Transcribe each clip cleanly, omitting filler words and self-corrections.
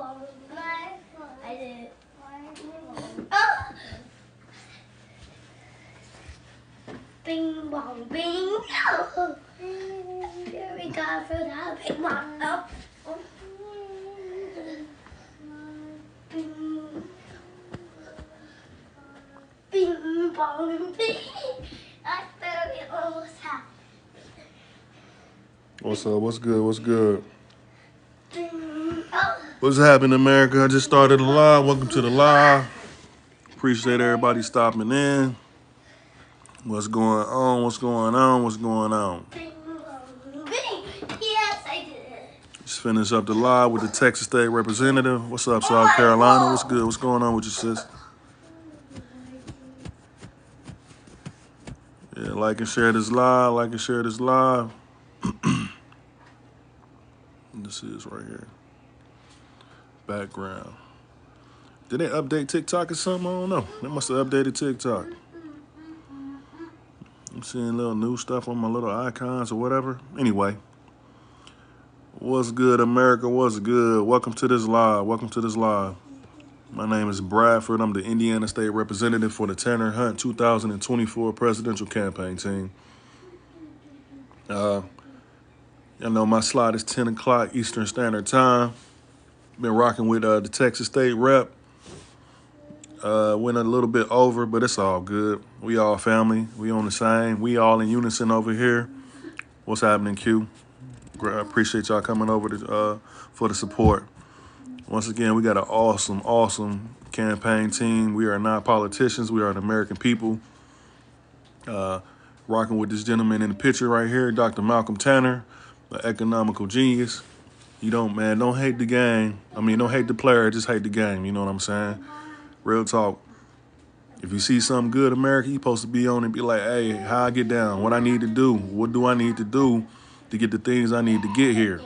Bing bong bing. Here we go for the big one. Up. Bing. Bing bong bing. I better be almost happy. What's up? What's good? What's good? Bing. Oh. What's happening, America? I just started the live. Welcome to the live. Appreciate everybody stopping in. What's going on? What's going on? What's going on? Bing bong bing. Yes, I did. Just finished up the live with the Texas State Representative. What's up, South Carolina? What's good? What's going on with you, sis? Yeah, like and share this live. Like and share this live. This is right here. Background. Did they update TikTok or something? I don't know. They must have updated TikTok. I'm seeing little new stuff on my little icons or whatever. Anyway. What's good, America? What's good? Welcome to this live. Welcome to this live. My name is Bradford. I'm the Indiana State Representative for the Tanner Hunt 2024 presidential campaign team. I know my slot is 10 o'clock Eastern Standard Time. Been rocking with the Texas State Rep. Went a little bit over, but it's all good. We all family. We on the same. We all in unison over here. What's happening, Q? I appreciate y'all coming over for the support. Once again, we got an awesome campaign team. We are not politicians. We are the American people. Rocking with this gentleman in the picture right here, Dr. Malcolm Tanner, an economical genius. You don't hate the game. Don't hate the player, just hate the game. You know what I'm saying? Real talk. If you see something good, America, you're supposed to be on and be like, hey, how I get down? What I need to do? What do I need to do to get the things I need to get here?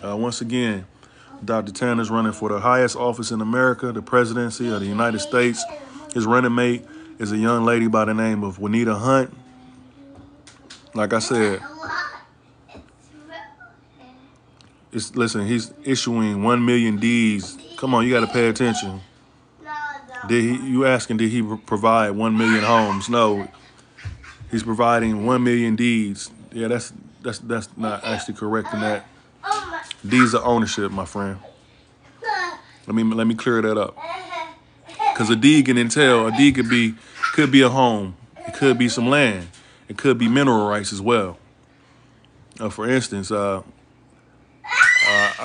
Once again, Dr. Tanner's running for the highest office in America, the presidency of the United States. His running mate is a young lady by the name of Juanita Hunt. Like I said, listen, he's issuing 1 million deeds. Come on, you got to pay attention. Did he provide 1 million homes? No, he's providing 1 million deeds. Yeah, that's not actually correct in that. Deeds of ownership, my friend. Let me clear that up. Because a deed could be a home. It could be some land. It could be mineral rights as well. For instance, I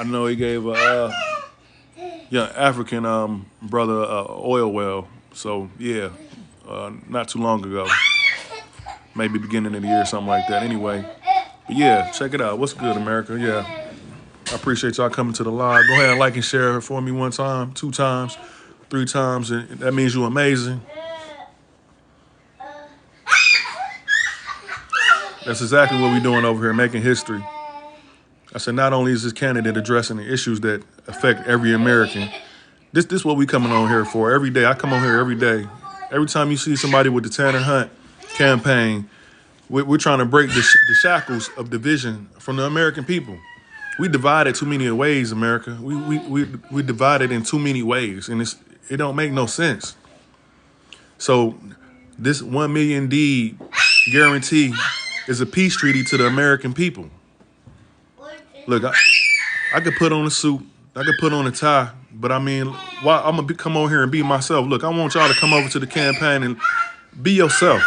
know he gave a young African brother an oil well. So, yeah, not too long ago. Maybe beginning of the year, something like that. Anyway, but yeah, check it out. What's good, America? Yeah, I appreciate y'all coming to the live. Go ahead and like and share it for me 1 time, 2 times, 3 times. And that means you're amazing. That's exactly what we're doing over here, making history. I said, not only is this candidate addressing the issues that affect every American, this is what we coming on here for every day. I come on here every day. Every time you see somebody with the Tanner Hunt campaign, we're trying to break the shackles of division from the American people. We divided too many ways, America. We divided in too many ways, and it don't make no sense. So this 1 million deed guarantee is a peace treaty to the American people. Look, I could put on a suit, I could put on a tie, but why I'm gonna come over here and be myself. Look, I want y'all to come over to the campaign and be yourself.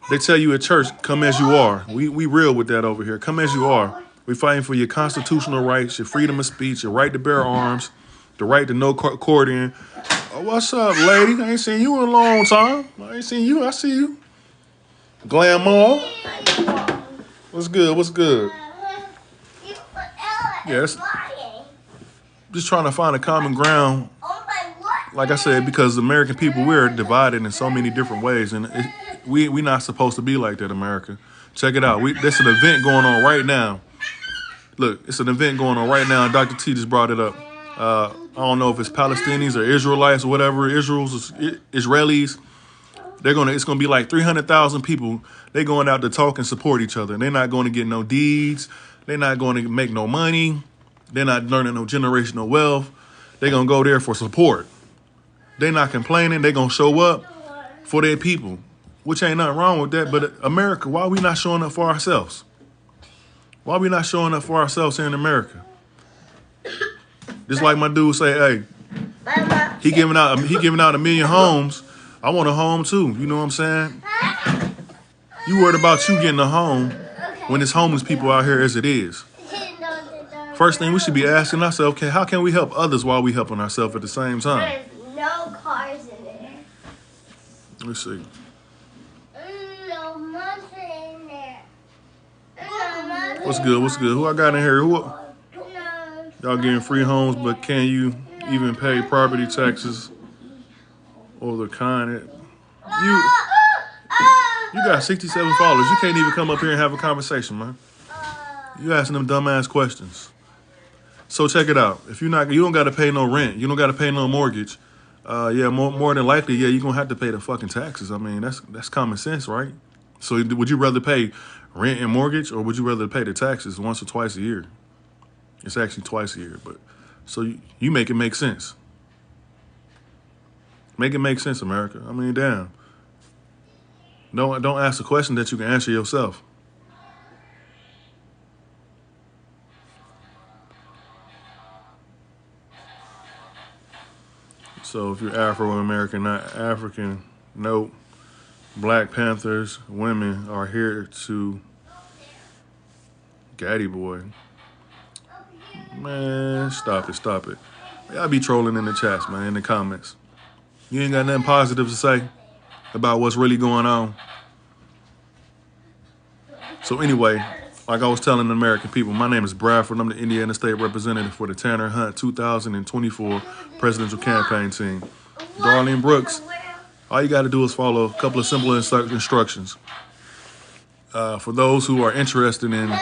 They tell you at church, come as you are. We real with that over here. Come as you are. We fighting for your constitutional rights, your freedom of speech, your right to bear arms, the right to no accordion. Oh, what's up, lady? I ain't seen you in a long time. I ain't seen you. I see you. Glamour. What's good? What's good? Yes. Just trying to find a common ground. Like I said, because the American people, we're divided in so many different ways, and we not supposed to be like that, America. Check it out. There's an event going on right now. Look, it's an event going on right now. Dr. T just brought it up. I don't know if it's Palestinians or Israelites or whatever. Israelis. It's gonna be like 300,000 people. They're going out to talk and support each other. They're not going to get no deeds. They're not going to make no money. They're not learning no generational wealth. They gonna go there for support. They not complaining. They gonna show up for their people, which ain't nothing wrong with that. But America, why we not showing up for ourselves? Why we not showing up for ourselves here in America? Just like my dude say, hey, he giving out 1 million homes. I want a home too. You know what I'm saying? You worried about you getting a home when there's homeless people out here as it is. First thing we should be asking ourselves, okay, how can we help others while we helping ourselves at the same time? There's no cars in there. Let's see. No monster in there. What's good? What's good? Who I got in here? Y'all getting free homes, but can you even pay property taxes or the kind? You got 67 followers. You can't even come up here and have a conversation, man. You asking them dumbass questions. So check it out. If you don't got to pay no rent. You don't got to pay no mortgage. Yeah, more than likely, yeah, you're gonna have to pay the fucking taxes. I mean, that's common sense, right? So would you rather pay rent and mortgage, or would you rather pay the taxes once or twice a year? It's actually twice a year, but so you make it make sense. Make it make sense, America. I mean, damn. Don't ask a question that you can answer yourself. So if you're Afro-American, not African, nope. Black Panthers, women are here to... Gaddy boy. Man, stop it. Y'all be trolling in the chats, man, in the comments. You ain't got nothing positive to say about what's really going on. So anyway, like I was telling the American people, my name is Bradford. I'm the Indiana State Representative for the Tanner Hunt 2024 Presidential Campaign Team. Darlene Brooks, all you got to do is follow a couple of simple instructions. For those who are interested in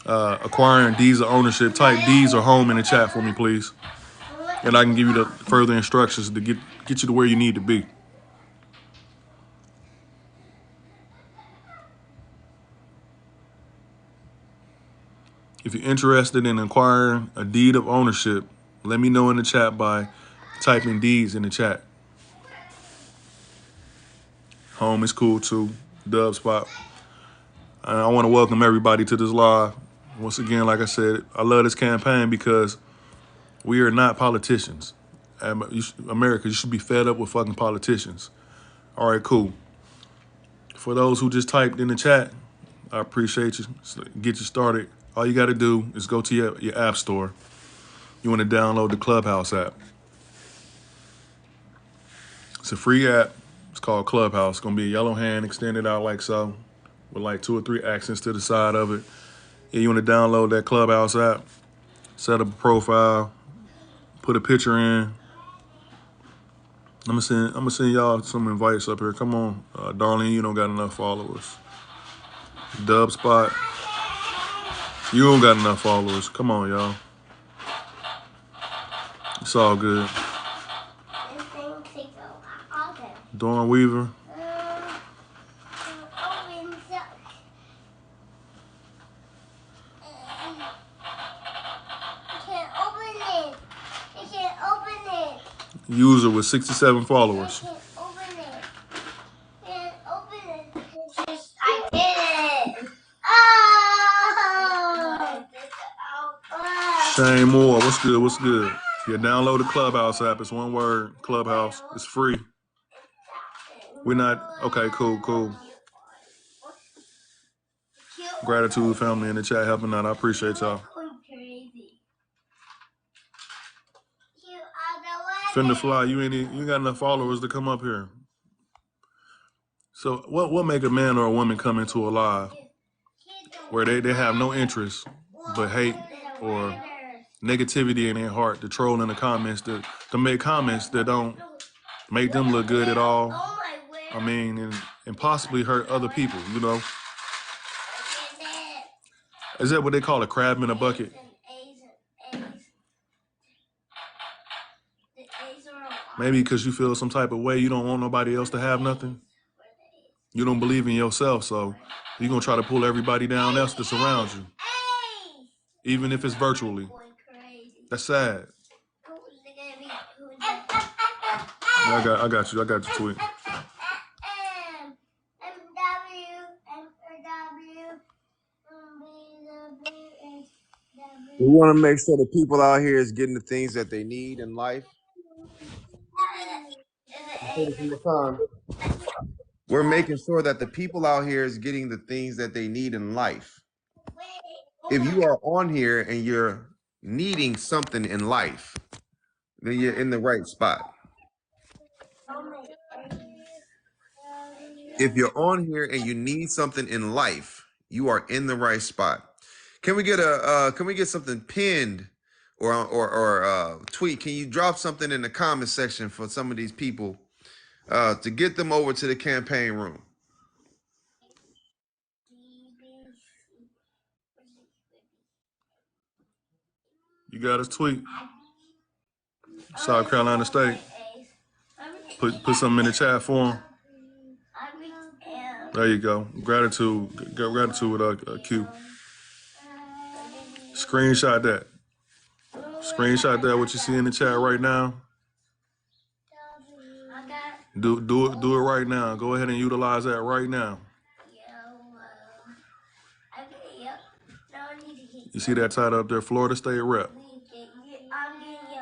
acquiring deeds of ownership, type deeds or home in the chat for me, please. And I can give you the further instructions to get you to where you need to be. If you're interested in acquiring a deed of ownership, let me know in the chat by typing deeds in the chat. Home is cool too. Dub spot. And I want to welcome everybody to this live. Once again, like I said, I love this campaign because we are not politicians. America, you should be fed up with fucking politicians. All right, cool. For those who just typed in the chat, I appreciate you. Get you started. All you got to do is go to your app store. You want to download the Clubhouse app. It's a free app. It's called Clubhouse. It's going to be a yellow hand extended out like so, with like 2 or 3 accents to the side of it. And you want to download that Clubhouse app, set up a profile, put a picture in. I'm gonna send y'all some invites up here. Come on, Darlene, you don't got enough followers. Dub spot, you don't got enough followers. Come on, y'all. It's all good. Dawn Weaver. User with 67 followers. I can't open it. I did it. Oh. Shane Moore, what's good? What's good? Yeah, download the Clubhouse app. It's one word, Clubhouse. It's free. We're not, okay, cool. Gratitude family in the chat helping out. I appreciate y'all. Fender Fly, you ain't got enough followers to come up here. So what make a man or a woman come into a live where they have no interest but hate or negativity in their heart to troll in the comments, to make comments that don't make them look good at all? I mean, and possibly hurt other people, you know? Is that what they call a crab in a bucket? Maybe because you feel some type of way, you don't want nobody else to have nothing. You don't believe in yourself, so you're going to try to pull everybody down else that surrounds you. Even if it's virtually. That's sad. I got you. I got your tweet. We want to make sure the people out here is getting the things that they need in life. Say this one more time. We're making sure that the people out here is getting the things that they need in life. If you are on here and you're needing something in life, then you're in the right spot. If you're on here and you need something in life, you are in the right spot. Can we get something pinned or tweet? Can you drop something in the comment section for some of these people to get them over to the campaign room? You got his tweet. South Carolina State. Put something in the chat for him. There you go. Gratitude with Q. Screenshot that. Screenshot that. What you see in the chat right now. Do it right now. Go ahead and utilize that right now. You see that title up there, Florida State Rep.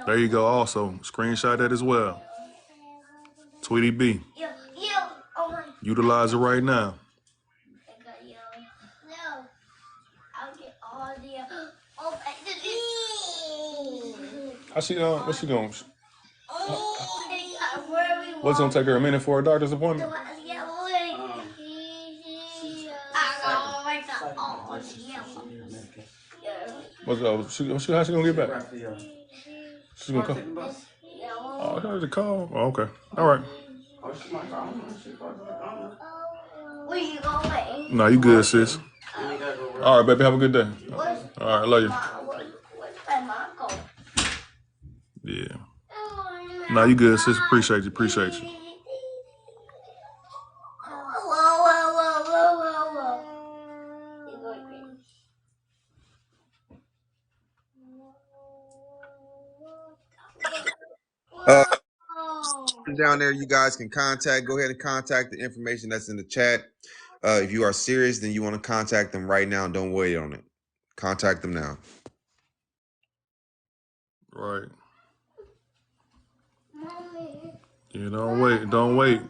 There you go. Also, screenshot that as well. Tweety B. Utilize it right now. I see. What's she doing? What's gonna take her a minute for a doctor's appointment? How's she gonna get back? She's gonna call. Oh, I got a call. Oh, okay. All right. Where you going? No, you good, sis. All right, baby. Have a good day. All right, love you. Yeah. No, you good, sis. Appreciate you. Down there, you guys can go ahead and contact the information that's in the chat. If you are serious, then you want to contact them right now. Don't wait on it. Contact them now. Right. Yeah, don't wait.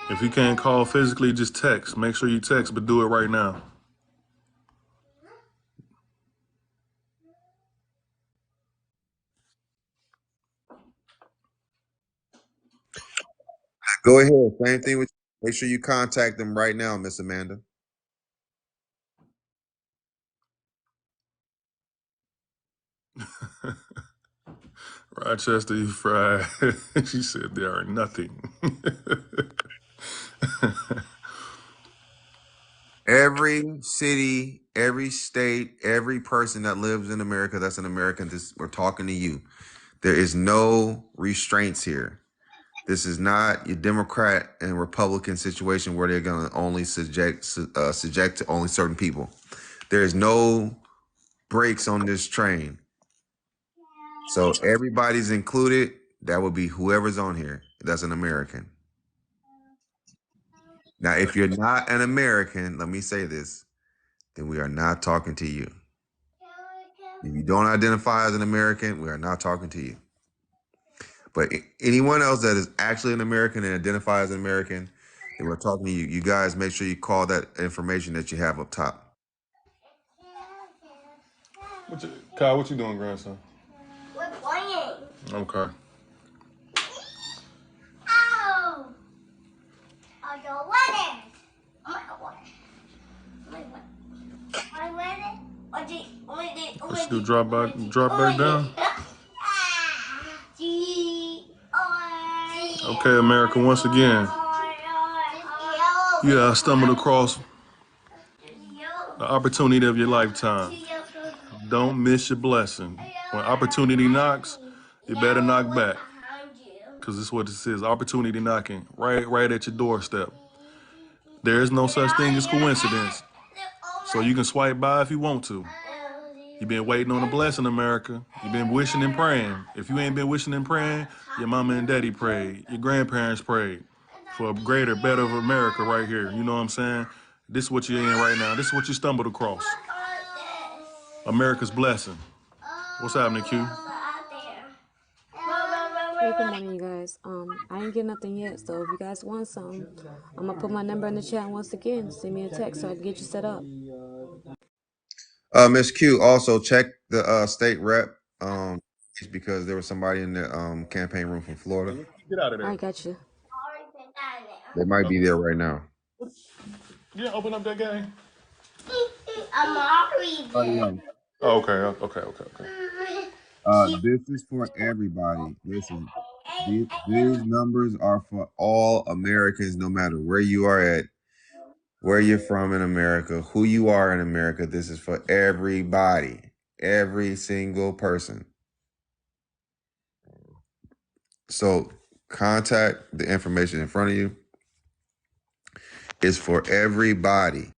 If you can't call physically, just text. Make sure you text, but do it right now. Go ahead. Same thing with you. Make sure you contact them right now, Miss Amanda. Rochester, you fried. She said there are nothing. Every city, every state, every person that lives in America that's an American, we're talking to you. There is no restraints here. This is not your Democrat and Republican situation where they're going to only subject to only certain people. There is no brakes on this train. So everybody's included. That would be whoever's on here. That's an American. Now, if you're not an American, let me say this, then we are not talking to you. If you don't identify as an American, we are not talking to you. But anyone else that is actually an American and identifies as an American, and we're talking to you, you guys make sure you call that information that you have up top. Kyle, what you doing, grandson? We're playing. Okay. Ow! I don't want it. I want it. What you do? Drop back down? Okay, America, once again, I stumbled across the opportunity of your lifetime. Don't miss your blessing. When opportunity knocks, you better knock back. Because this is what this is, opportunity knocking right at your doorstep. There is no such thing as coincidence. So you can swipe by if you want to. You've been waiting on a blessing, America. You've been wishing and praying. If you ain't been wishing and praying, your mama and daddy prayed. Your grandparents prayed for a greater, better of America right here. You know what I'm saying? This is what you're in right now. This is what you stumbled across. America's blessing. What's happening, Q? Hey, good morning, you guys. I ain't getting nothing yet, so if you guys want some, I'm gonna put my number in the chat once again. Send me a text so I can get you set up. Miss Q, also check the state rep. It's because there was somebody in the campaign room from Florida. Get out of All there. right, got you. They might be there right now. Yeah, open up that game. I'm already there. Oh, okay. This is for everybody. Listen, these numbers are for all Americans, no matter where you are at, where you're from in America, who you are in America. This is for everybody, every single person. So contact the information in front of you. It's for everybody.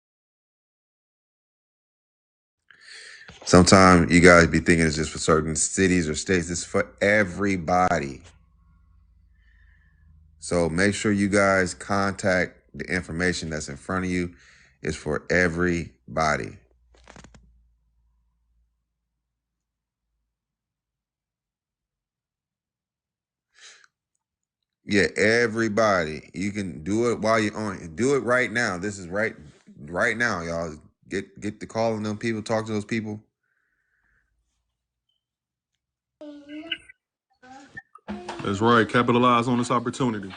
Sometimes you guys be thinking it's just for certain cities or states. It's for everybody. So make sure you guys contact the information that's in front of you. It's for everybody. Yeah, everybody. You can do it while you're on. Do it right now. This is right now, y'all. Get the call on them people. Talk to those people. That's right. Capitalize on this opportunity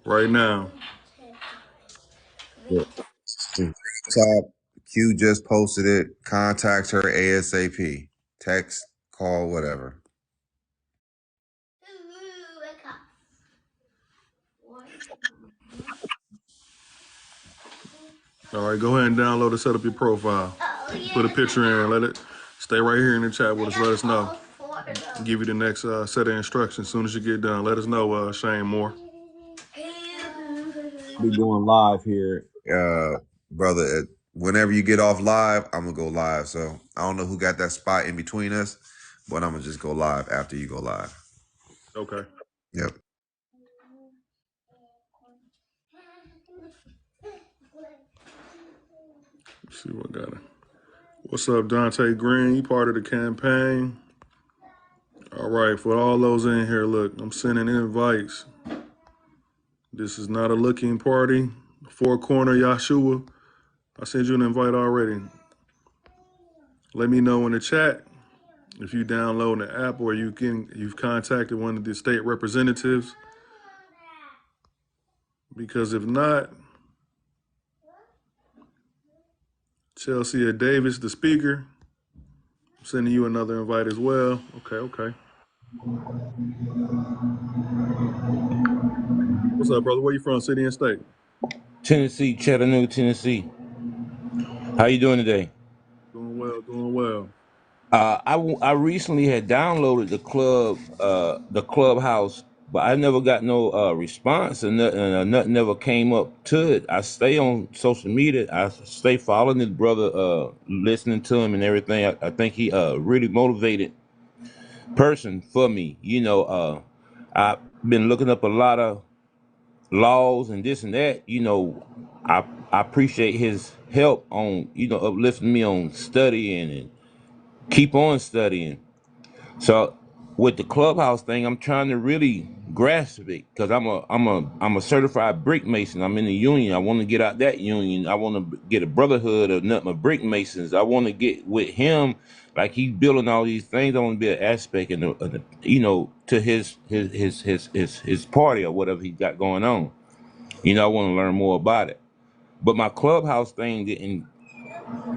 right now. Yeah. Top Q just posted it. Contact her ASAP. Text, call, whatever. All right, go ahead and download and set up your profile. Put a picture in. Let it stay right here in the chat with us. Let us know. Give you the next set of instructions as soon as you get done. Let us know, Shane Moore. Be going live here, brother. Whenever you get off live, I'm gonna go live. So I don't know who got that spot in between us, but I'm gonna just go live after you go live. Okay. Yep. Let's see what got it. What's up, Dante Green? You part of the campaign. All right, for all those in here, look, I'm sending invites. This is not a looking party. Four Corner Yahshua. I sent you an invite already. Let me know in the chat if you download the app or you've contacted one of the state representatives. Because if not, Chelsea Davis, the speaker, I'm sending you another invite as well. Okay. What's up, brother? Where you from, city and state? Tennessee, Chattanooga, Tennessee. How you doing today? Doing well. I recently had downloaded the clubhouse, but I never got no response and nothing never came up to it. I stay on social media. I stay following this brother, listening to him and everything. I think he really motivated person for me. I've been looking up a lot of laws and this and that. I appreciate his help on uplifting me on studying and keep on studying. So with the clubhouse thing, I'm trying to really grasp it because I'm a certified brick mason. I'm in the union. I want to get out that union. I want to get a brotherhood of nothing but brick masons. I want to get with him, like he's building all these things. I want to be an aspect to his party or whatever he got going on. I want to learn more about it. But my clubhouse thing didn't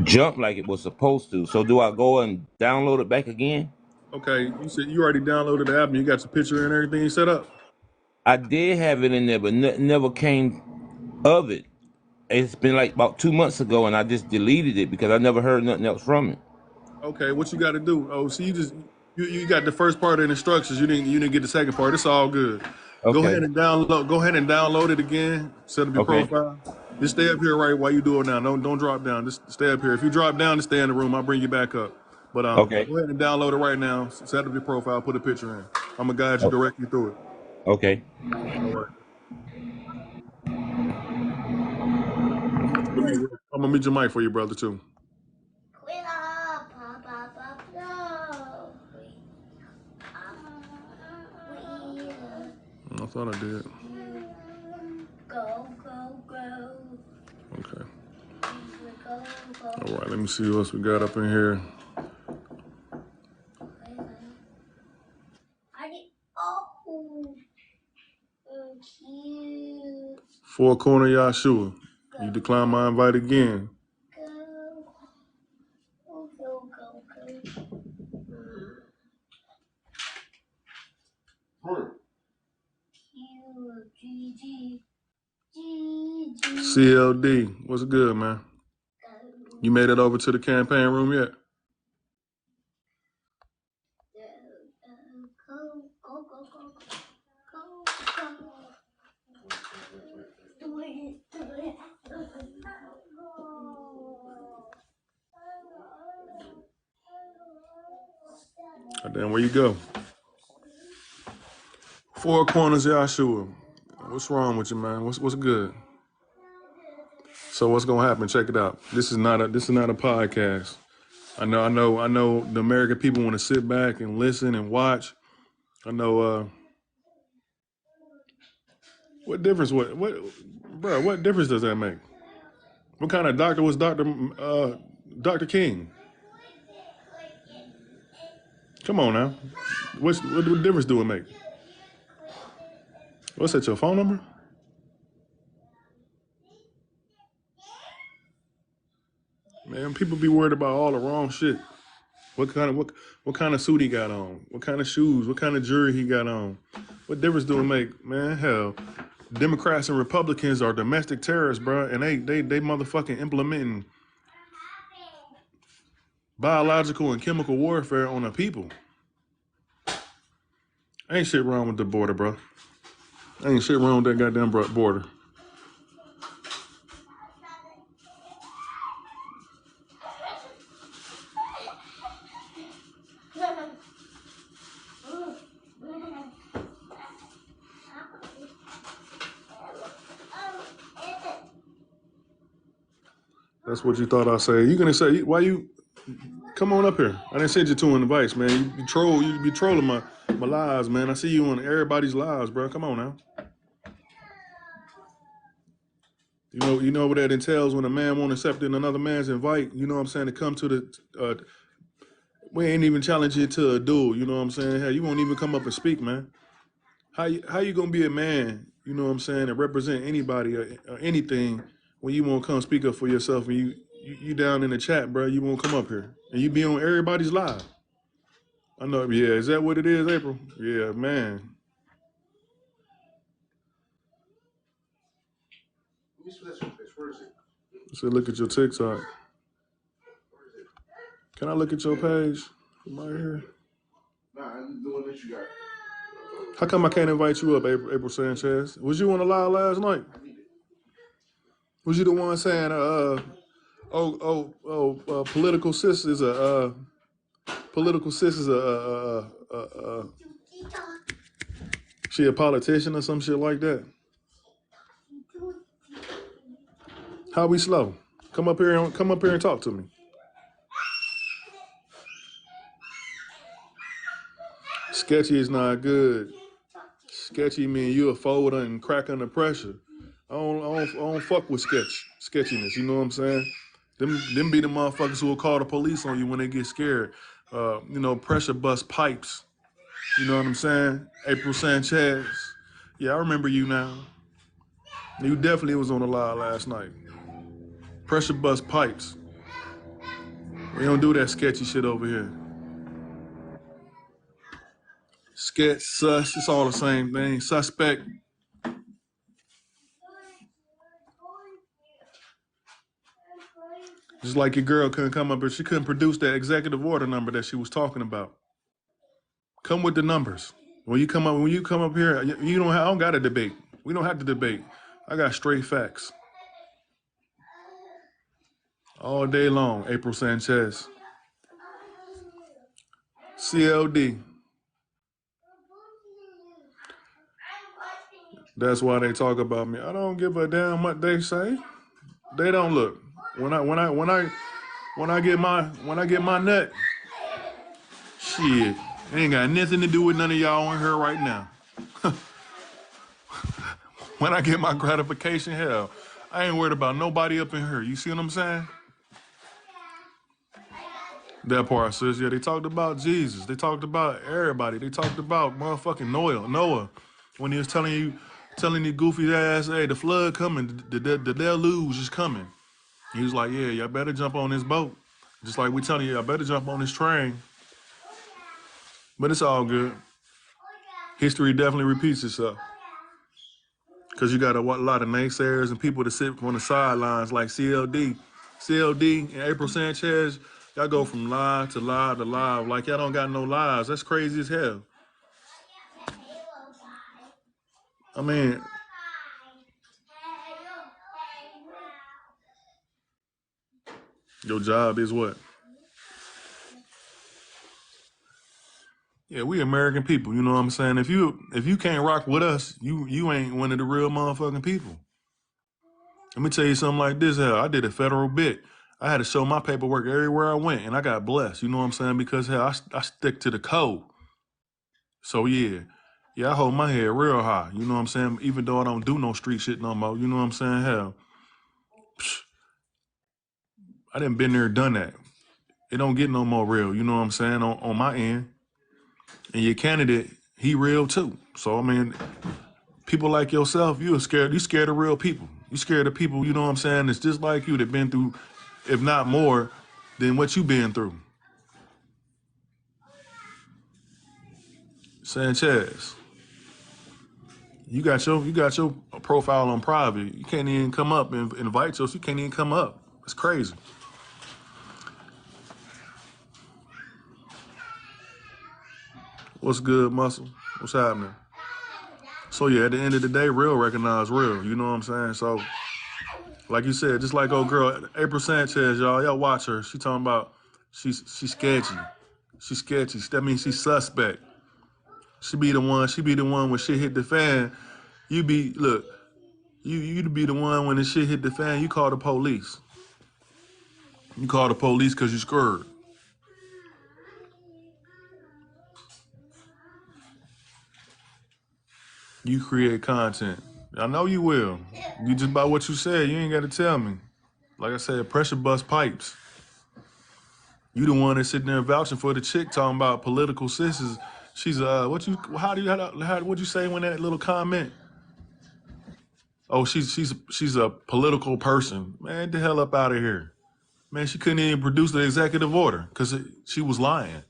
jump like it was supposed to. So do I go and download it back again? Okay, you said you already downloaded the app and you got your picture and everything set up? I did have it in there, but never came of it. It's been like about 2 months ago, and I just deleted it because I never heard nothing else from it. Okay, what you got to do? Oh, so you got the first part of the instructions. You didn't get the second part. It's all good. Go Okay. ahead and download. Go ahead and download it again. Set up your Okay. profile. Just stay up here right while you do it now. Don't drop down. Just stay up here. If you drop down, just stay in the room. I'll bring you back up. But Okay. go ahead and download it right now. Set up your profile. Put a picture in. I'm gonna guide you Oh, directly through it. okay. All right. I'm gonna mute your mic for you, brother, too. Quit up, pop, no. I thought I did. Go. Okay. Go. All right. Let me see what else we got up in here. Cute. Four Corner Yahshua. You decline my invite again. Go. CLD. What's good, man? You made it over to the campaign room yet? Then where you go? Four Corners Yahshua. What's wrong with you, man? What's good? So what's gonna happen? Check it out. This is not a podcast. I know the American people want to sit back and listen and watch. I know what difference what difference does that make? What kind of doctor was Dr. King? Come on now. What difference do it make? What's that, your phone number? Man, people be worried about all the wrong shit. What kind of suit he got on? What kind of shoes? What kind of jewelry he got on? What difference do it make? Man, hell, Democrats and Republicans are domestic terrorists, bro, and they motherfucking implementing biological and chemical warfare on the people. Ain't shit wrong with the border, bro. Ain't shit wrong with that goddamn border. That's what you thought I'd say. You gonna say why you come on up here? I didn't send you two invites, man. You be trolling my lives, man. I see you on everybody's lives, bro. Come on now. You know what that entails when a man won't accept another man's invite. You know what I'm saying, to come to the. We ain't even challenge you to a duel. You know what I'm saying? Hell, you won't even come up and speak, man. How you gonna be a man? You know what I'm saying, and represent anybody or anything when you won't come speak up for yourself and you down in the chat, bro. You won't come up here and you be on everybody's live. I know. Yeah, is that what it is, April? Yeah, man. So look at your TikTok. Can I look at your page from right here? Nah, I'm doing what you got. How come I can't invite you up, April Sanchez? Was you on the live last night? Was you the one saying, political sis is a she a politician or some shit like that? How we slow? Come up here and talk to me. Sketchy is not good. Sketchy mean you a fold and crack under pressure. I don't fuck with sketchiness. You know what I'm saying? Them be the motherfuckers who will call the police on you when they get scared. Pressure bust pipes. You know what I'm saying? April Sanchez. Yeah, I remember you now. You definitely was on the live last night. Pressure bust pipes. We don't do that sketchy shit over here. Sketch, sus, it's all the same thing. Suspect. Just like your girl couldn't come up here. She couldn't produce that executive order number that she was talking about. Come with the numbers. When you come up here, I don't got to debate. We don't have to debate. I got straight facts. All day long, April Sanchez. CLD. That's why they talk about me. I don't give a damn what they say. They don't look. When I get my nut, shit, it ain't got nothing to do with none of y'all in here right now. When I get my gratification, hell, I ain't worried about nobody up in here. You see what I'm saying? That part, sis. Yeah, they talked about Jesus. They talked about everybody. They talked about motherfucking Noah, when he was telling the goofy ass, hey, the flood coming, the deluge is coming. He was like, yeah, y'all better jump on this boat. Just like we telling you, y'all better jump on this train. But it's all good. History definitely repeats itself. Because you got a lot of naysayers and people that sit on the sidelines like CLD and April Sanchez. Y'all go from lie to lie to lie. Like y'all don't got no lies. That's crazy as hell. I mean, your job is what? Yeah, we American people. You know what I'm saying? If you can't rock with us, you ain't one of the real motherfucking people. Let me tell you something like this. Hell, I did a federal bit. I had to show my paperwork everywhere I went, and I got blessed. You know what I'm saying? Because hell, I stick to the code. So yeah, I hold my head real high. You know what I'm saying? Even though I don't do no street shit no more. You know what I'm saying? Hell, I done been there, done that. It don't get no more real. You know what I'm saying? On my end, and your candidate, he real too. So I mean, people like yourself, you scared of real people. You scared of people, you know what I'm saying? It's just like you that been through, if not more, than what you been through. Sanchez, you got your profile on private. You can't even come up and invite us. You can't even come up. It's crazy. What's good, Muscle? What's happening? So yeah, at the end of the day, real recognize real. You know what I'm saying? So, like you said, just like old girl April Sanchez, y'all watch her. She talking about she's sketchy. She's sketchy. That means she's suspect. She be the one when shit hit the fan. You be the one when the shit hit the fan. You call the police. You call the police because you scared. You create content. I know you will. You just by what you said. You ain't got to tell me. Like I said, pressure bust pipes. You the one that's sitting there vouching for the chick talking about political sisters. She's what'd you say when that little comment? Oh, she's a political person. Man, get the hell up out of here. Man, she couldn't even produce the executive order because she was lying.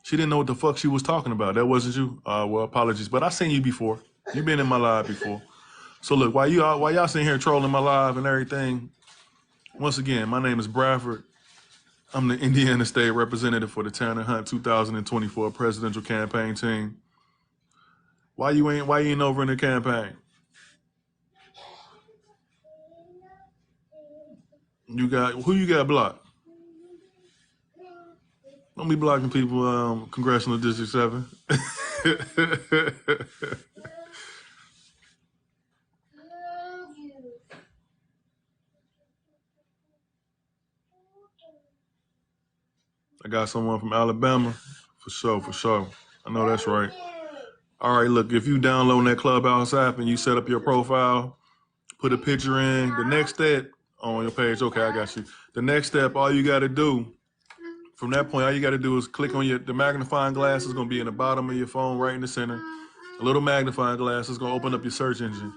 She didn't know what the fuck she was talking about. That wasn't you? Well, apologies. But I seen you before. You've been in my live before. So look, while y'all sitting here trolling my live and everything, once again, my name is Bradford. I'm the Indiana State Representative for the Tanner Hunt 2024 presidential campaign team. Why you ain't over in the campaign? Who you got blocked? Don't be blocking people, Congressional District 7. I got someone from Alabama. For sure. I know that's right. All right, look, if you download that Clubhouse app and you set up your profile, put a picture in, the next step on your page, okay, I got you. The next step, all you got to do, from that point, all you got to do is click on the magnifying glass is going to be in the bottom of your phone, right in the center. A little magnifying glass is going to open up your search engine.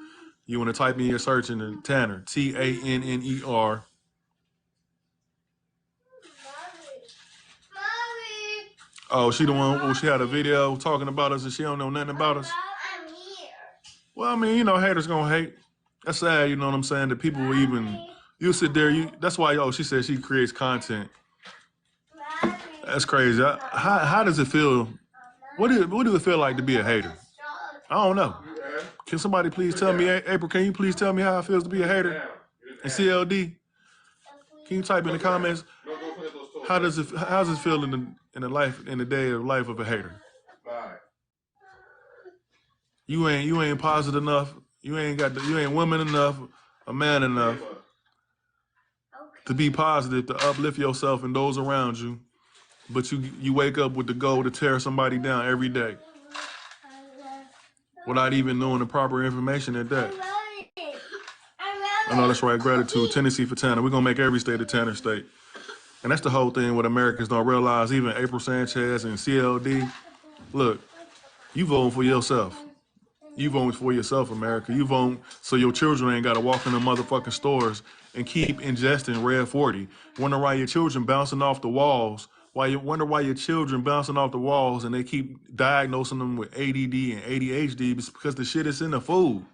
You want to type in your search engine, Tanner, Tanner. Oh, she the one. Oh, she had a video talking about us, and she don't know nothing about us. I'm here. Well, I mean, haters gonna hate. That's sad. You know what I'm saying? That people will even you sit there. That's why. Oh, she said she creates content. That's crazy. How does it feel? What do it feel like to be a hater? I don't know. Can somebody please tell me, April? Can you please tell me how it feels to be a hater? And CLD. Can you type in the comments? How's it feel in the day of life of a hater? You ain't positive enough. You ain't woman enough, a man enough to be positive, to uplift yourself and those around you. But you wake up with the goal to tear somebody down every day without even knowing the proper information at that. I know that's right. Gratitude, Tennessee for Tanner. We're gonna make every state a Tanner state. And that's the whole thing what Americans don't realize, even April Sanchez and CLD. Look, you voting for yourself. You voting for yourself, America. You vote so your children ain't got to walk in the motherfucking stores and keep ingesting Red 40. Wonder why your children bouncing off the walls. Wonder why your children bouncing off the walls and they keep diagnosing them with ADD and ADHD. It's because the shit is in the food.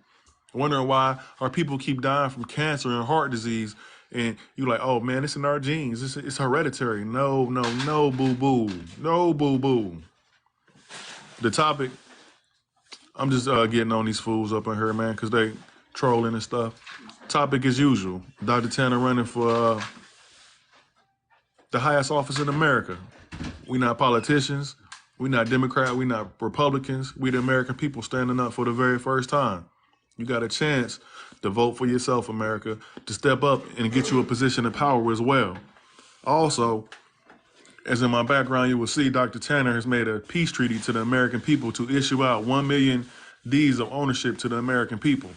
Wondering why our people keep dying from cancer and heart disease. And you like, oh man, it's in our genes. It's hereditary. No, boo-boo. No, boo-boo. The topic, I'm just getting on these fools up in here, man, because they trolling and stuff. Topic as usual. Dr. Tanner running for the highest office in America. We not politicians. We not Democrat. We not Republicans. We the American people standing up for the very first time. You got a chance to vote for yourself, America, to step up and get you a position of power as well. Also, as in my background, you will see Dr. Tanner has made a peace treaty to the American people to issue out 1 million deeds of ownership to the American people.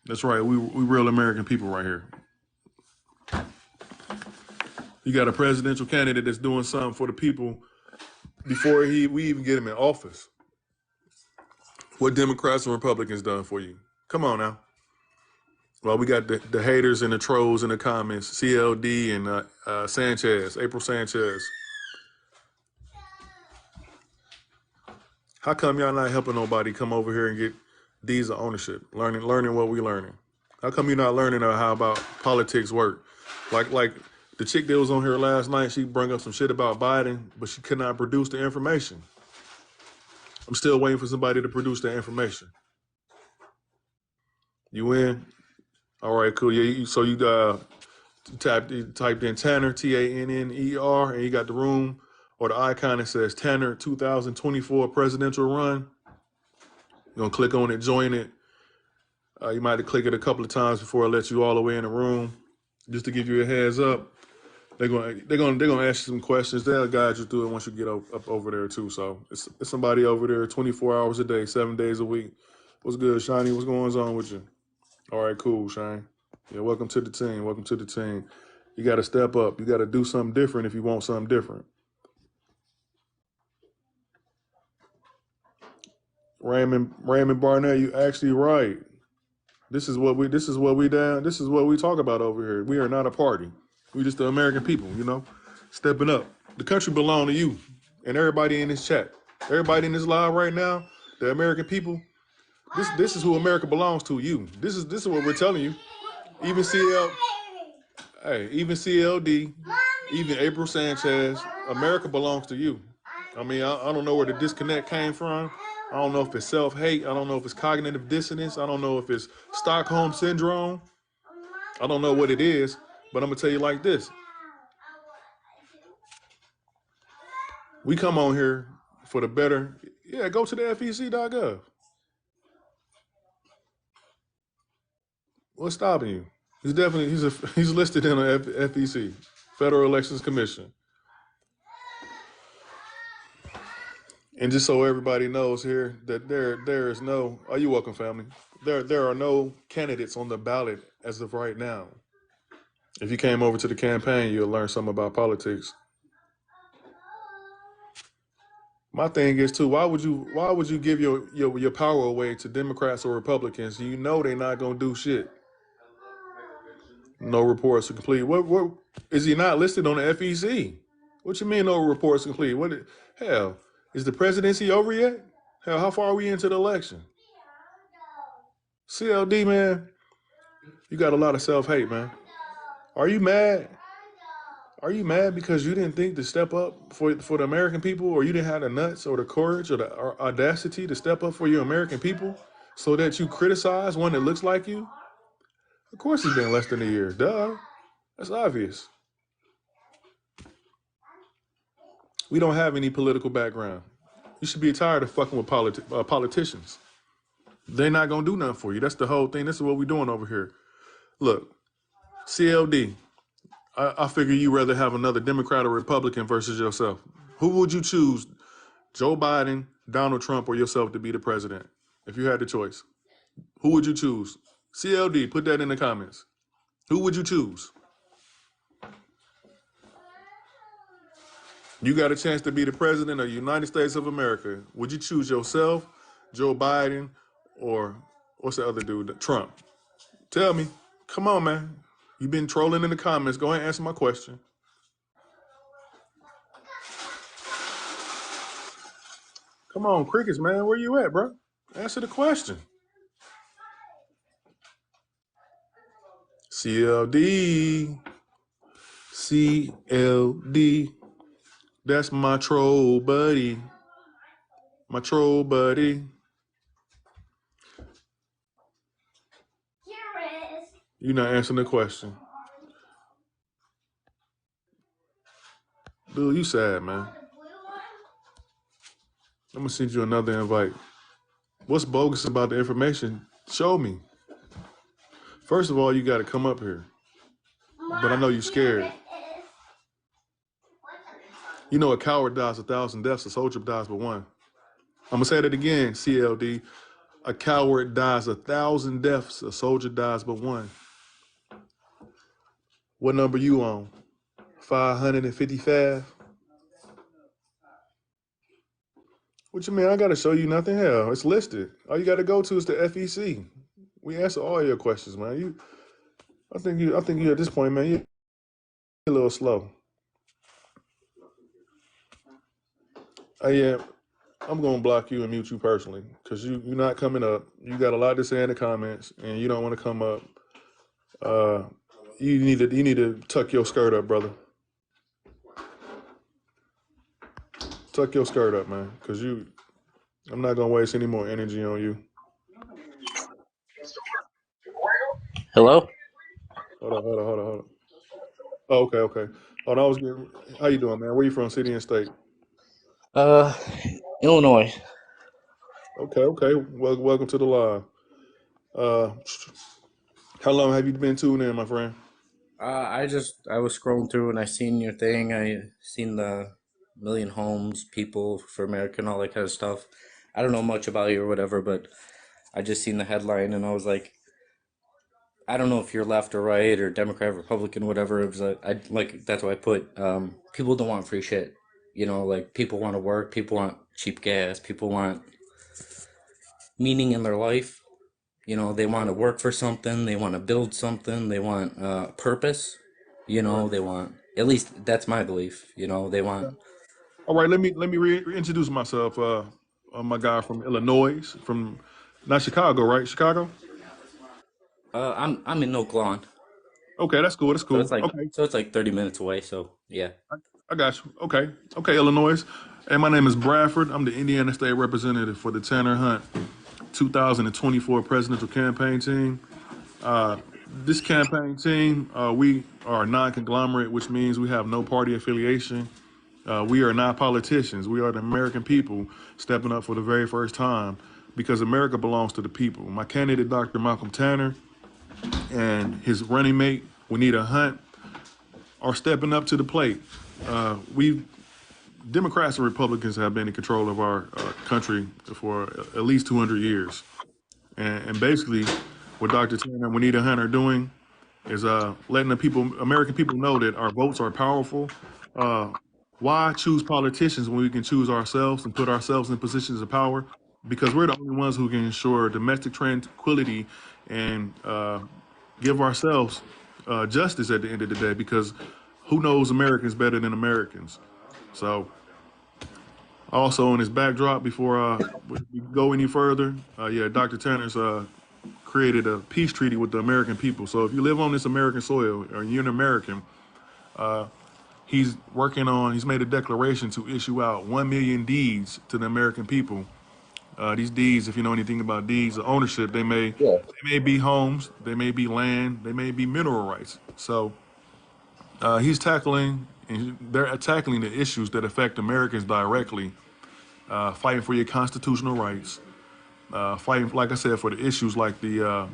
That's right. We real American people right here. You got a presidential candidate that's doing something for the people before we even get him in office. What Democrats and Republicans done for you? Come on now. Well, we got the haters and the trolls in the comments. CLD and Sanchez, April Sanchez. How come y'all not helping nobody come over here and get deeds of ownership? Learning what we learning. How come you're not learning how about politics work? Like the chick that was on here last night, she brought up some shit about Biden, but she could not produce the information. I'm still waiting for somebody to produce the information. You in? All right, cool. Yeah, so you typed in Tanner, Tanner, and you got the room or the icon that says Tanner 2024 presidential run. You're going to click on it, join it. You might have to click it a couple of times before I let you all the way in the room. Just to give you a heads up. They're gonna ask you some questions. They'll guide you through it once you get up over there too. So it's somebody over there 24 hours a day, 7 days a week. What's good, Shiny? What's going on with you? All right, cool, Shine. Yeah, welcome to the team. Welcome to the team. You got to step up. You got to do something different if you want something different. Raymond Barnett, you actually right. This is what we talk about over here. We are not a party. We just the American people, stepping up. The country belong to you and everybody in this chat. Everybody in this live right now, the American people. This is who America belongs to. You. This is what we're telling you. Even CLD, even April Sanchez. America belongs to you. I mean, I don't know where the disconnect came from. I don't know if it's self-hate. I don't know if it's cognitive dissonance. I don't know if it's Stockholm syndrome. I don't know what it is, but I'm going to tell you like this. We come on here for the better. Yeah, go to the FEC.gov. What's stopping you? He's listed in the FEC, Federal Elections Commission. And just so everybody knows here that there is no, oh, you're welcome, family. There are no candidates on the ballot as of right now. If you came over to the campaign, you'll learn something about politics. My thing is too, why would you give your power away to Democrats or Republicans? You know they're not gonna do shit. No reports are complete. What is he not listed on the FEC? What you mean no reports complete? Hell, is the presidency over yet? Hell, how far are we into the election? CLD, man, you got a lot of self-hate, man. Are you mad? Are you mad because you didn't think to step up for the American people, or you didn't have the nuts or the courage or the audacity to step up for your American people so that you criticize one that looks like you? Of course it's been less than a year. Duh. That's obvious. We don't have any political background. You should be tired of fucking with politicians. They're not going to do nothing for you. That's the whole thing. This is what we're doing over here. Look, CLD, I figure you rather have another Democrat or Republican versus yourself. Who would you choose, Joe Biden, Donald Trump, or yourself to be the president if you had the choice? Who would you choose? CLD, put that in the comments. Who would you choose? You got a chance to be the president of the United States of America. Would you choose yourself, Joe Biden, or what's the other dude, Trump? Tell me. Come on, man. You've been trolling in the comments. Go ahead and answer my question. Come on, crickets, man. Where you at, bro? Answer the question. CLD. CLD. That's my troll buddy. My troll buddy. Here is. You're not answering the question. Dude, you sad, man. I'm going to send you another invite. What's bogus about the information? Show me. First of all, you got to come up here. But I know you're scared. You know, a coward dies 1,000 deaths, a soldier dies but one. I'm going to say that again, CLD. A coward dies 1,000 deaths, a soldier dies but one. What number you on? 555? What you mean? I got to show you nothing. Hell, it's listed. All you got to go to is the FEC. We answer all your questions, man. I think you at this point, man, you're a little slow. I'm going to block you and mute you personally because you're not coming up. You got a lot to say in the comments, and you don't want to come up. You need to tuck your skirt up, brother. Tuck your skirt up, man, because I'm not going to waste any more energy on you. Hello? Hold on. Oh, okay. Hold on, how you doing, man? Where you from, city and state? Illinois. Okay. Welcome to the live. How long have you been tuned in, my friend? I was scrolling through and I seen your thing. I seen the Million Homes, People for America, and all that kind of stuff. I don't know much about you or whatever, but I just seen the headline and I was like, I don't know if you're left or right or Democrat, Republican, whatever. It was that's what I put. People don't want free shit. You know, like people want to work, people want cheap gas, people want meaning in their life. You know, they want to work for something, they want to build something, they want purpose. You know, they want, at least that's my belief. You know, they want. All right, let me reintroduce myself. I'm a guy from Illinois, from not Chicago, right? Chicago? I'm in Oak Lawn, Okay, that's cool. so it's like Okay, 30 minutes away. So yeah. I got you. Okay, Illinois. And my name is Bradford. I'm the Indiana State Representative for the Tanner Hunt 2024 presidential campaign team. This campaign team, we are a non-conglomerate, which means we have no party affiliation. We are not politicians. We are the American people stepping up for the very first time because America belongs to the people. My candidate, Dr. Malcolm Tanner, and his running mate, Juanita Hunt, are stepping up to the plate. Democrats and Republicans have been in control of our country for at least 200 years. And basically, what Dr. Tanner and Juanita Hunt are doing is letting American people know that our votes are powerful. Why choose politicians when we can choose ourselves and put ourselves in positions of power? Because we're the only ones who can ensure domestic tranquility and give ourselves justice at the end of the day, because who knows Americans better than Americans? So also in this backdrop, before we go any further, Dr. Tanner's created a peace treaty with the American people. So if you live on this American soil or you're an American, he's made a declaration to issue out 1 million deeds to the American people These deeds, if you know anything about deeds of ownership, Yeah. they may be homes, they may be land, they may be mineral rights. So he's tackling, and they're tackling the issues that affect Americans directly, fighting for your constitutional rights, fighting, like I said, for the issues like the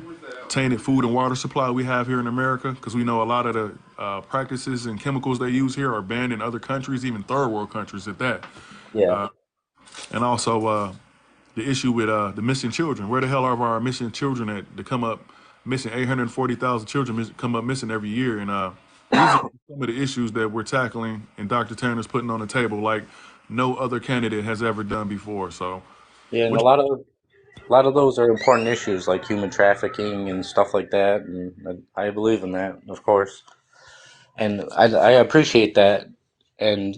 tainted food and water supply we have here in America, because we know a lot of the practices and chemicals they use here are banned in other countries, even third world countries at that. Yeah. And also the issue with the missing children. Where the hell are our missing children at? To come up missing, 840,000 children come up missing every year. And these are some of the issues that we're tackling and Dr. Tanner's putting on the table like no other candidate has ever done before. So, Yeah, and what a lot of those are important issues like human trafficking and stuff like that, and I believe in that, of course. And I appreciate that, and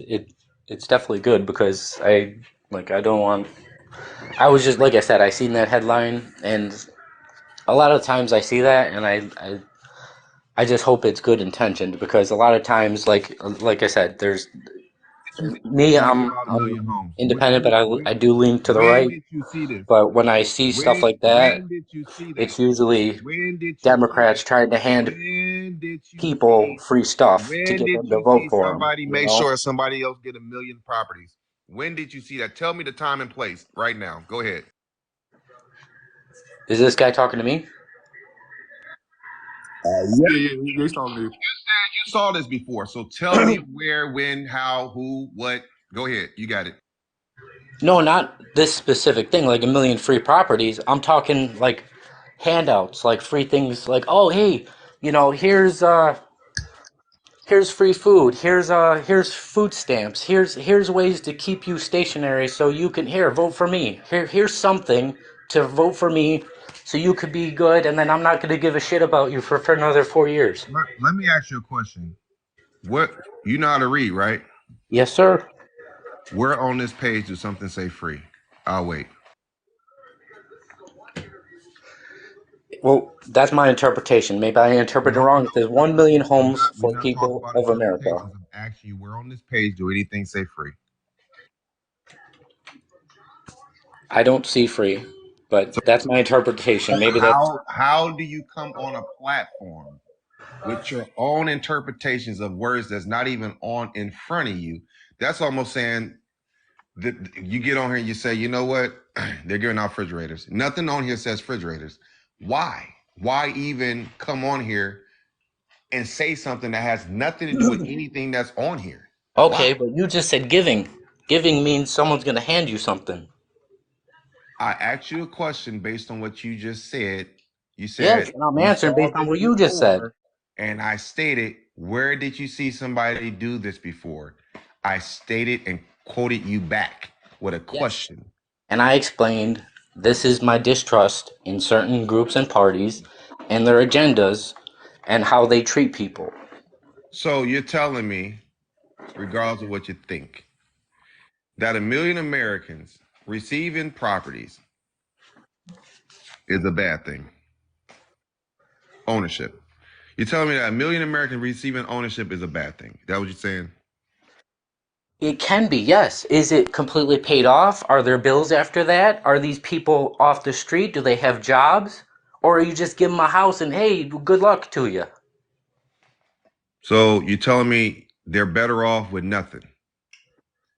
it's definitely good because I don't want. I was just like I said, I seen that headline, and a lot of times I see that, and I just hope it's good intentioned because a lot of times, like I said, there's me. Talk I'm about a I'm million homes. independent, but I do lean to the When right. did you see this? But when I see stuff like that, When did you see that? it's usually When did you see Democrats that? trying to hand When did you people see? free stuff to When get did them to you vote see for them. somebody make sure somebody else get 1 million properties? When did you see that? Tell me the time and place right now. Go ahead. Is this guy talking to me? he's talking to you. You saw this before, so tell me where, when, how, who, what. Go ahead. You got it. No, not this specific thing, like 1 million free properties. I'm talking like handouts, like free things like, oh hey, here's free food, here's food stamps, here's ways to keep you stationary so you can vote for me. Here's something to vote for me so you could be good and then I'm not gonna give a shit about you for another 4 years. Let me ask you a question. What, you know how to read, right? Yes, sir. Where on this page do something say free? I'll wait. Well, that's my interpretation. Maybe I interpreted it wrong. It says 1 million homes We're for not talking people about of America. interpretations. I'm asking you where on this page do anything say free? I don't see free, but that's my interpretation. Maybe that's How do you come on a platform with your own interpretations of words that's not even on in front of you? That's almost saying that you get on here and you say, you know what? They're giving out refrigerators. Nothing on here says refrigerators. Why? Why even come on here and say something that has nothing to do with anything that's on here? okay, Why? but you just said giving. Giving means someone's going to hand you something. I asked you a question based on what you just said. You Yes, said and I'm you answering saw based on this what you just said. before, and I stated, where did you see somebody do this before? I stated and quoted you back with a question. And I explained this is my distrust in certain groups and parties and their agendas and how they treat people. So you're telling me, regardless of what you think, that 1 million Americans receiving properties is a bad thing? Ownership. You're telling me that 1 million Americans receiving ownership is a bad thing? Is that what you're saying? It can be, yes. Is it completely paid off? Are there bills after that? Are these people off the street? Do they have jobs? Or you just give them a house and hey, good luck to you? So you're telling me they're better off with nothing?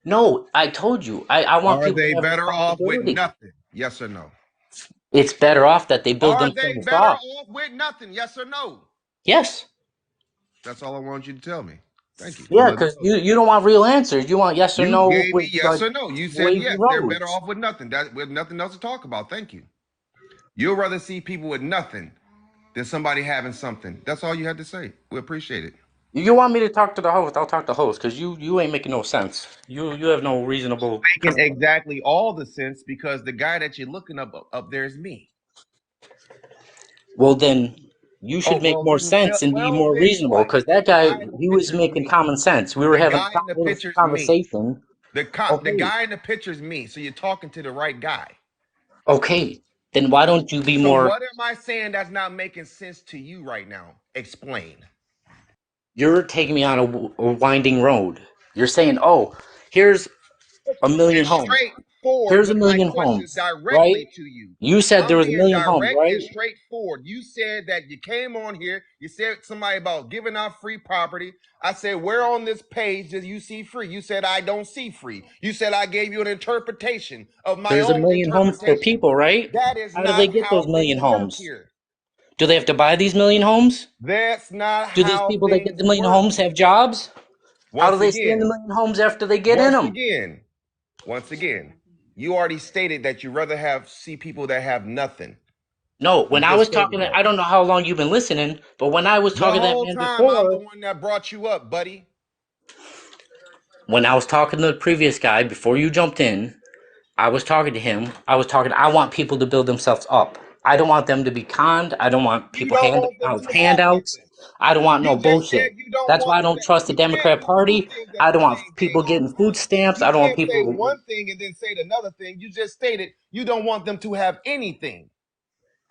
No, I told you. I want Are people they to have better off with responsibility. nothing? Yes or no? It's better off that they build Are they themselves better up. off with nothing? Yes or no? Yes. That's all I want you to tell me. Thank you. Yeah, because you don't want real answers. You want yes or You no gave me with yes like or no. You said wavy yes. They're better roads. off with nothing. That with nothing else to talk about. Thank you. You'll rather see people with nothing than somebody having something. That's all you had to say. We appreciate it. You want me to talk to the host? I'll talk to the host because you ain't making no sense. You have no reasonable. Making exactly all the sense because the guy that you're looking up there is me. Well, then you should make more sense and be more Then reasonable what? because that The guy, guy in the he was picture is making me. common sense. We were The having guy in the a picture is me. conversation. The Okay. guy in the picture is me. So you're talking to the right guy. Okay, then why don't you be So more? what am I saying that's not making sense to you right now? Explain. You're taking me on a winding road. You're saying, oh, here's 1 million homes. straightforward Here's a with my million questions homes, right? directly to you. You said there I'm was a being million homes, direct right? and straightforward. You said that you came on here. You said somebody about giving out free property. I said, where on this page does you see free? You said, I don't see free. You said, I gave you an interpretation of my There's a own million homes for interpretation. people, right? That is How do they not get how those things million work homes? here. Do they have to buy these million homes? That's not Do these how people that get things the million work. homes have jobs? How do Once they stay in the again, million homes after they get in them? once again, you already stated that you rather see people that have nothing. No, You when I just was stated talking, that. I don't know how long you've been listening, but when I was The talking to that whole man time I'm the before, one that brought you up, buddy. when I was talking to the previous guy before you jumped in, I was talking to him. I want people to build themselves up. I don't want them to be conned. I don't want You people don't handing want them out to have handouts. nothing. I don't want no You just said bullshit. you don't That's why want I don't that. trust the You can't Democrat do two Party. things at I the don't want same people time. getting food stamps. You I don't want can't say people. one thing and then say another thing. You just stated you don't want them to have anything.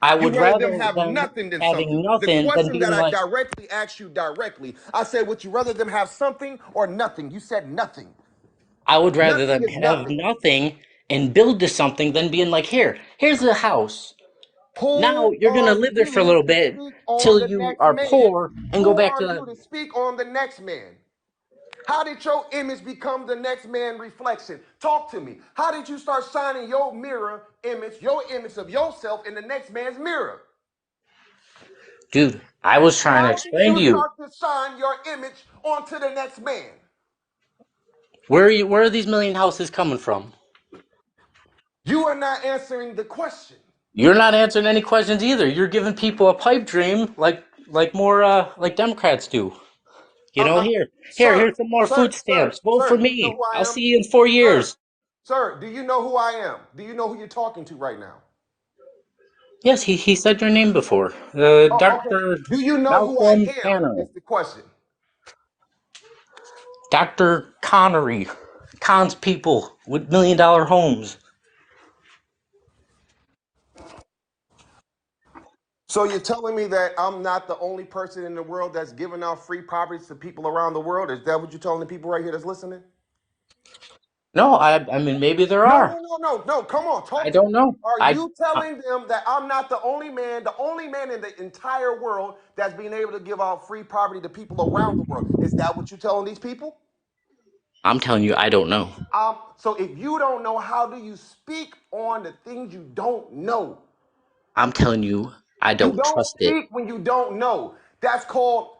I You would rather them rather have them nothing than something. having The nothing than question that being I like, directly asked you directly, I said, would you rather them have something or nothing? You said nothing. I would rather Nothing them is have nothing. nothing and build to something than being like, here's a house. Now Who you're gonna are live there for a you little to bit speak on till the you next are man? poor and go Who back are to you to speak on the next man? How did your image become the next man reflection? Talk to me. How did you start shining your mirror image, your image of yourself in the next man's mirror? dude. I was trying to How did explain to you you. start to shine your image onto the next man? Where are these million houses coming from? You are not answering the question. You're not answering any questions either. You're giving people a pipe dream like more like Democrats do. You know, Uh, here's some more food stamps. Vote for sir, do you know me. who I I'll am? see you in 4 years. Sir, sir, do you know who I am? Do you know who you're talking to right now? Yes, he said your name before. Oh, okay. Dr. Do you know who I Malcolm am? Connery. Is the question. Dr. Connery cons people with $1 million homes. So you're telling me that I'm not the only person in the world that's giving out free properties to people around the world? Is that what you're telling the people right here that's listening? No, I mean maybe there No, are. no, no, no, no. Come on, I talk to me. don't know. Are I you telling them that I'm not the only man in the entire world that's being able to give out free property to people around the world? Is that what you're telling these people? I'm telling you I don't know. So if you don't know, how do you speak on the things you don't know? I'm telling you I You don't don't trust it. speak when you don't know. That's called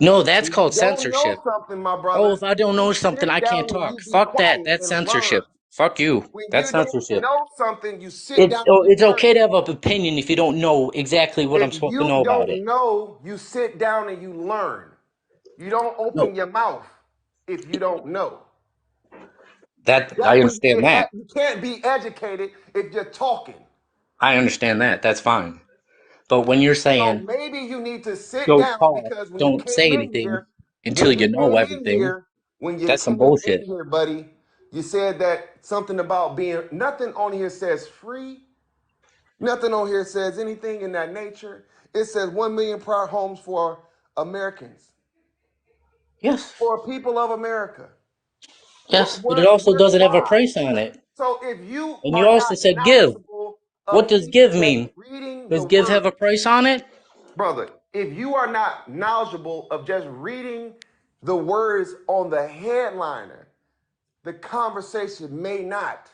No, that's when you called don't censorship. know something, my Oh, brother. if I don't know You something, sit I can't down and you talk. be Fuck that. quiet That's and learn. censorship. Fuck you. When That's you don't censorship. know something, you sit down and you It's learn. okay to have an opinion if you don't know exactly what If I'm supposed to you know about it. don't know, you sit down and you learn. You don't No, open your mouth if you don't know. that That's I when you understand that. you can't be educated if you're talking. I understand that. That's fine. But when you're So saying maybe you need to sit don't down talk, because when you don't came say in anything here, until when you you know came in everything, here, when you that's some came in bullshit. here, buddy, you said that something about being nothing on here says free. Nothing on here says anything in that nature. It says 1 million prior homes for Americans, Yes. for people of America. Yes. But it also doesn't have a Why? price on it. So if you And you are also not said give. knowledgeable What of does give just mean? reading the Does give have word, a price on it? brother, if you are not knowledgeable of just reading the words on the headliner, the conversation may not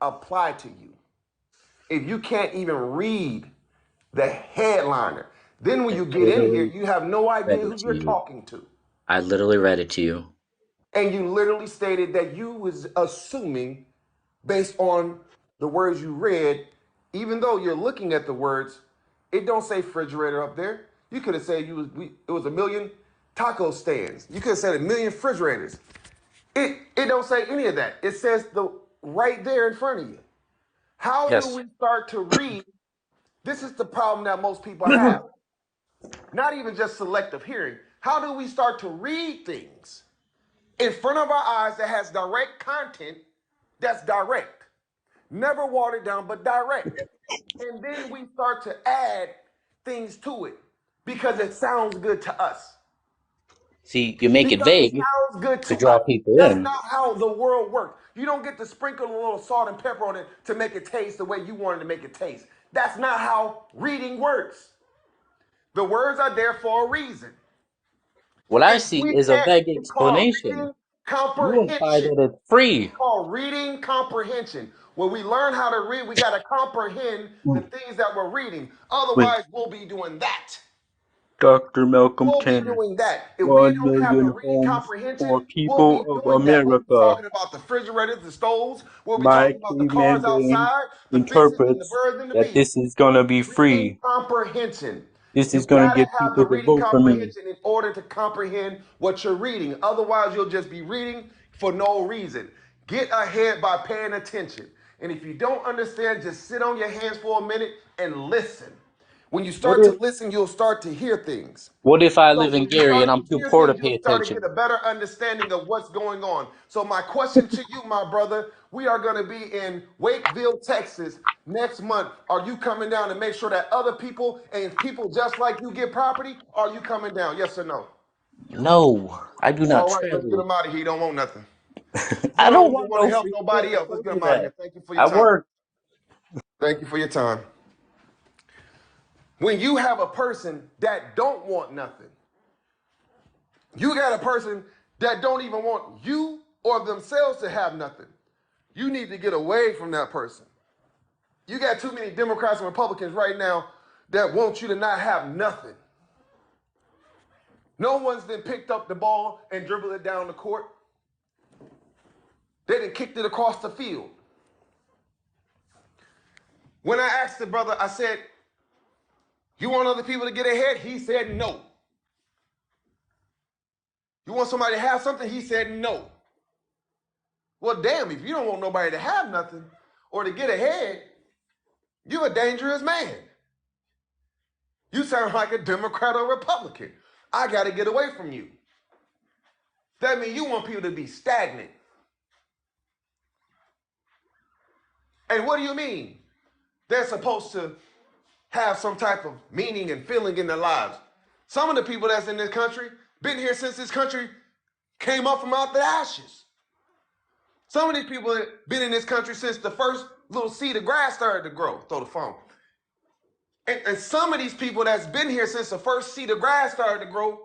apply to you. If you can't even read the headliner, then when I you get in here, literally you have no read idea it who to you're you. talking to. I literally read it to you. And you literally stated that you was assuming based on the words you read, even though you're looking at the words, it don't say refrigerator up there. You could have said it was a million taco stands. You could have said a million refrigerators. It don't say any of that. It says the right there in front of you. How do Yes. we start to read? This is the problem that most people have. Not even just selective hearing. How do we start to read things in front of our eyes that has direct content that's direct? Never watered down, but direct. And then we start to add things to it because it sounds good to us. See, you make it Because it vague sounds good to to draw us. people That's in. not how the world works. You don't get to sprinkle a little salt and pepper on it to make it taste the way you wanted to make it taste. That's not how reading works. The words are there for a reason. What I And see we is a can't, vague it's called explanation. reading You imply comprehension. that it's free. It's called reading comprehension. When we learn how to read, we got to comprehend the things that we're reading. Wait, Otherwise, we'll be doing that. Dr. Malcolm We'll be Cannon. doing that. If we 1 don't have the million reading homes comprehension, for we'll be people of doing that. We'll be America. talking about the refrigerators, the stoves. We'll be My talking about the caveman cars brain outside, the fishes and the interprets birds and the that bees. this is gonna be Reading free. comprehension. This You is gonna gotta get have the people to reading vote for me. comprehension in order to comprehend what you're reading. Otherwise, you'll just be reading for no reason. Get ahead by paying attention. And if you don't understand, just sit on your hands for a minute and listen. When you What start to if listen, you'll start to hear things. I So live in when you Gary and start I'm to too hear poor to things, pay you'll start to get attention? a better understanding of what's going on. So my question to you, my brother, we are going to be in Wakeville, Texas next month. Are you coming down to make sure that other people and people just like you get property? Are you coming down? Yes or no? No, I do not All right, let's get travel. him out of here. He don't want nothing. You I don't don't even want want to no help free shit. nobody I else. Let's told get you him out of that. here. Thank you for your I time. work. Thank you for your time. When you have a person that don't want nothing, you got a person that don't even want you or themselves to have nothing. You need to get away from that person. You got too many Democrats and Republicans right now that want you to not have nothing. No one's then picked up the ball and dribbled it down the court. They done kicked it across the field. When I asked the brother, I said, you want other people to get ahead? He said no. You want somebody to have something? He said no. Well, damn, if you don't want nobody to have nothing or to get ahead, you're a dangerous man. You sound like a Democrat or Republican. I got to get away from you. That means you want people to be stagnant. And what do you mean? They're supposed to have some type of meaning and feeling in their lives. Some of the people that's in this country been here since this country came up from out the ashes. Some of these people have been in this country since the first little seed of grass started to grow. Throw the phone. And some of these people that's been here since the first seed of grass started to grow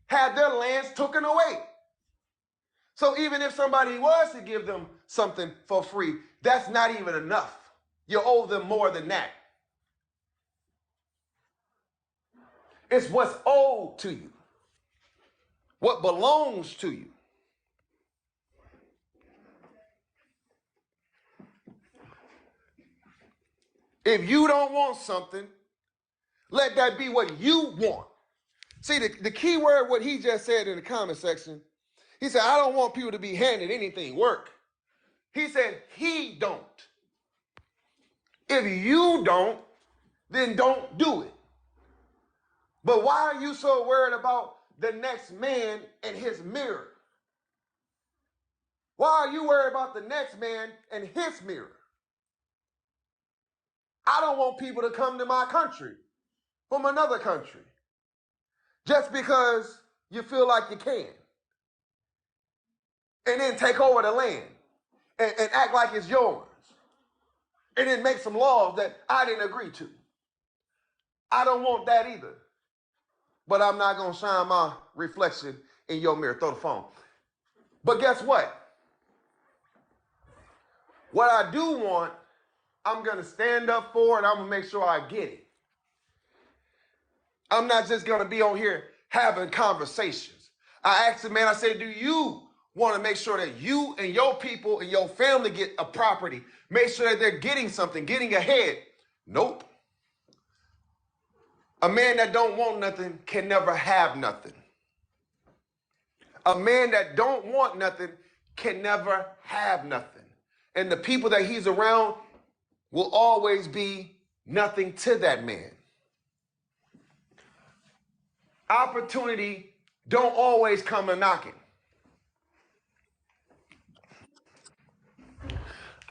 had their lands taken away. So even if somebody was to give them something for free, that's not even enough. You owe them more than that. It's what's owed to you, what belongs to you. If you don't want something, let that be what you want. See, the key word, what he just said in the comment section, he said, I don't want people to be handed anything, work. He said, he don't. If you don't, then don't do it. But why are you so worried about the next man and his mirror? Why are you worried about the next man and his mirror? I don't want people to come to my country from another country just because you feel like you can. And then take over the land and act like it's yours. And then make some laws that I didn't agree to. I don't want that either. But I'm not going to shine my reflection in your mirror. Throw the phone. But guess what? What I do want, I'm going to stand up for and I'm going to make sure I get it. I'm not just going to be on here having conversations. I asked the man, I said, do you want to make sure that you and your people and your family get a property? Make sure that they're getting something, getting ahead. Nope. A man that don't want nothing can never have nothing. A man that don't want nothing can never have nothing. And the people that he's around will always be nothing to that man. Opportunity don't always come a knocking.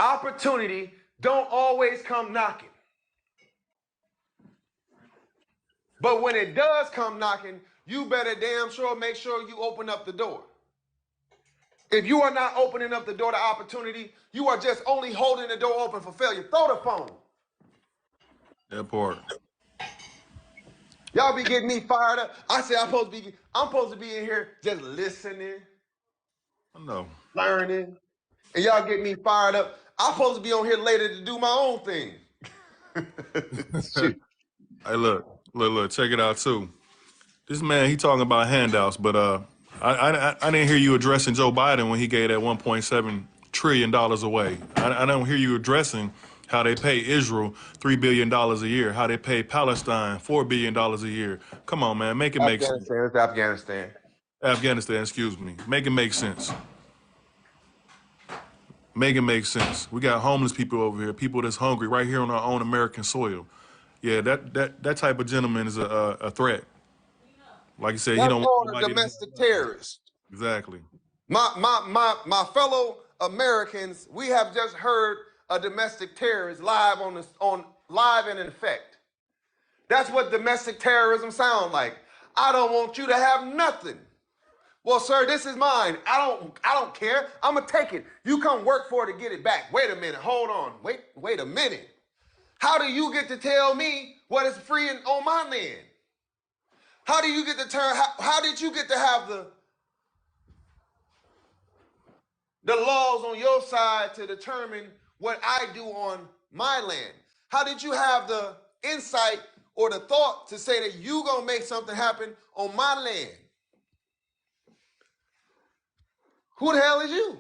Opportunity don't always come knocking. But when it does come knocking, you better damn sure make sure you open up the door. If you are not opening up the door to opportunity, you are just only holding the door open for failure. Throw the phone. That part. Y'all be getting me fired up. I say I'm supposed to be in here just listening, I know. learning, and y'all get me fired up. I'm supposed to be on here later to do my own thing. Shoot. Hey, look, check it out too. This man, he talking about handouts, but I didn't hear you addressing Joe Biden when he gave that $1.7 trillion away. I don't hear you addressing how they pay Israel $3 billion a year, how they pay Palestine $4 billion a year. Come on, man, make it make sense. Afghanistan, it's Afghanistan. Afghanistan, excuse me. Make it make sense. Make it make sense. We got homeless people over here, people that's hungry right here on our own American soil. Yeah, that type of gentleman is a threat. Like you said, he That's don't want called a nobody to- domestic terrorist. Exactly. My fellow Americans, we have just heard a domestic terrorist live live and in effect. That's what domestic terrorism sounds like. I don't want you to have nothing. Well, sir, this is mine. I don't care. I'm gonna take it. You come work for it to get it back. Wait a minute. Hold on. Wait a minute. How do you get to tell me what is free on my land? How do you get to how did you get to have the laws on your side to determine what I do on my land? How did you have the insight or the thought to say that you gonna make something happen on my land? Who the hell is you?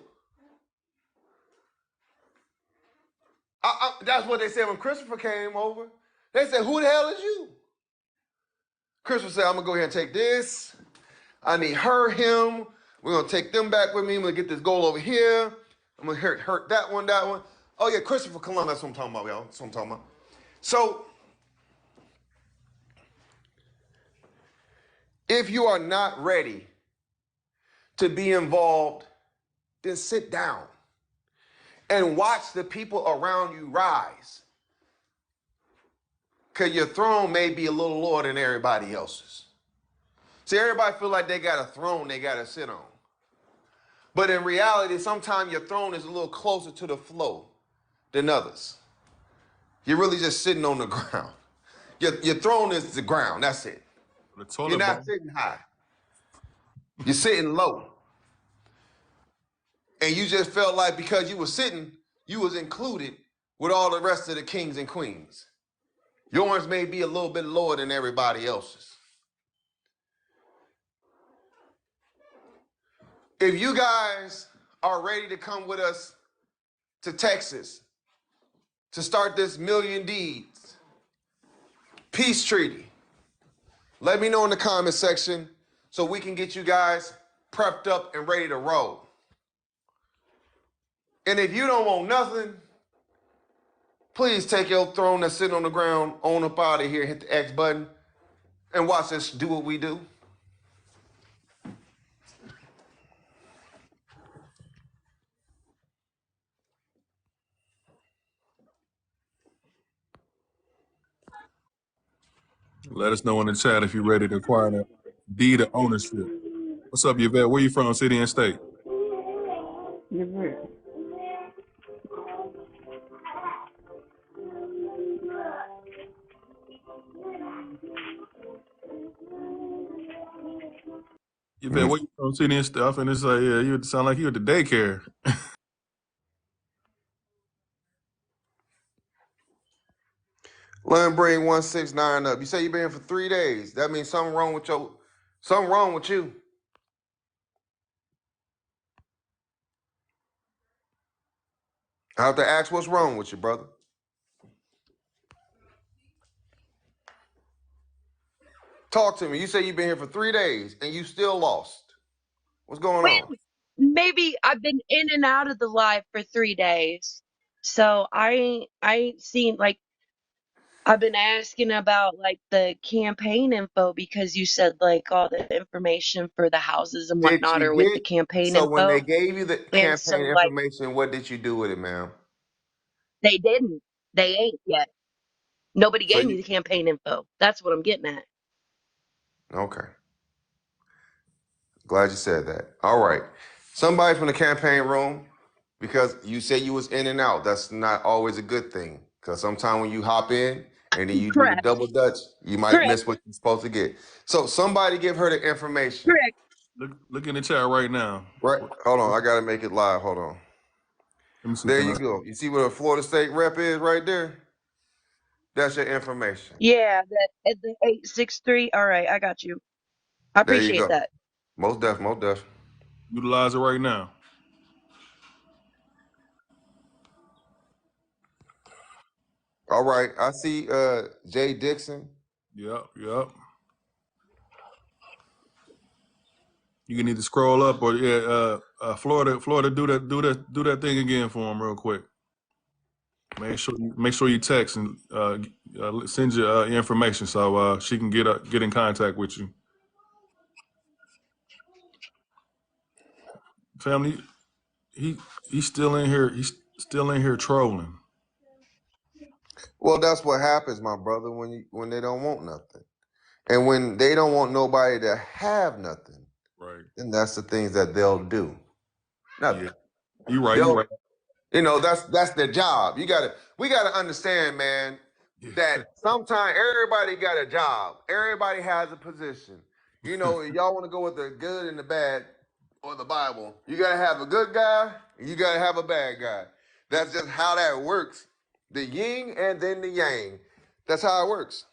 That's what they said when Christopher came over. They said, who the hell is you? Christopher said, I'm gonna go ahead and take this. I need him. We're gonna take them back with me. I'm gonna get this goal over here. I'm gonna hurt that one. Oh yeah, Christopher Columbus, that's what I'm talking about, y'all. That's what I'm talking about. So, if you are not ready to be involved, then sit down and watch the people around you rise. Because your throne may be a little lower than everybody else's. See, everybody feel like they got a throne they got to sit on. But in reality, sometimes your throne is a little closer to the flow than others. You're really just sitting on the ground. Your throne is the ground, that's it. The toilet You're not bowl. sitting high. You're sitting low. And you just felt like because you were sitting, you was included with all the rest of the kings and queens. Yours may be a little bit lower than everybody else's. If you guys are ready to come with us to Texas to start this Million Deeds peace treaty, let me know in the comment section so we can get you guys prepped up and ready to roll. And if you don't want nothing, please take your throne that's sitting on the ground on up out of here, hit the X button, and watch us do what we do. Let us know in the chat if you're ready to acquire that deed of ownership. What's up, Yvette? Where you from, city and state? Yvette, where you from, city and stuff? And it's like, yeah, you sound like you at the daycare. Let me bring 169 up. You say you've been here for 3 days. That means something wrong with you. I have to ask what's wrong with you, brother. Talk to me. You say you've been here for 3 days and you still lost. What's going on? Maybe I've been in and out of the live for 3 days. So I seen like I've been asking about like the campaign info because you said like all the information for the houses and Did whatnot you are with the get campaign so when they info. gave you the And so campaign like information, what did you do with it, ma'am? they didn't. They ain't yet. Nobody So gave me you the campaign info. That's what I'm getting at. okay. Glad you said that. All right. Somebody from the campaign room, because you said you was in and out. That's not always a good thing. Because sometimes when you hop in and then you do the Correct. double dutch, you might Correct. miss what you're supposed to get. So somebody give her the information. Correct. Look in the chat right now. Right. Hold on. I gotta make it live. Hold on. Let me see. There you go. You see where the Florida State rep is right there? That's your information. Yeah, that at the 863. All right, I got you. I There you appreciate go. that. Most def, most def. Utilize it right now. All right. I see Jay Dixon. Yep. You can either scroll up or Florida, do that thing again for him real quick. Make sure you text and send your information so she can get in contact with you. Family, he's still in here. He's still in here trolling. Well, that's what happens, my brother, when they don't want nothing. And when they don't want nobody to have nothing, right? Then that's the things that they'll do. Nothing. Yeah. You right. You know, that's their job. We gotta understand, man, that sometimes everybody got a job. Everybody has a position. You know, y'all want to go with the good and the bad or the Bible. You gotta have a good guy and you gotta have a bad guy. That's just how that works. The yin and then the yang. That's how it works.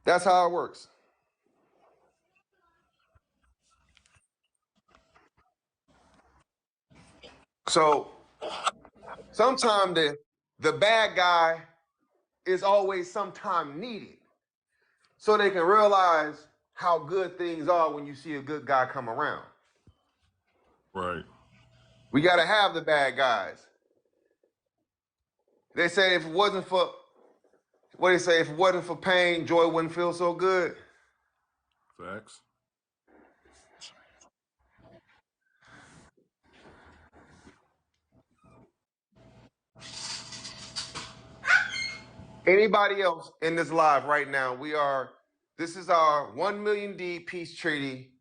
That's how it works. So sometimes the bad guy is always sometime needed so they can realize how good things are when you see a good guy come around. Right. We got to have the bad guys. They say if it wasn't for, if it wasn't for pain, joy wouldn't feel so good. Facts. Anybody else in this live right now, this is our 1 million D peace treaty.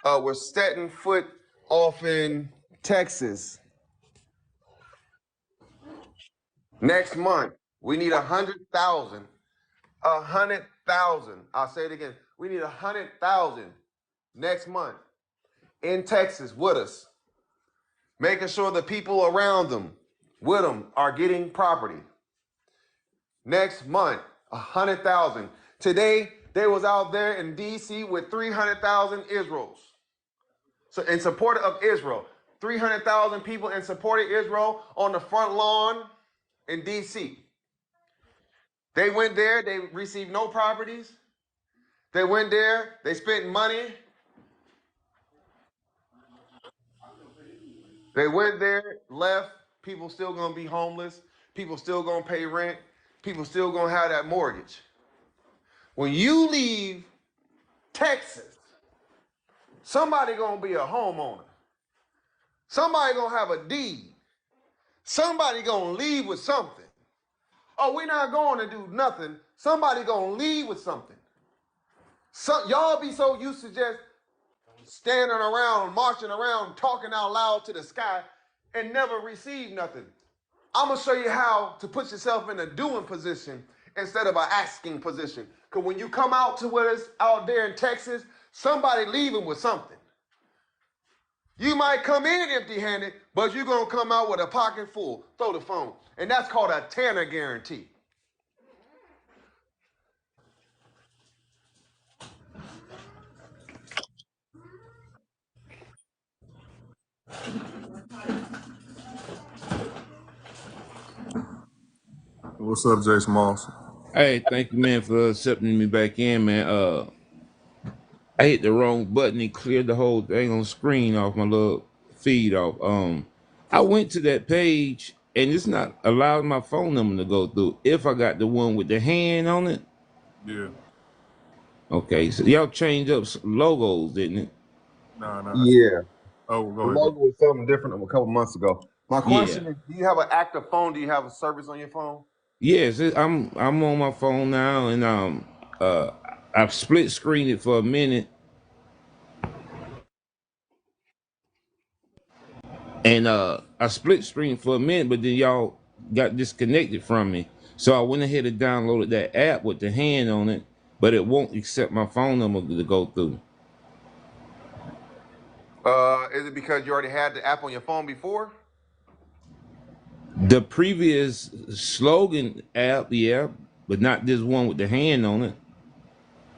We're setting foot off in Texas. Next month, we need 100,000. 100,000. I'll say it again. We need 100,000 next month in Texas with us, making sure the people around them, with them, are getting property. Next month, 100,000. Today, they was out there in D.C. with 300,000 Israels. So in support of Israel, 300,000 people in support of Israel on the front lawn in D.C. They went there, they received no properties. They went there, they spent money. They went there, left, people still gonna be homeless, people still gonna pay rent, people still gonna have that mortgage. When you leave Texas, somebody gonna be a homeowner. Somebody gonna have a deed. Somebody gonna leave with something. Oh, we're not going to do nothing. Somebody gonna leave with something. Y'all be so used to just standing around, marching around, talking out loud to the sky and never receive nothing. I'm gonna show you how to put yourself in a doing position instead of an asking position. Because when you come out to with us out there in Texas, somebody leaving with something. You might come in empty-handed, but you're gonna come out with a pocket full. Throw the phone. And that's called a Tanner guarantee. What's up, Jason Moss? Hey, thank you, man, for accepting me back in, man. I hit the wrong button and cleared the whole thing on screen off my little feed off. I went to that page and it's not allowing my phone number to go through. If I got the one with the hand on it. Yeah. Okay, so y'all changed up logos, didn't it? No. Yeah. Oh, go the ahead. logo was something different a couple months ago. My question is, do you have an active phone? Do you have a service on your phone? Yes, I'm on my phone now, and I've split screened it for a minute, and I split screened for a minute, but then y'all got disconnected from me. So I went ahead and downloaded that app with the hand on it, but it won't accept my phone number to go through. Is it because you already had the app on your phone before? The previous slogan app, yeah, but not this one with the hand on it.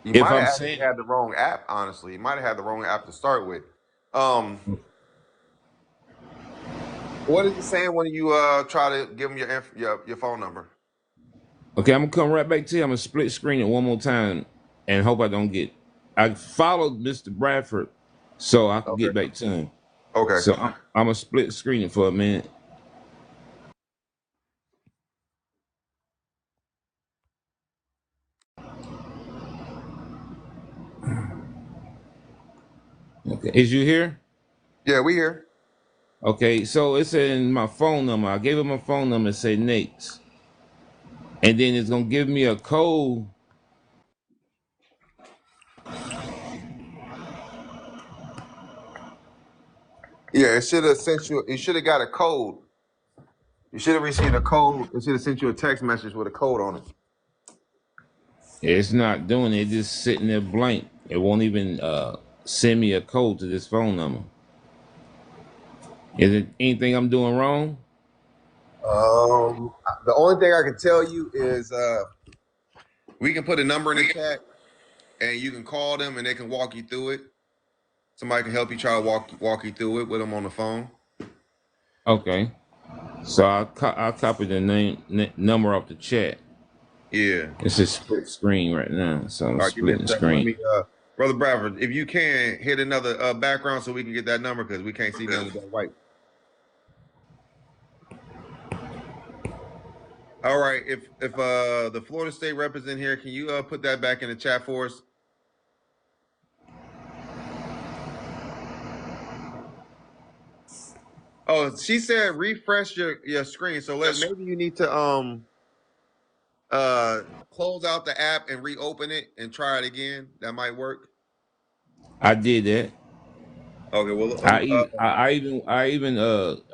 You If might I'm have actually saying, had the wrong app, honestly. You might have had the wrong app to start with. Um, what is it saying when you try to give them your phone number? okay, I'm gonna come right back to you. I'm gonna split screen it one more time and hope I don't get. I followed Mr. Bradford so I could Okay. get back to him. Okay. So I'm gonna split screen it for a minute. Okay, is you here? Yeah, we here. Okay, so it's in my phone number. I gave him my phone number and say Nate's, and then it's gonna give me a code. Yeah, it should have sent you. You should have got a code. You should have received a code. It should have sent you a text message with a code on it. It's not doing it. It's just sitting there blank. It won't even send me a code to this phone number. Is it anything I'm doing wrong? The only thing I can tell you is we can put a number in the chat, and you can call them, and they can walk you through it. Somebody can help you try to walk you through it with them on the phone. Okay. So I'll copy the number off the chat. Yeah. It's a split screen right now, so I'm All right, give me a splitting the second. Let screen. me, Brother Bradford, if you can hit another background so we can get that number because we can't see nothing with that white. All right, if the Florida State representative here, can you put that back in the chat for us? Oh, she said refresh your screen. So maybe you need to close out the app and reopen it and try it again. That might work. I did that. Okay, well let me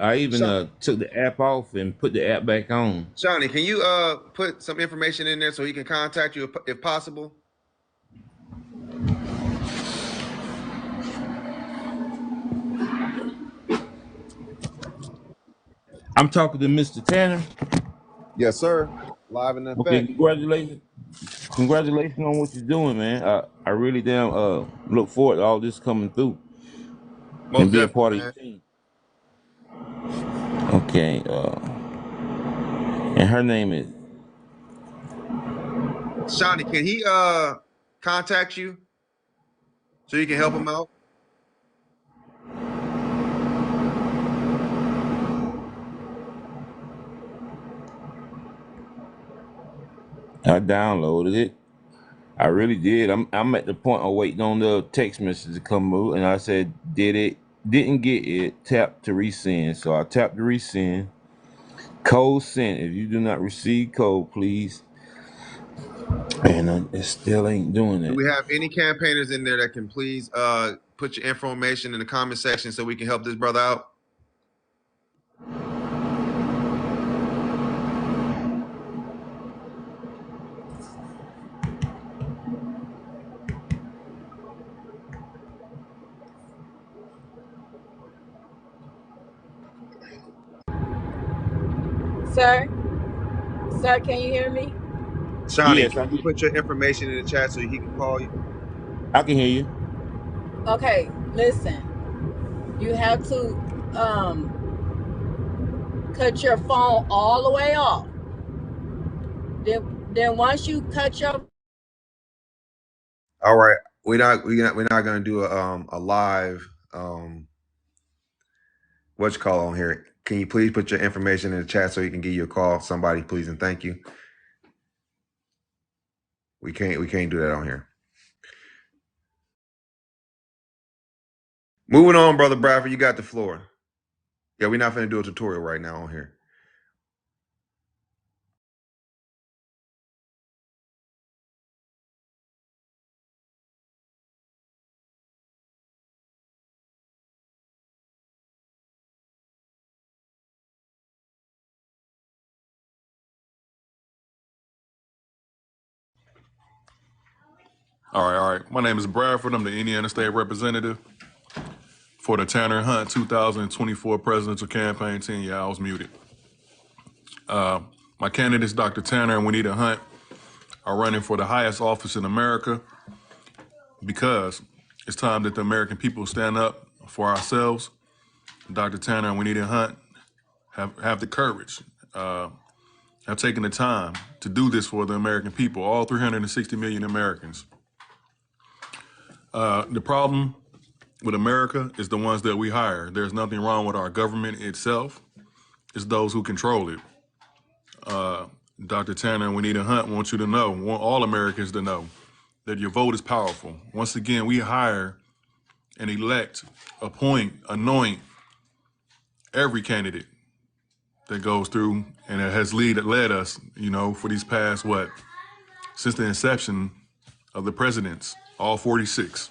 I even took the app off and put the app back on. Shawnee, can you put some information in there so he can contact you if possible? I'm talking to Mr. Tanner. Yes, sir. Live in Okay, effect. congratulations on what you're doing, man. I really damn look forward to all this coming through and Most being definitely, part of your man. team. Okay, and her name is. Shawnee, can he contact you so you can help him out? I downloaded it. I really did. I'm at the point of waiting on the text message to come out, and I said, didn't get it, tap to resend. So I tapped to resend. Code sent. If you do not receive code, please. And it still ain't doing Do it. we have any campaigners in there that can please put your information in the comment section so we can help this brother out? Sir, sir, can you hear me? Shawnee, Yes, can you put your information in the chat so he can call you? I can hear you. Okay, listen. You have to cut your phone all the way off. Then once you cut your All right. We're not gonna do a live what you call on here. Can you please put your information in the chat so he can give you a call? Somebody, please and thank you. We can't do that on here. Moving on, Brother Bradford, you got the floor. Yeah, we're not gonna do a tutorial right now on here. All right. My name is Bradford. I'm the Indiana State Representative for the Tanner Hunt 2024 presidential campaign team. Yeah, I was muted. My candidates, Dr. Tanner and Juanita Hunt, are running for the highest office in America because it's time that the American people stand up for ourselves. Dr. Tanner and Juanita Hunt have the courage, have taken the time to do this for the American people, all 360 million Americans. The problem with America is the ones that we hire. There's nothing wrong with our government itself. It's those who control it. Dr. Tanner and Juanita Hunt want you to know, want all Americans to know, that your vote is powerful. Once again, we hire and elect, appoint, anoint every candidate that goes through and it has led us, for these past, since the inception of the presidents, all 46.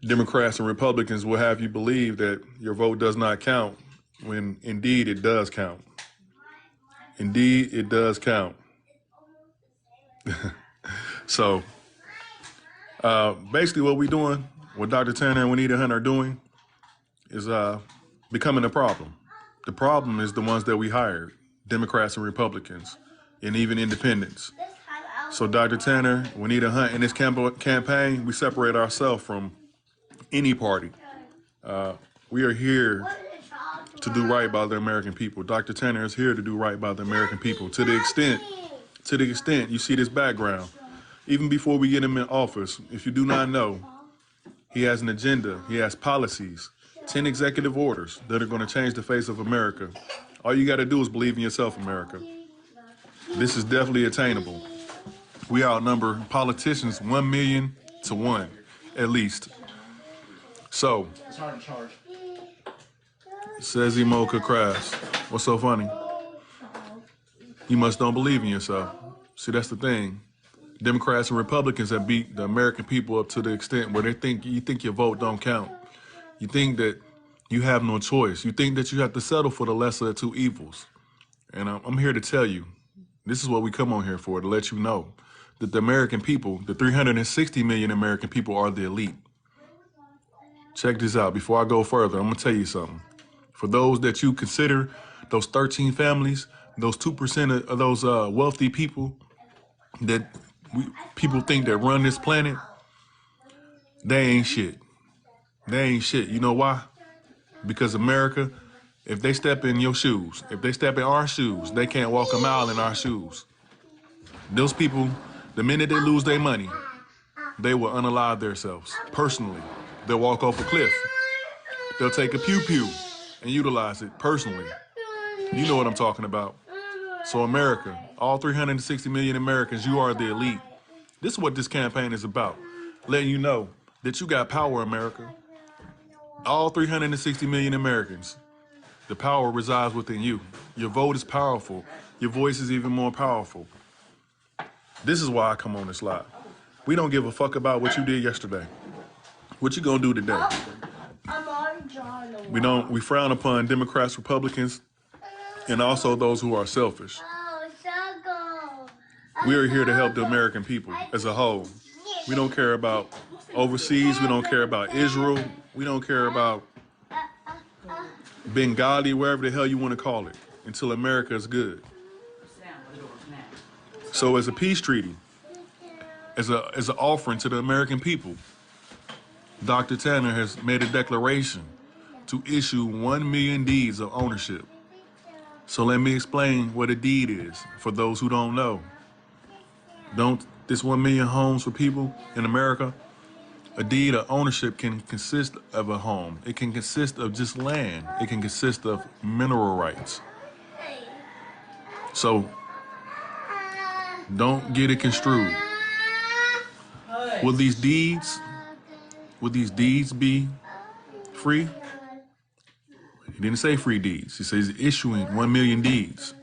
Democrats and Republicans will have you believe that your vote does not count when indeed it does count. Indeed, it does count. So, basically what we're doing, what Dr. Tanner and Juanita Hunt are doing is becoming a problem. The problem is the ones that we hired, Democrats and Republicans, and even independents. So Dr. Tanner, Juanita Hunt, in this campaign, we separate ourselves from any party. We are here to do right by the American people. Dr. Tanner is here to do right by the American people. To the extent you see this background, even before we get him in office, if you do not know, he has an agenda, he has policies, 10 executive orders that are going to change the face of America. All you got to do is believe in yourself, America. This is definitely attainable. We outnumber politicians 1 million to 1, at least. So, It's hard to charge. says Emoka Crass. What's so funny? You must don't believe in yourself. See, that's the thing. Democrats and Republicans have beat the American people up to the extent where you think your vote don't count. You think that you have no choice. You think that you have to settle for the lesser of two evils. And I'm here to tell you, this is what we come on here for, to let you know that the American people, the 360 million American people, are the elite. Check this out. Before I go further, I'm going to tell you something. For those that you consider, those 13 families, those 2% of those wealthy people that people think that run this planet, they ain't shit. They ain't shit. You know why? Because America, if they step in your shoes, if they step in our shoes, they can't walk a mile in our shoes. Those people, the minute they lose their money, they will unalive themselves personally. They'll walk off a cliff. They'll take a pew-pew and utilize it personally. You know what I'm talking about. So America, all 360 million Americans, you are the elite. This is what this campaign is about. Letting you know that you got power, America. All 360 million Americans, the power resides within you. Your vote is powerful. Your voice is even more powerful. This is why I come on this live. We don't give a fuck about what you did yesterday. What you gonna do today? We frown upon Democrats, Republicans, and also those who are selfish. We are here to help the American people as a whole. We don't care about overseas. We don't care about Israel. We don't care about Bengali, wherever the hell you want to call it, until America is good. So as a peace treaty, as an offering to the American people, Dr. Tanner has made a declaration to issue 1 million deeds of ownership. So let me explain what a deed is for those who don't know. This 1 million homes for people in America, a deed of ownership can consist of a home. It can consist of just land. It can consist of mineral rights. So don't get it construed. Will these deeds be free? He didn't say free deeds. He says issuing 1 million deeds.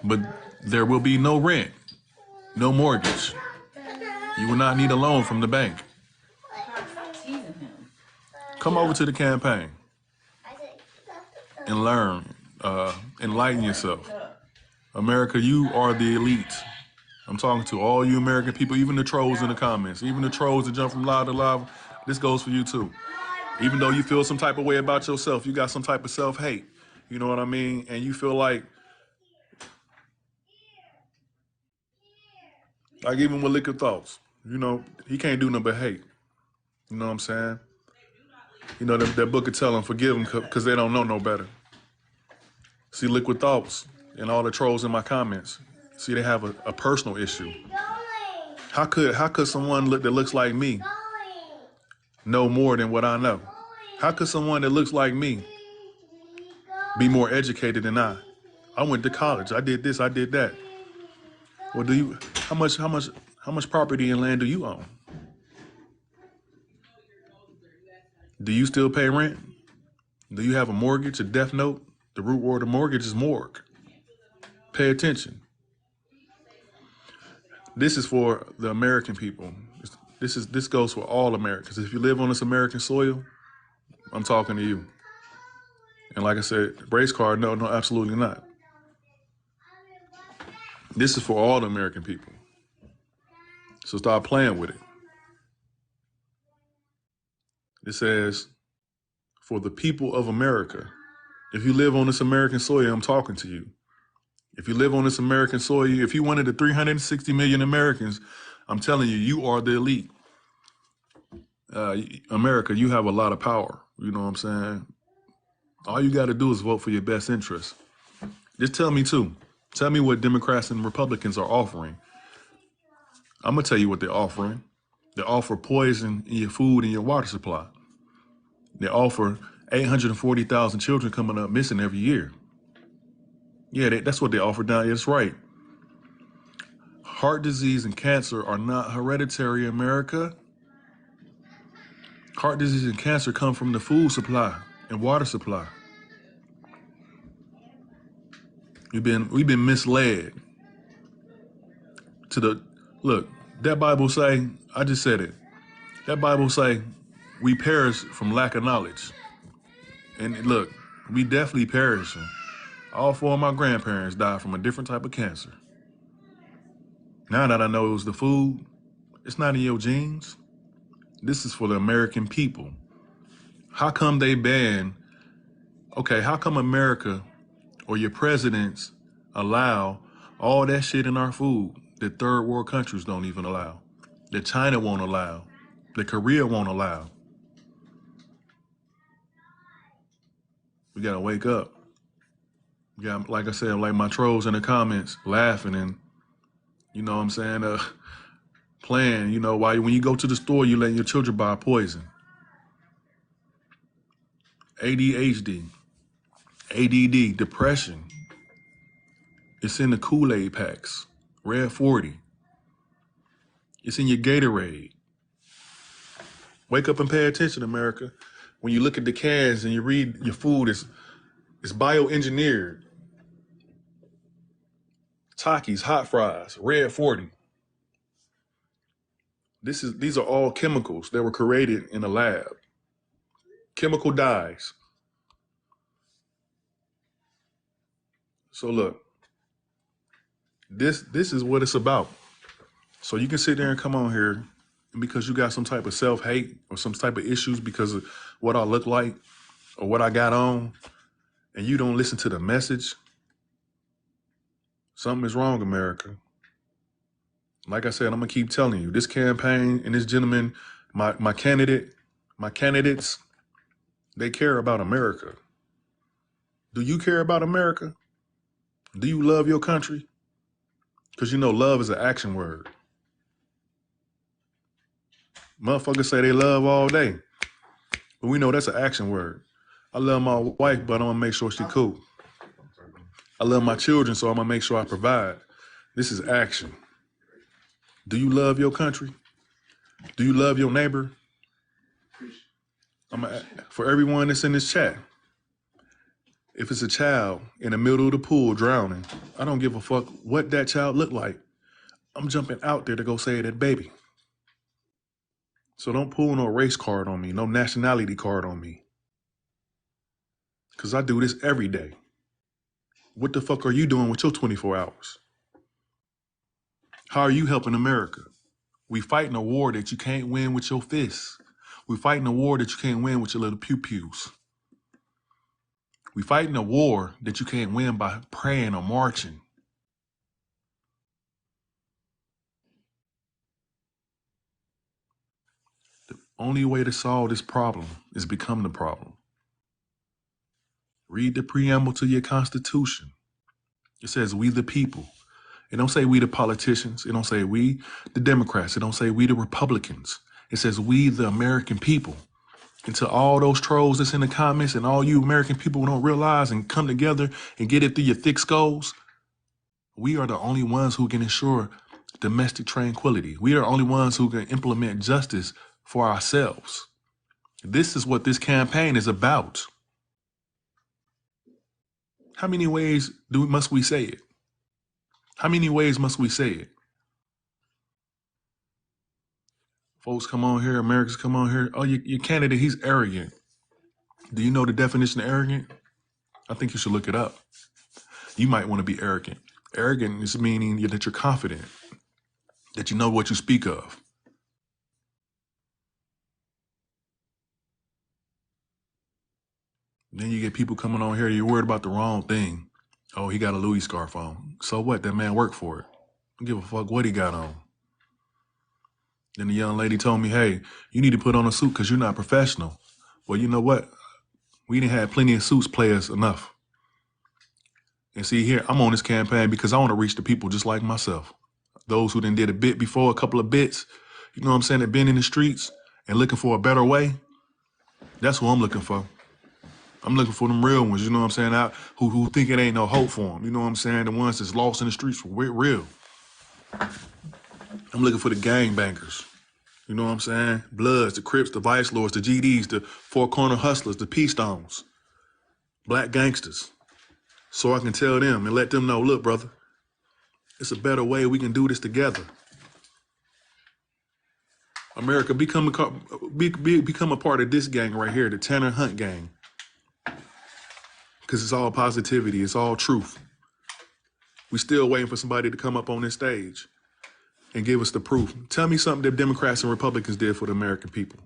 But there will be no rent, no mortgage. You will not need a loan from the bank. Come over to the campaign and learn, enlighten yourself. America, you are the elite. I'm talking to all you American people, even the trolls in the comments, even the trolls that jump from live to live. This goes for you too. Even though you feel some type of way about yourself, you got some type of self-hate. You know what I mean? And you feel like even with Liquid Thoughts, you know, he can't do nothing but hate. You know what I'm saying? You know, that book could tell them, forgive them because they don't know no better. See, Liquid Thoughts and all the trolls in my comments, see, they have a personal issue. How could someone that looks like me know more than what I know? How could someone that looks like me be more educated than I? I went to college. I did this. I did that. Well, how much property and land do you own? Do you still pay rent? Do you have a mortgage, a death note? The root word of mortgage is morgue. Pay attention. This is for the American people. This goes for all Americans. If you live on this American soil, I'm talking to you. And like I said, race card, no, absolutely not. This is for all the American people. So stop playing with it. It says, for the people of America. If you live on this American soil, I'm talking to you. If you live on this American soil, if you're one of the 360 million Americans, I'm telling you, you are the elite. America, you have a lot of power. You know what I'm saying? All you got to do is vote for your best interests. Just tell me too. Tell me what Democrats and Republicans are offering. I'm going to tell you what they're offering. They offer poison in your food and your water supply. They offer 840,000 children coming up missing every year. Yeah, that's what they offer down here. That's right. Heart disease and cancer are not hereditary, America. Heart disease and cancer come from the food supply and water supply. We've been misled look, that Bible say, I just said it. That Bible say we perish from lack of knowledge. And look, we definitely perishing. All 4 of my grandparents died from a different type of cancer. Now that I know it was the food, it's not in your genes. This is for the American people. How come they how come America or your presidents allow all that shit in our food that third world countries don't even allow, that China won't allow, that Korea won't allow? We gotta wake up. Yeah, like I said, like my trolls in the comments laughing and, you know what I'm saying, playing, you know, when you go to the store, you let your children buy poison. ADHD, ADD, depression. It's in the Kool-Aid packs, Red 40. It's in your Gatorade. Wake up and pay attention, America. When you look at the cans and you read your food, it's bioengineered. Takis, hot fries, Red 40. These are all chemicals that were created in a lab. Chemical dyes. So look, this is what it's about. So you can sit there and come on here, and because you got some type of self-hate or some type of issues because of what I look like or what I got on, and you don't listen to the message, something is wrong, America. Like I said, I'm gonna keep telling you, this campaign and this gentleman, my candidates, they care about America. Do you care about America? Do you love your country? Because you know love is an action word. Motherfuckers say they love all day, but we know that's an action word. I love my wife, but I'm gonna make sure she cool. I love my children, so I'm gonna make sure I provide. This is action. Do you love your country? Do you love your neighbor? For everyone that's in this chat, if it's a child in the middle of the pool drowning, I don't give a fuck what that child look like. I'm jumping out there to go save that baby. So don't pull no race card on me, no nationality card on me. Because I do this every day. What the fuck are you doing with your 24 hours? How are you helping America? We fighting a war that you can't win with your fists. We fighting a war that you can't win with your little pew-pews. We fighting a war that you can't win by praying or marching. The only way to solve this problem is become the problem. Read the preamble to your Constitution. It says, we the people. It don't say we the politicians. It don't say we the Democrats. It don't say we the Republicans. It says we the American people. And to all those trolls that's in the comments and all you American people who don't realize and come together and get it through your thick skulls, we are the only ones who can ensure domestic tranquility. We are the only ones who can implement justice for ourselves. This is what this campaign is about. How many ways must we say it? How many ways must we say it? Folks come on here, Americans come on here. Oh, your candidate, he's arrogant. Do you know the definition of arrogant? I think you should look it up. You might want to be arrogant. Arrogant is meaning that you're confident, that you know what you speak of. Then you get people coming on here, you're worried about the wrong thing. Oh, he got a Louis scarf on. So what? That man worked for it. Don't give a fuck what he got on. Then the young lady told me, hey, you need to put on a suit because you're not professional. Well, you know what? We didn't have plenty of suits players enough. And see here, I'm on this campaign because I want to reach the people just like myself. Those who done did a bit before, a couple of bits, you know what I'm saying, that been in the streets and looking for a better way. That's who I'm looking for. I'm looking for them real ones, you know what I'm saying, who think it ain't no hope for them. You know what I'm saying? The ones that's lost in the streets for real. I'm looking for the gangbangers. You know what I'm saying? Bloods, the Crips, the Vice Lords, the GDs, the Four Corner Hustlers, the P-Stones, black gangsters. So I can tell them and let them know, look, brother, it's a better way. We can do this together. America, become a part of this gang right here, the Tanner Hunt gang. Because it's all positivity. It's all truth. We still waiting for somebody to come up on this stage and give us the proof. Tell me something that Democrats and Republicans did for the American people.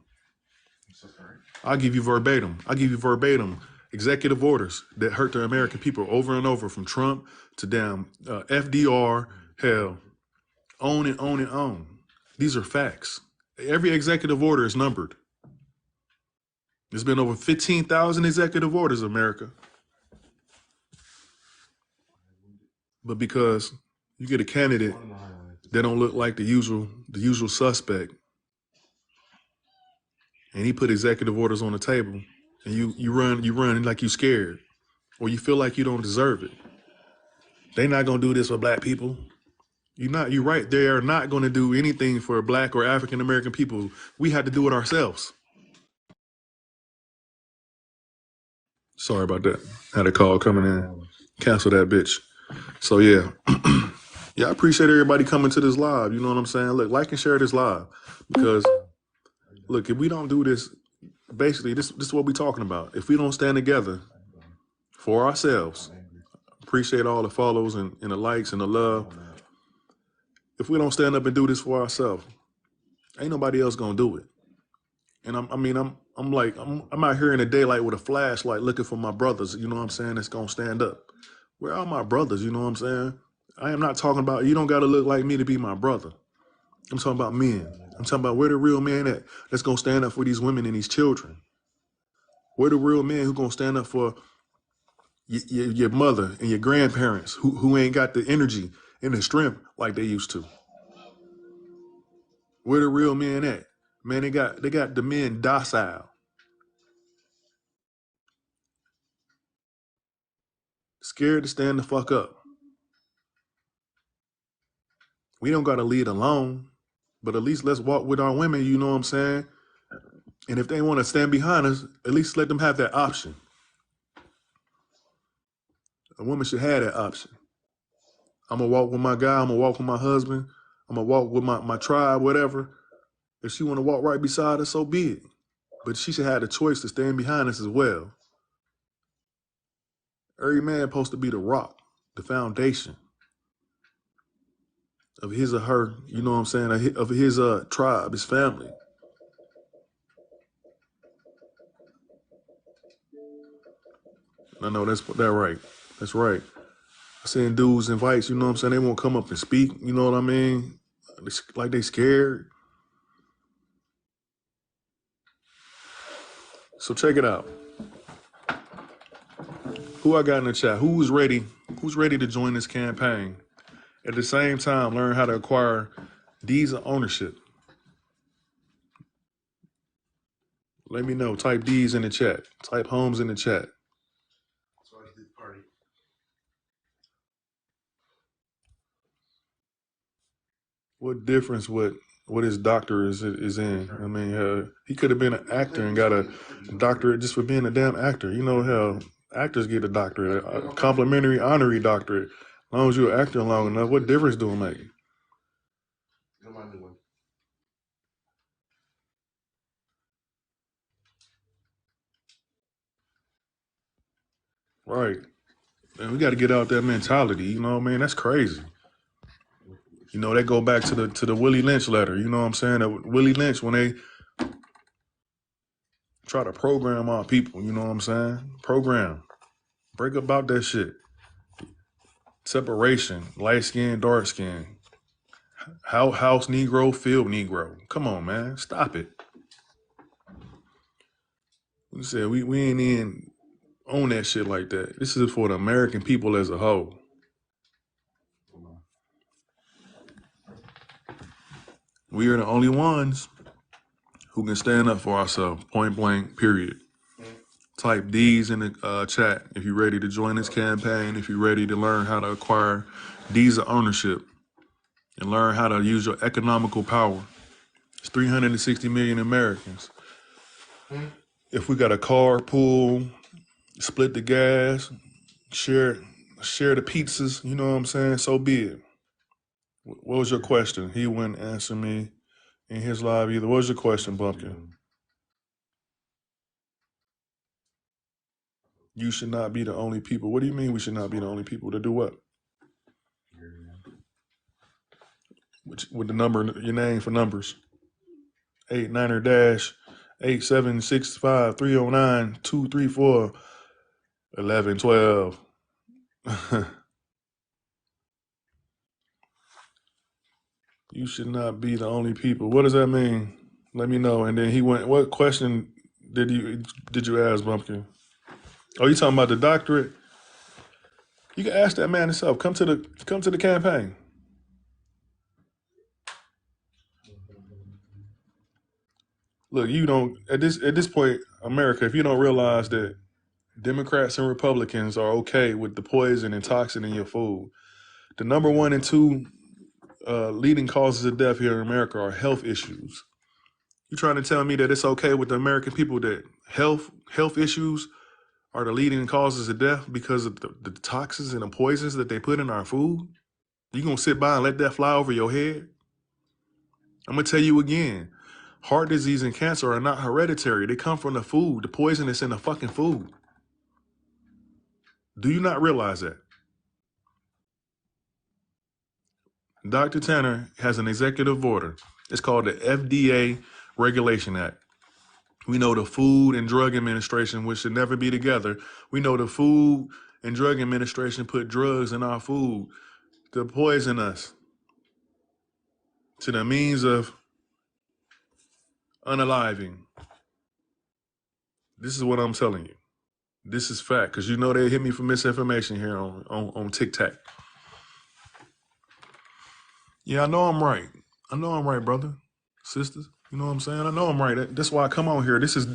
I'll give you verbatim. Executive orders that hurt the American people over and over, from Trump to damn FDR, hell, on and on and on. These are facts. Every executive order is numbered. There's been over 15,000 executive orders, America. But because you get a candidate that don't look like the usual suspect, and he put executive orders on the table, and you run like you scared, or you feel like you don't deserve it. They're not gonna do this for black people. You're right. They are not gonna do anything for black or African American people. We had to do it ourselves. Sorry about that. Had a call coming in. Cancel that bitch. So yeah. Yeah, I appreciate everybody coming to this live. You know what I'm saying? Look, like and share this live. Because look, if we don't do this, basically this is what we're talking about. If we don't stand together for ourselves, appreciate all the follows and the likes and the love. If we don't stand up and do this for ourselves, ain't nobody else gonna do it. And I'm out here in the daylight with a flashlight looking for my brothers, you know what I'm saying, that's gonna stand up. Where are my brothers, you know what I'm saying? I am not talking about, you don't gotta look like me to be my brother. I'm talking about men. I'm talking about where the real men at that's gonna stand up for these women and these children. Where the real men who gonna stand up for your mother and your grandparents who ain't got the energy and the strength like they used to. Where the real men at? Man, they got the men docile. Scared to stand the fuck up. We don't gotta lead alone, but at least let's walk with our women, you know what I'm saying? And if they wanna stand behind us, at least let them have that option. A woman should have that option. I'm gonna walk with my guy, I'm gonna walk with my husband, I'm gonna walk with my tribe, whatever. If she wanna walk right beside us, so be it. But she should have the choice to stand behind us as well. Every man supposed to be the rock, the foundation. of his or her, you know what I'm saying, of his tribe, his family. I know that's right. That's right. I seen dudes invites, you know what I'm saying, they won't come up and speak, you know what I mean? Like they scared. So check it out. Who I got in the chat? Who's ready? Who's ready to join this campaign? At the same time, learn how to acquire deeds of ownership. Let me know. Type D's in the chat. Type homes in the chat. What difference what his doctor is in? I mean, he could have been an actor and got a doctorate just for being a damn actor. You know how actors get a doctorate, a complimentary honorary doctorate. As long as you're an actor long enough, what difference do it make? Right. Man, we got to get out that mentality. You know what I mean? That's crazy. You know, they go back to the Willie Lynch letter. You know what I'm saying? That Willie Lynch, when they try to program our people, you know what I'm saying? Program. Break about that shit. Separation. Light skin, dark skin. House Negro, field Negro. Come on, man. Stop it. We said we ain't in on that shit like that. This is for the American people as a whole. We are the only ones who can stand up for ourselves, point blank, period. Type D's in the chat if you're ready to join this campaign, if you're ready to learn how to acquire D's of ownership and learn how to use your economical power. It's 360 million Americans. If we got a carpool, split the gas, share the pizzas, you know what I'm saying? So be it. What was your question? He wouldn't answer me in his live either. What was your question, Bumpkin? You should not be the only people. What do you mean we should not be the only people to do what? With the number, your name for numbers. 89er dash 8765 309 234 1112. You should not be the only people. What does that mean? Let me know. And then he went, what question did you ask, Bumpkin? Oh, you talking about the doctorate? You can ask that man himself. Come to the campaign. Look, you don't at this point, America, if you don't realize that Democrats and Republicans are okay with the poison and toxin in your food, the number 1 and 2 leading causes of death here in America are health issues. You trying to tell me that it's okay with the American people that health issues are the leading causes of death because of the toxins and the poisons that they put in our food? You gonna sit by and let that fly over your head? I'm gonna tell you again, heart disease and cancer are not hereditary. They come from the food, the poison that's in the fucking food. Do you not realize that? Dr. Tanner has an executive order. It's called the FDA Regulation Act. We know the Food and Drug Administration, which should never be together. We know the Food and Drug Administration put drugs in our food to poison us to the means of unaliving. This is what I'm telling you. This is fact, because you know they hit me for misinformation here on TikTok. Yeah, I know I'm right. I know I'm right, brother, sisters. You know what I'm saying? I know I'm right. That's why I come on here. This is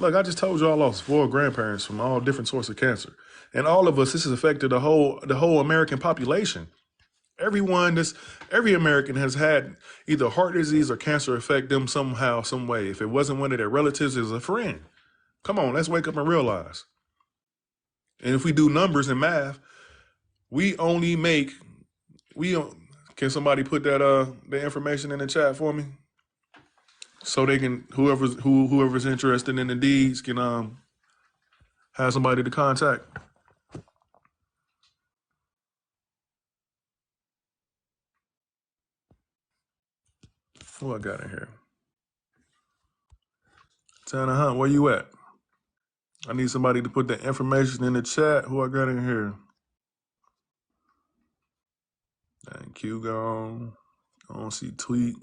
look, I just told you I lost 4 grandparents from all different sorts of cancer. And all of us, this has affected the whole American population. Every American has had either heart disease or cancer affect them somehow, some way. If it wasn't one of their relatives, it was a friend. Come on, let's wake up and realize. And if we do numbers and math, can somebody put that the information in the chat for me? So they can whoever's interested in the deeds can have somebody to contact. Who I got in here? Tanner Hunt, where you at? I need somebody to put the information in the chat. Who I got in here? And Q gone. I don't see Tweet.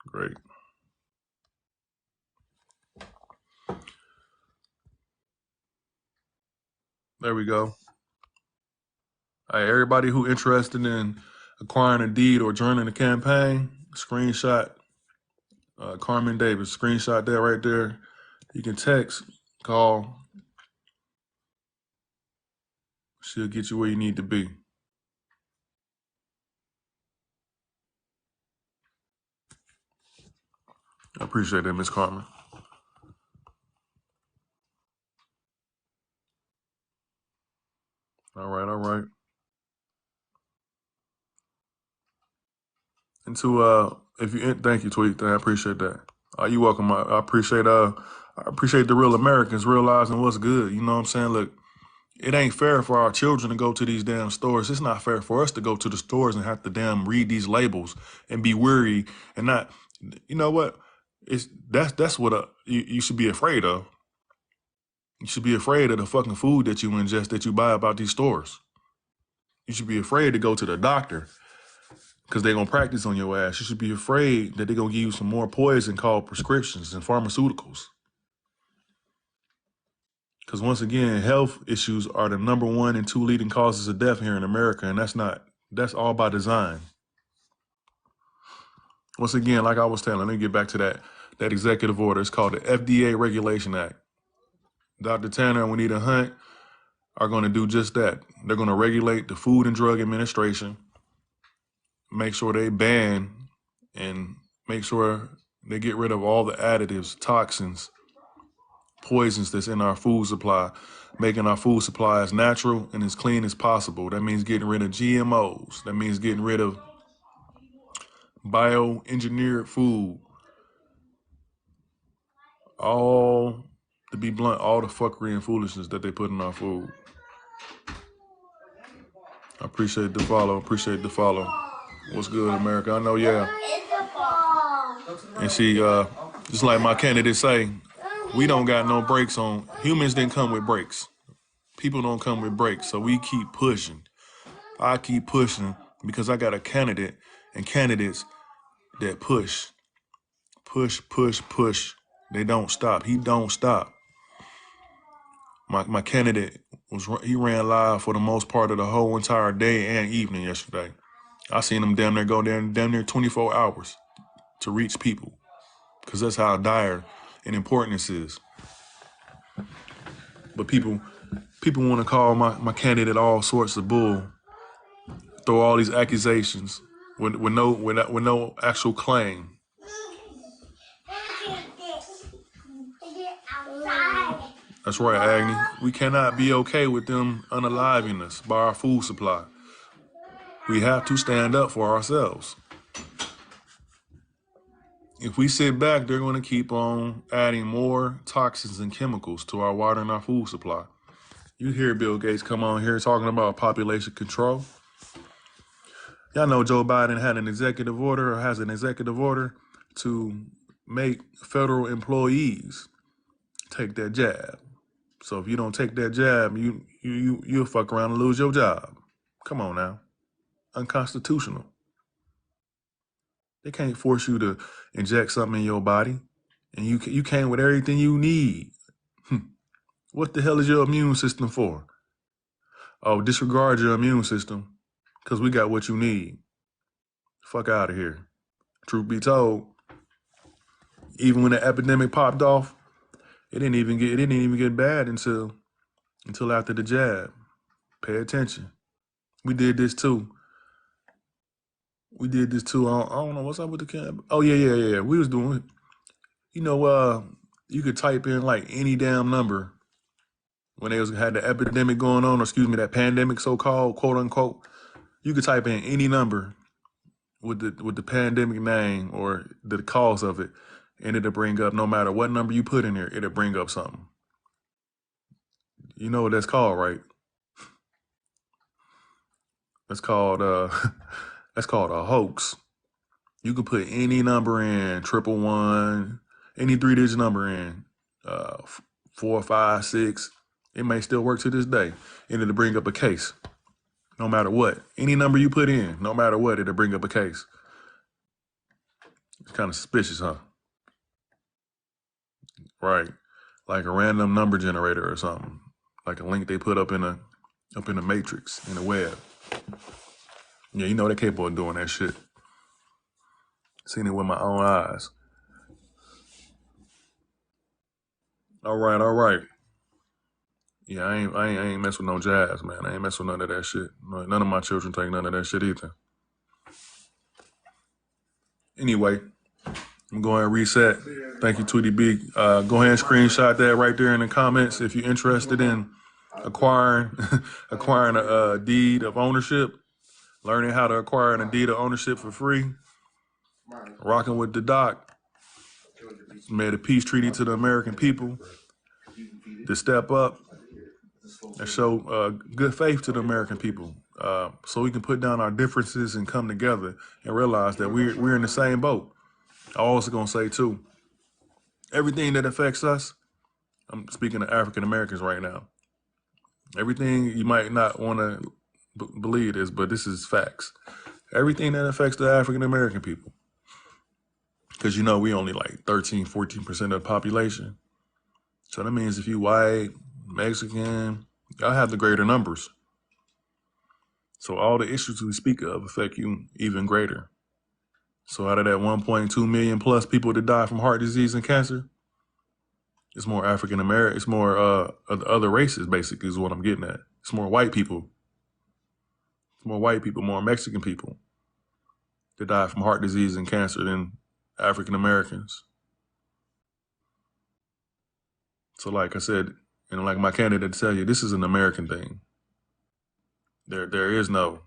Great. There we go. All right, everybody who interested in acquiring a deed or joining the campaign, screenshot Carmen Davis. Screenshot that right there. You can text, call. She'll get you where you need to be. I appreciate that, Miss Carmen. All right. And to thank you, Tweet. I appreciate that. You welcome. I appreciate the real Americans realizing what's good. You know what I'm saying? Look, it ain't fair for our children to go to these damn stores. It's not fair for us to go to the stores and have to damn read these labels and be weary and not. You know what? That's what you should be afraid of. You should be afraid of the fucking food that you ingest, that you buy about these stores. You should be afraid to go to the doctor because they're going to practice on your ass. You should be afraid that they're going to give you some more poison called prescriptions and pharmaceuticals. Because once again, health issues are the number 1 and 2 leading causes of death here in America. And that's all by design. Once again, like I was telling, let me get back to that executive order. It's called the FDA Regulation Act. Dr. Tanner and Juanita Hunt are going to do just that. They're going to regulate the Food and Drug Administration, make sure they ban and make sure they get rid of all the additives, toxins, poisons that's in our food supply, making our food supply as natural and as clean as possible. That means getting rid of GMOs. That means getting rid of bioengineered food. All, to be blunt, all the fuckery and foolishness that they put in our food. I appreciate the follow. What's good, America? I know, yeah. And see, just like my candidate say, we don't got no brakes on. Humans didn't come with brakes. People don't come with brakes. So we keep pushing. I keep pushing because I got a candidate and candidates that push. They don't stop. He don't stop. My candidate he ran live for the most part of the whole entire day and evening yesterday. I seen him damn near 24 hours to reach people because that's how dire and important this is. But people want to call my candidate all sorts of bull, throw all these accusations with no actual claim. That's right, Agni. We cannot be okay with them unaliving us by our food supply. We have to stand up for ourselves. If we sit back, they're going to keep on adding more toxins and chemicals to our water and our food supply. You hear Bill Gates come on here talking about population control. Y'all know Joe Biden had an executive order or has an executive order to make federal employees take that jab. So if you don't take that jab, you'll fuck around and lose your job. Come on now. Unconstitutional. They can't force you to inject something in your body. And you came with everything you need. What the hell is your immune system for? Oh, disregard your immune system because we got what you need. Fuck out of here. Truth be told, even when the epidemic popped off, it didn't even get bad until after the jab. Pay attention. We did this too. I don't know what's up with the camp. Oh yeah. We was doing, you could type in like any damn number when they had the epidemic going on, or excuse me, that pandemic, so-called, quote unquote. You could type in any number with the pandemic name or the cause of it, and it'll bring up, no matter what number you put in there, it'll bring up something. You know what that's called, right? That's called that's called a hoax. You can put any number in, 111, any 3-digit number in, 4, 5, 6. It may still work to this day, and it'll bring up a case, no matter what. Any number you put in, no matter what, it'll bring up a case. It's kind of suspicious, huh? Right, like a random number generator or something, like a link they put up in the matrix in the web. Yeah, you know they're capable of doing that shit. Seen it with my own eyes. All right. Yeah, I ain't mess with no jazz, man. I ain't mess with none of that shit. None of my children take none of that shit either. Anyway, I'm going to reset. Thank you, Tweety B. Go ahead and screenshot that right there in the comments if you're interested in acquiring a deed of ownership, learning how to acquire a deed of ownership for free, rocking with the doc. Made a peace treaty to the American people to step up and show good faith to the American people, so we can put down our differences and come together and realize that we're in the same boat. I also gonna say too, everything that affects us, I'm speaking of African Americans right now, everything you might not want to believe this, but this is facts. Everything that affects the African American people, because you know we only like 13, 14% of the population. So that means if you white, Mexican, y'all have the greater numbers. So all the issues we speak of affect you even greater. So out of that 1.2 million plus people that die from heart disease and cancer, it's more African American, it's more other races basically is what I'm getting at. It's more white people. It's more white people, more Mexican people that die from heart disease and cancer than African Americans. So like I said, and like my candidate tell you, this is an American thing. There is no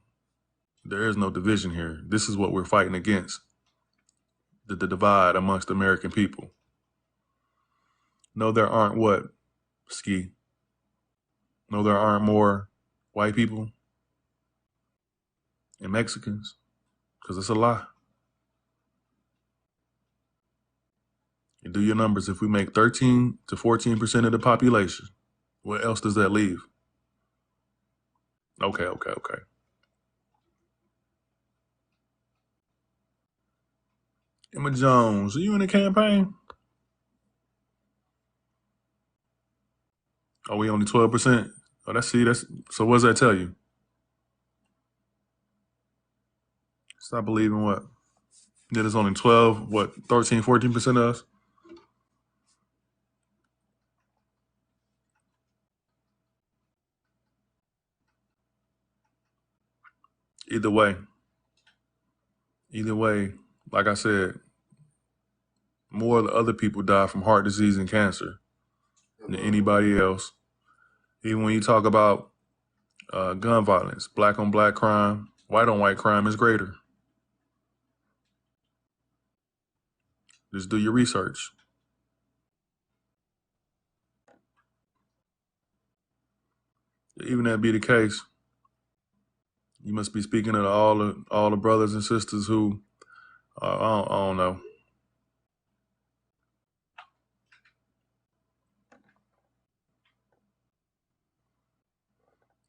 division here. This is what we're fighting against. The divide amongst the American people. No, there aren't what? Ski. No, there aren't more white people and Mexicans, because it's a lie. And do your numbers. If we make 13 to 14% of the population, what else does that leave? Okay. Emma Jones, are you in the campaign? Are we only 12%? Oh, that's so what does that tell you? Stop believing what? That it's only 12, 13, 14% of us? Either way, like I said, more of the other people die from heart disease and cancer than anybody else. Even when you talk about gun violence, black on black crime, white on white crime is greater. Just do your research. Even that be the case, you must be speaking to all the brothers and sisters who, I don't know.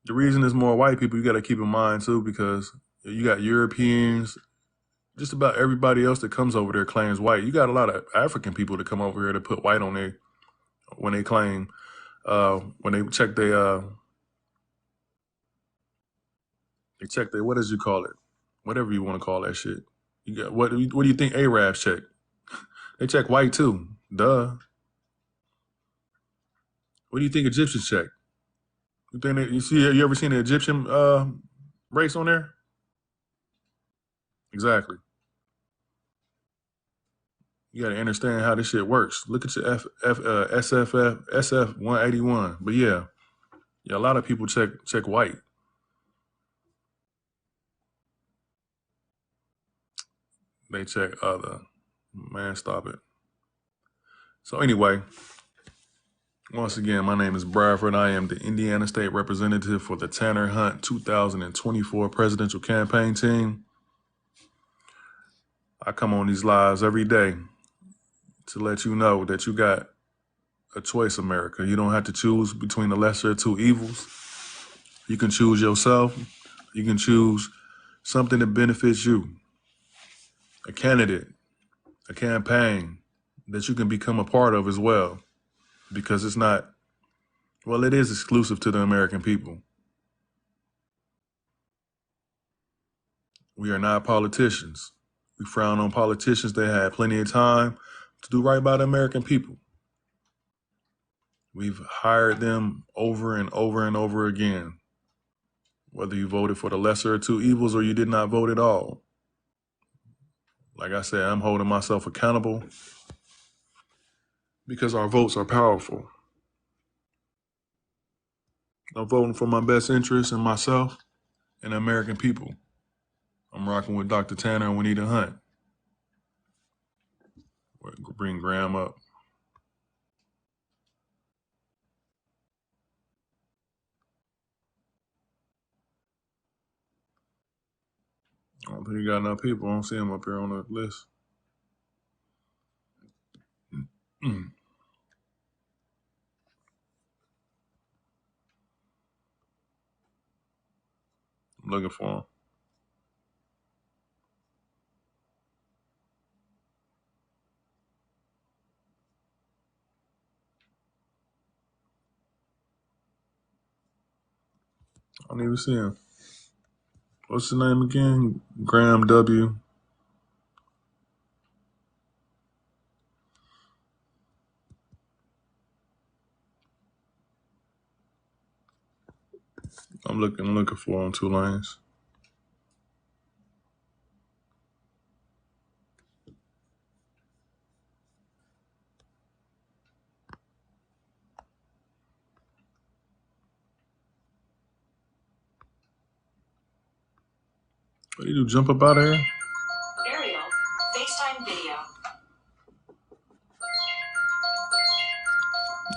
The reason there's more white people, you got to keep in mind too, because you got Europeans, just about everybody else that comes over there claims white. You got a lot of African people that come over here to put white on there when they claim, when they check their, what does you call it? Whatever you want to call that shit. You got what do you think Arabs check? They check white too. Duh. What do you think Egyptians check? You think you ever seen an Egyptian race on there? Exactly. You got to understand how this shit works. Look at your SF 181. But yeah, a lot of people check white. They check other. Man, stop it. So anyway, Once again, my name is Bradford. I am the Indiana State Representative for the Tanner Hunt 2024 presidential campaign team. I come on these lives every day to let you know that you got a choice, America. You don't have to choose between the lesser of two evils. You can choose yourself. You can choose something that benefits you, a candidate, a campaign that you can become a part of as well, because it's not, well, it is exclusive to the American people. We are not politicians. We frown on politicians that had plenty of time to do right by the American people. We've hired them over and over and over again, whether you voted for the lesser of two evils or you did not vote at all. Like I said, I'm holding myself accountable because our votes are powerful. I'm voting for my best interests and myself and the American people. I'm rocking with Dr. Tanner and Juanita Hunt. Bring Graham up. I don't think he got enough people. I don't see him up here on the list. I'm looking for him. I don't even see him. What's his name again? Graham W. I'm looking for him, 2 Lanes. What did you jump up out of here? Ariel, FaceTime video.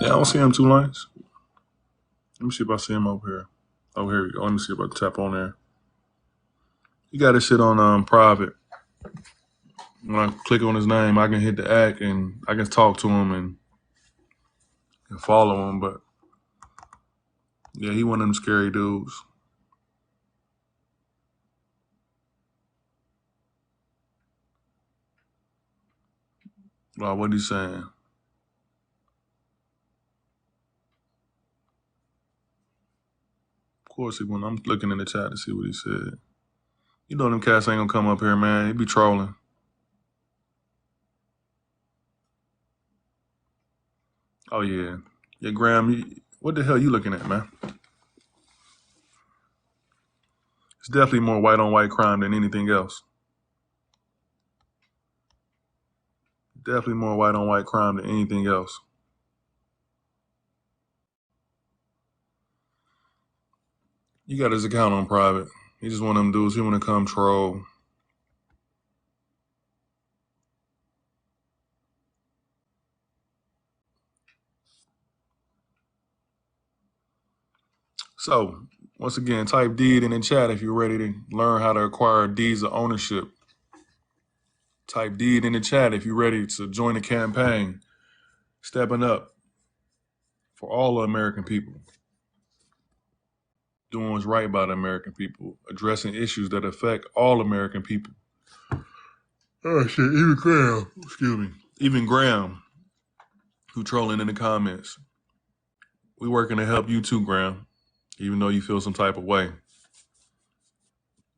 Yeah, I don't see him, 2 Lanes. Let me see if I see him over here. Oh, here we go. Let me see if I can tap on there. He got his shit on private. When I click on his name, I can hit the act and I can talk to him and follow him. But yeah, he one of them scary dudes. Wow, what he saying? Of course he went. I'm looking in the chat to see what he said. You know them cats ain't gonna come up here, man. He be trolling. Oh yeah. Yeah, Graham, what the hell you looking at, man? It's definitely more white on white crime than anything else. Definitely more white on white crime than anything else. You got his account on private. He just one of them dudes. He want to come troll. So, once again, type deed in the chat if you're ready to learn how to acquire deeds of ownership. Type deed in the chat if you're ready to join the campaign. Stepping up for all the American people. Doing what's right by the American people. Addressing issues that affect all American people. Oh shit, even Graham, excuse me. Even Graham, who trolling in the comments. We working to help you too, Graham. Even though you feel some type of way.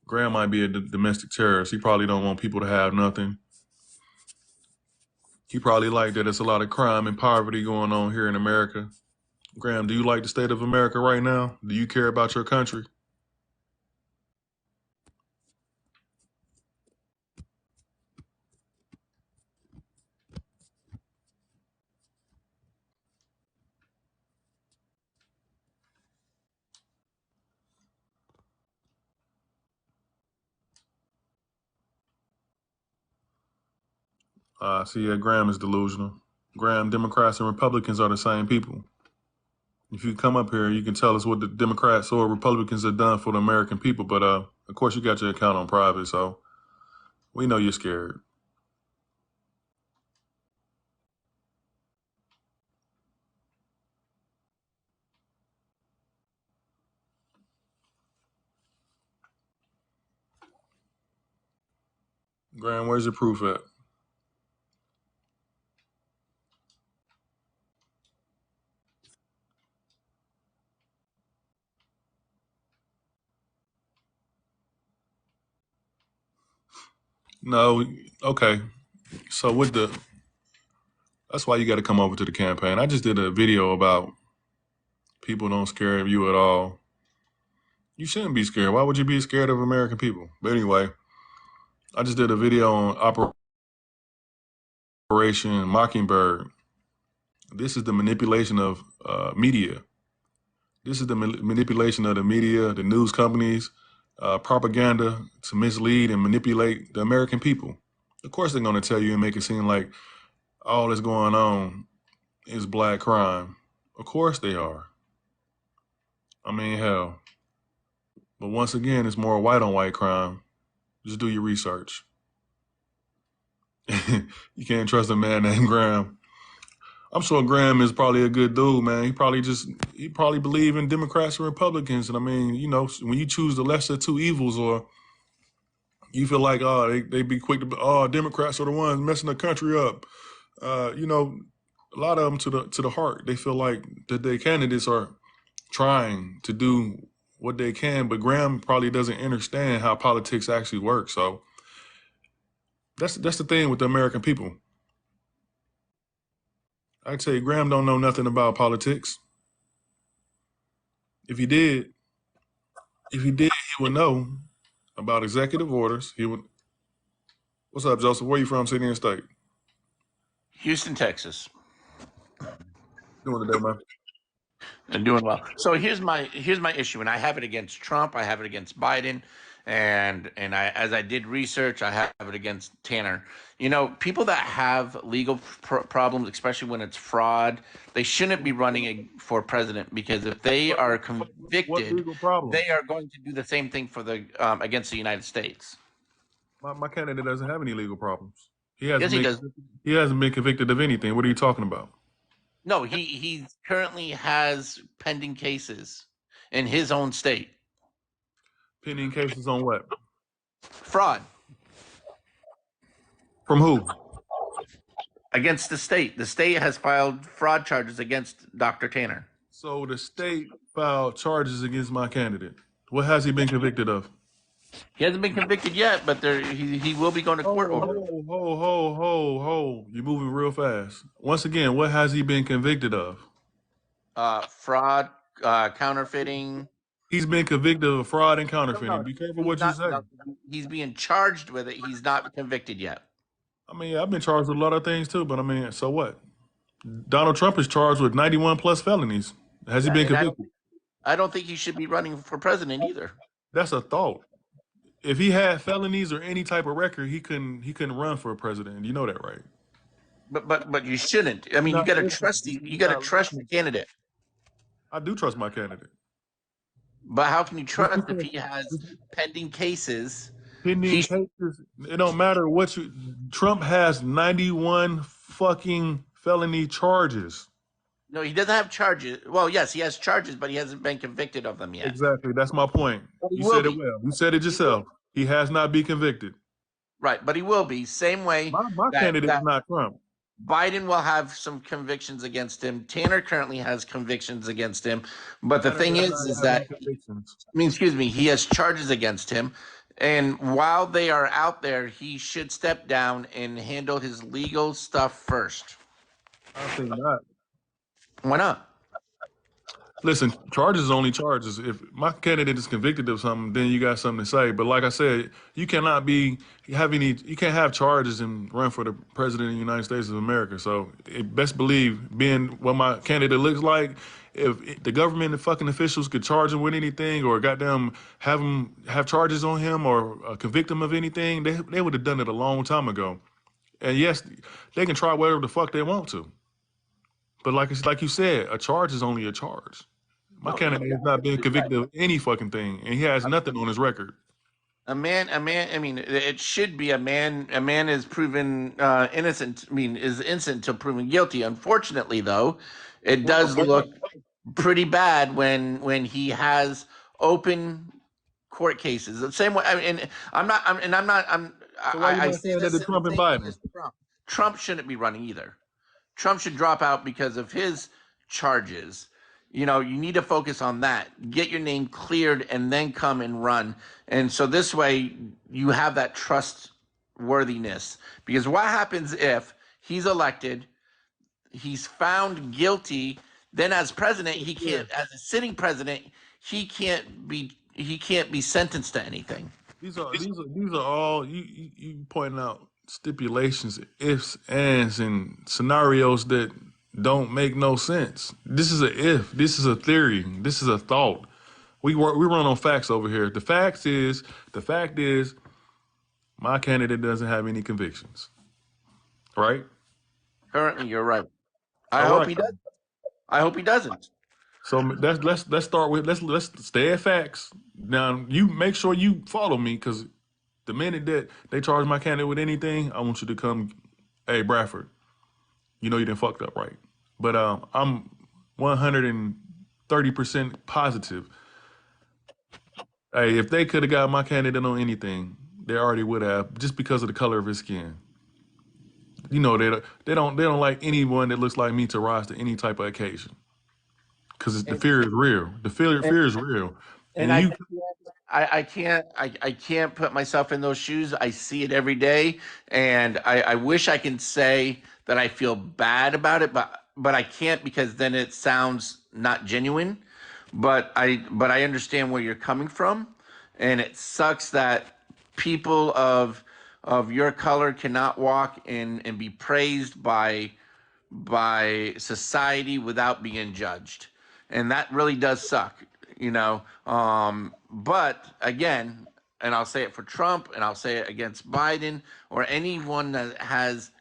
Graham might be a domestic terrorist. He probably don't want people to have nothing. He probably like that there's a lot of crime and poverty going on here in America. Graham, do you like the state of America right now? Do you care about your country? See, yeah, Graham is delusional. Graham, Democrats and Republicans are the same people. If you come up here, you can tell us what the Democrats or Republicans have done for the American people. But of course, you got your account on private, so we know you're scared. Graham, where's your proof at? No, okay. So that's why you got to come over to the campaign. I just did a video about people don't scare you at all. You shouldn't be scared. Why would you be scared of American people? But anyway, I just did a video on Operation Mockingbird. This is the manipulation of media. This is the manipulation of the media, the news companies, propaganda to mislead and manipulate the American people. Of course, they're going to tell you and make it seem like all that's going on is black crime. Of course they are. I mean, hell. But once again, it's more white on white crime. Just do your research. You can't trust a man named Graham. I'm sure Graham is probably a good dude, man. He probably believe in Democrats and Republicans. And I mean, you know, when you choose the lesser two evils, or you feel like, they be quick to, Democrats are the ones messing the country up. You know, a lot of them to the heart, they feel like that their candidates are trying to do what they can, but Graham probably doesn't understand how politics actually works. So that's the thing with the American people. I tell you, Graham don't know nothing about politics. If he did, he would know about executive orders. He would. What's up, Joseph? Where you from, city and state? Houston, Texas. Doing today, man? And doing well. So here's my issue, and I have it against Trump. I have it against Biden, and as I did research, I have it against Tanner. You know, people that have legal problems, especially when it's fraud, they shouldn't be running for president, because if they are convicted, what legal problem? they are going to do the same thing for the against the United States. My candidate doesn't have any legal problems. Yes, he does. He hasn't been convicted of anything. What are you talking about? No, he currently has pending cases in his own state. Pending cases on what? Fraud. From who? Against the state. The state has filed fraud charges against Dr. Tanner. So the state filed charges against my candidate. What has he been convicted of? He hasn't been convicted yet, but he will be going to court over it. Ho. You're moving real fast. Once again, what has he been convicted of? Fraud, counterfeiting. He's been convicted of fraud and counterfeiting. No. Be careful what you say. He's being charged with it. He's not convicted yet. I mean, I've been charged with a lot of things too, but I mean, so what? Donald Trump is charged with 91 plus felonies. Has he been convicted? I don't think he should be running for president either. That's a thought. If he had felonies or any type of record, he couldn't run for a president. You know that, right? But you shouldn't. I mean, you got to trust the candidate. I do trust my candidate. But how can you trust if he has pending cases? Cases. It don't matter what Trump has 91 fucking felony charges. No, he doesn't have charges. Well, yes, he has charges, but he hasn't been convicted of them yet. Exactly. That's my point. You said it well. You said it yourself. He has not been convicted. Right, but he will be. Same way. My candidate is not Trump. Biden will have some convictions against him. Tanner currently has convictions against him. But the thing is that, he has charges against him. And while they are out there, he should step down and handle his legal stuff first. I think not. Why not? Listen, charges is only charges. If my candidate is convicted of something, then you got something to say. But like I said, you can't have charges and run for the president of the United States of America. So best believe, being what my candidate looks like, if the government and fucking officials could charge him with anything, or goddamn have charges on him, or convict him of anything, they would have done it a long time ago. And yes, they can try whatever the fuck they want to. But like you said, a charge is only a charge. My No, candidate has not been convicted of any fucking thing, and he has nothing on his record. a man. I mean, it should be a man. A man is proven innocent. I mean, is innocent till proven guilty. Unfortunately, though, it does look pretty bad when he has open court cases. The same way. I mean, and I'm not. So why you I not saying that to Trump and Biden? Trump shouldn't be running either. Trump should drop out because of his charges. You know, you need to focus on that. Get your name cleared and then come and run. And so this way you have that trustworthiness. Because what happens if he's elected, he's found guilty, then as president, he can't, as a sitting president, he can't be sentenced to anything. These are all you pointing out stipulations, ifs, ands, and scenarios that don't make no sense. This is a if. This is a theory. This is a thought. We run on facts over here. The fact is, my candidate doesn't have any convictions. Right? Currently, you're right. I hope he does. I hope he doesn't. So let's start with let's stay at facts. Now you make sure you follow me, because the minute that they charge my candidate with anything, I want you to come, hey Bradford, you know you done fucked up, right? But I'm 130% positive. Hey, if they could have got my candidate on anything, they already would have, just because of the color of his skin. You know, they don't like anyone that looks like me to rise to any type of occasion. Because the fear is real. The fear is real. And I can't put myself in those shoes. I see it every day, and I wish I can say that I feel bad about it, but I can't, because then it sounds not genuine. But I understand where you're coming from, and it sucks that people of your color cannot walk and be praised by society without being judged. And that really does suck, you know. But again, and I'll say it for Trump, and I'll say it against Biden or anyone that has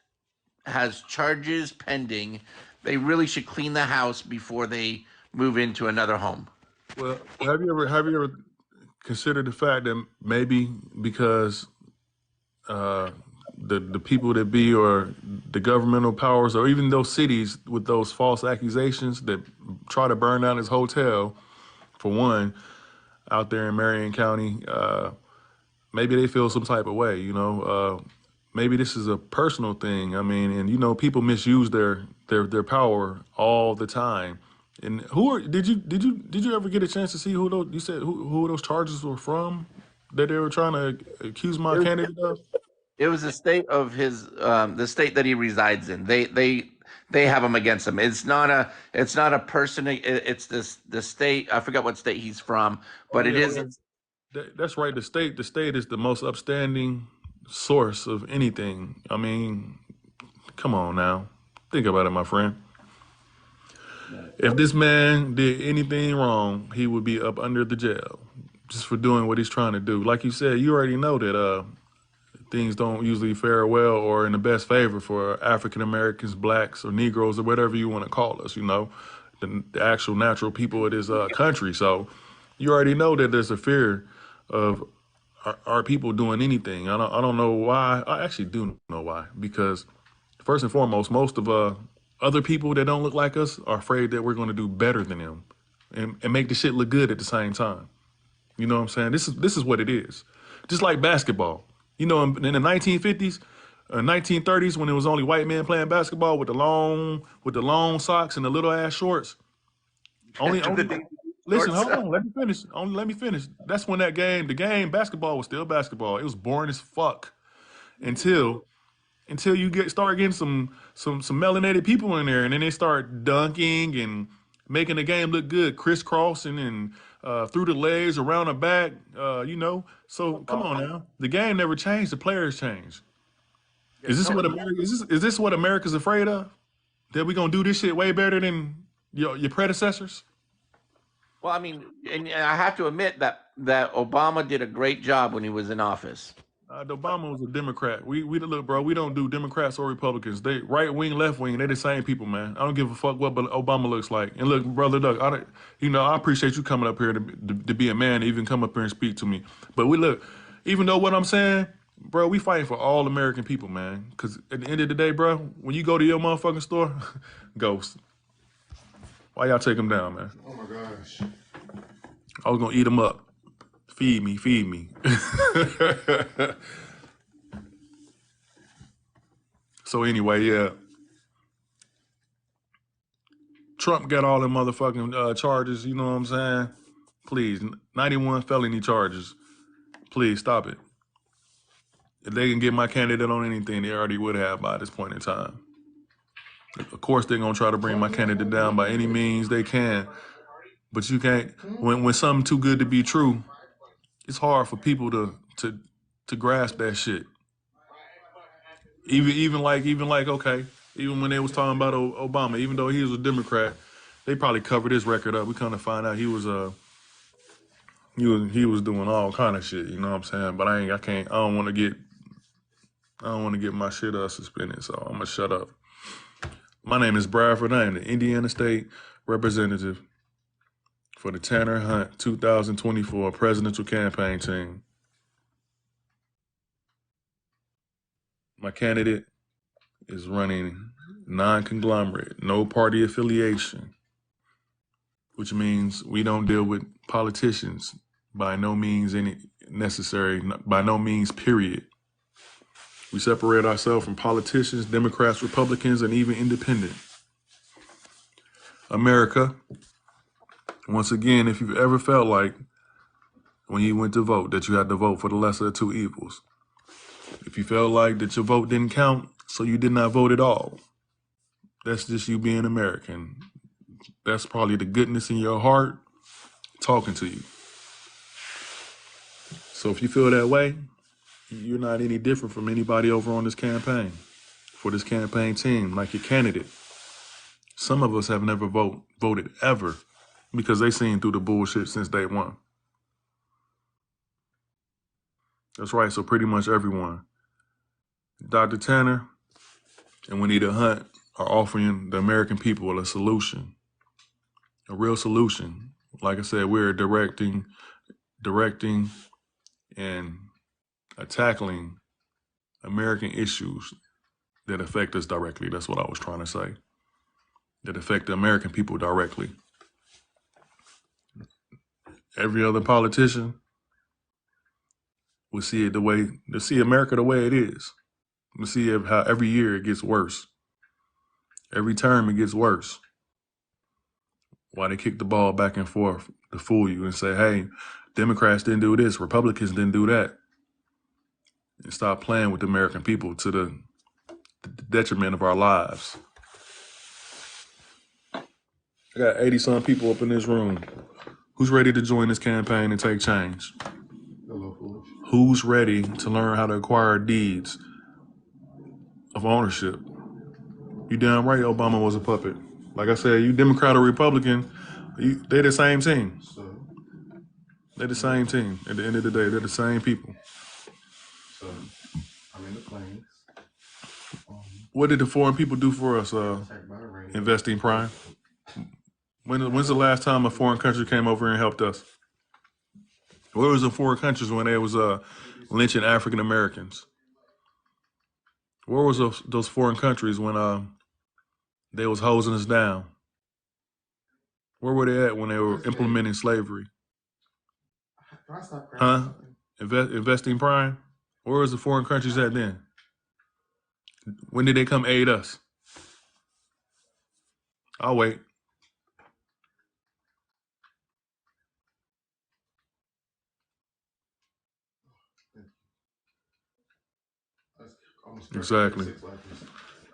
charges pending, they really should clean the house before they move into another home. Well, have you ever considered the fact that maybe because the people that be, or the governmental powers, or even those cities with those false accusations that try to burn down this hotel, for one, out there in Marion County, maybe they feel some type of way, you know. Maybe this is a personal thing. I mean, and you know, people misuse their power all the time. And did you ever get a chance to see who those charges were from that they were trying to accuse my candidate of? It was the state of the state that he resides in. They have him against him. It's not a person. It's the state. I forgot what state he's from, but it is. That's right. The state is the most upstanding source of anything. I mean, come on now, think about it, my friend. If this man did anything wrong, he would be up under the jail just for doing what he's trying to do. Like you said, you already know that things don't usually fare well or in the best favor for African Americans, blacks, or Negroes, or whatever you want to call us, you know, the actual natural people of this country. So you already know that there's a fear of our people doing anything. I don't know why. I actually do know why. Because first and foremost, most of other people that don't look like us are afraid that we're going to do better than them and make the shit look good at the same time. You know what I'm saying? This is what it is. Just like basketball. You know, in the 1950s, 1930s, when it was only white men playing basketball with the long socks and the little ass shorts. Listen, hold on, let me finish. Let me finish. That's when the game basketball was still basketball. It was boring as fuck until you start getting some melanated people in there, and then they start dunking and making the game look good, crisscrossing and through the legs, around the back, you know. So come on now, the game never changed. The players changed. Is this what America's afraid of? That we gonna do this shit way better than your predecessors? Well, I mean, and I have to admit that Obama did a great job when he was in office. Obama was a Democrat. We look, bro. We don't do Democrats or Republicans. They right wing, left wing. They the same people, man. I don't give a fuck what Obama looks like. And look, brother Doug, I appreciate you coming up here to be a man, to even come up here and speak to me. But we look, even though what I'm saying, bro, we fighting for all American people, man. Because at the end of the day, bro, when you go to your motherfucking store, Ghost, why y'all take them down, man? Oh my gosh. I was gonna eat them up. Feed me, feed me. So anyway, yeah. Trump got all them motherfucking charges, you know what I'm saying? Please, 91 felony charges. Please, stop it. If they can get my candidate on anything, they already would have by this point in time. Of course, they're going to try to bring my candidate down by any means they can. But you can't, when something too good to be true, it's hard for people to grasp that shit. Even like okay, even when they was talking about Obama, even though he was a Democrat, they probably covered his record up. We kind of find out he was doing all kind of shit. You know what I'm saying? But I don't want to get my shit suspended. So I'm gonna shut up. My name is Bradford. I am the Indiana State Representative for the Tanner Hunt 2024 presidential campaign team. My candidate is running non-conglomerate, no party affiliation, which means we don't deal with politicians by no means by no means, period. We separate ourselves from politicians, Democrats, Republicans, and even independent. America, once again, if you've ever felt like when you went to vote that you had to vote for the lesser of two evils, if you felt like that your vote didn't count, so you did not vote at all, that's just you being American. That's probably the goodness in your heart talking to you. So if you feel that way, you're not any different from anybody over on this campaign, for this campaign team, like your candidate. Some of us have never voted ever because they seen through the bullshit since day one. That's right, so pretty much everyone. Dr. Tanner and Juanita Hunt are offering the American people a solution, a real solution. Like I said, we're directing and tackling American issues that affect us directly. That's what I was trying to say. That affect the American people directly. Every other politician will see America the way it is. We'll see how every year it gets worse. Every term it gets worse. Why they kick the ball back and forth to fool you and say, hey, Democrats didn't do this, Republicans didn't do that. And stop playing with the American people to the detriment of our lives. I got 80-some people up in this room. Who's ready to join this campaign and take change? Who's ready to learn how to acquire deeds of ownership? You damn right Obama was a puppet. Like I said, you Democrat or Republican, they're the same team. They're the same team. At the end of the day, they're the same people. So, I'm in the planes. What did the foreign people do for us, Investing Prime? When's the last time a foreign country came over and helped us? Where was the foreign countries when they was lynching African Americans? Where was those foreign countries when they was hosing us down? Where were they at when they were implementing slavery? Huh? Investing Prime? Where was the foreign countries at then? When did they come aid us? I'll wait. Exactly.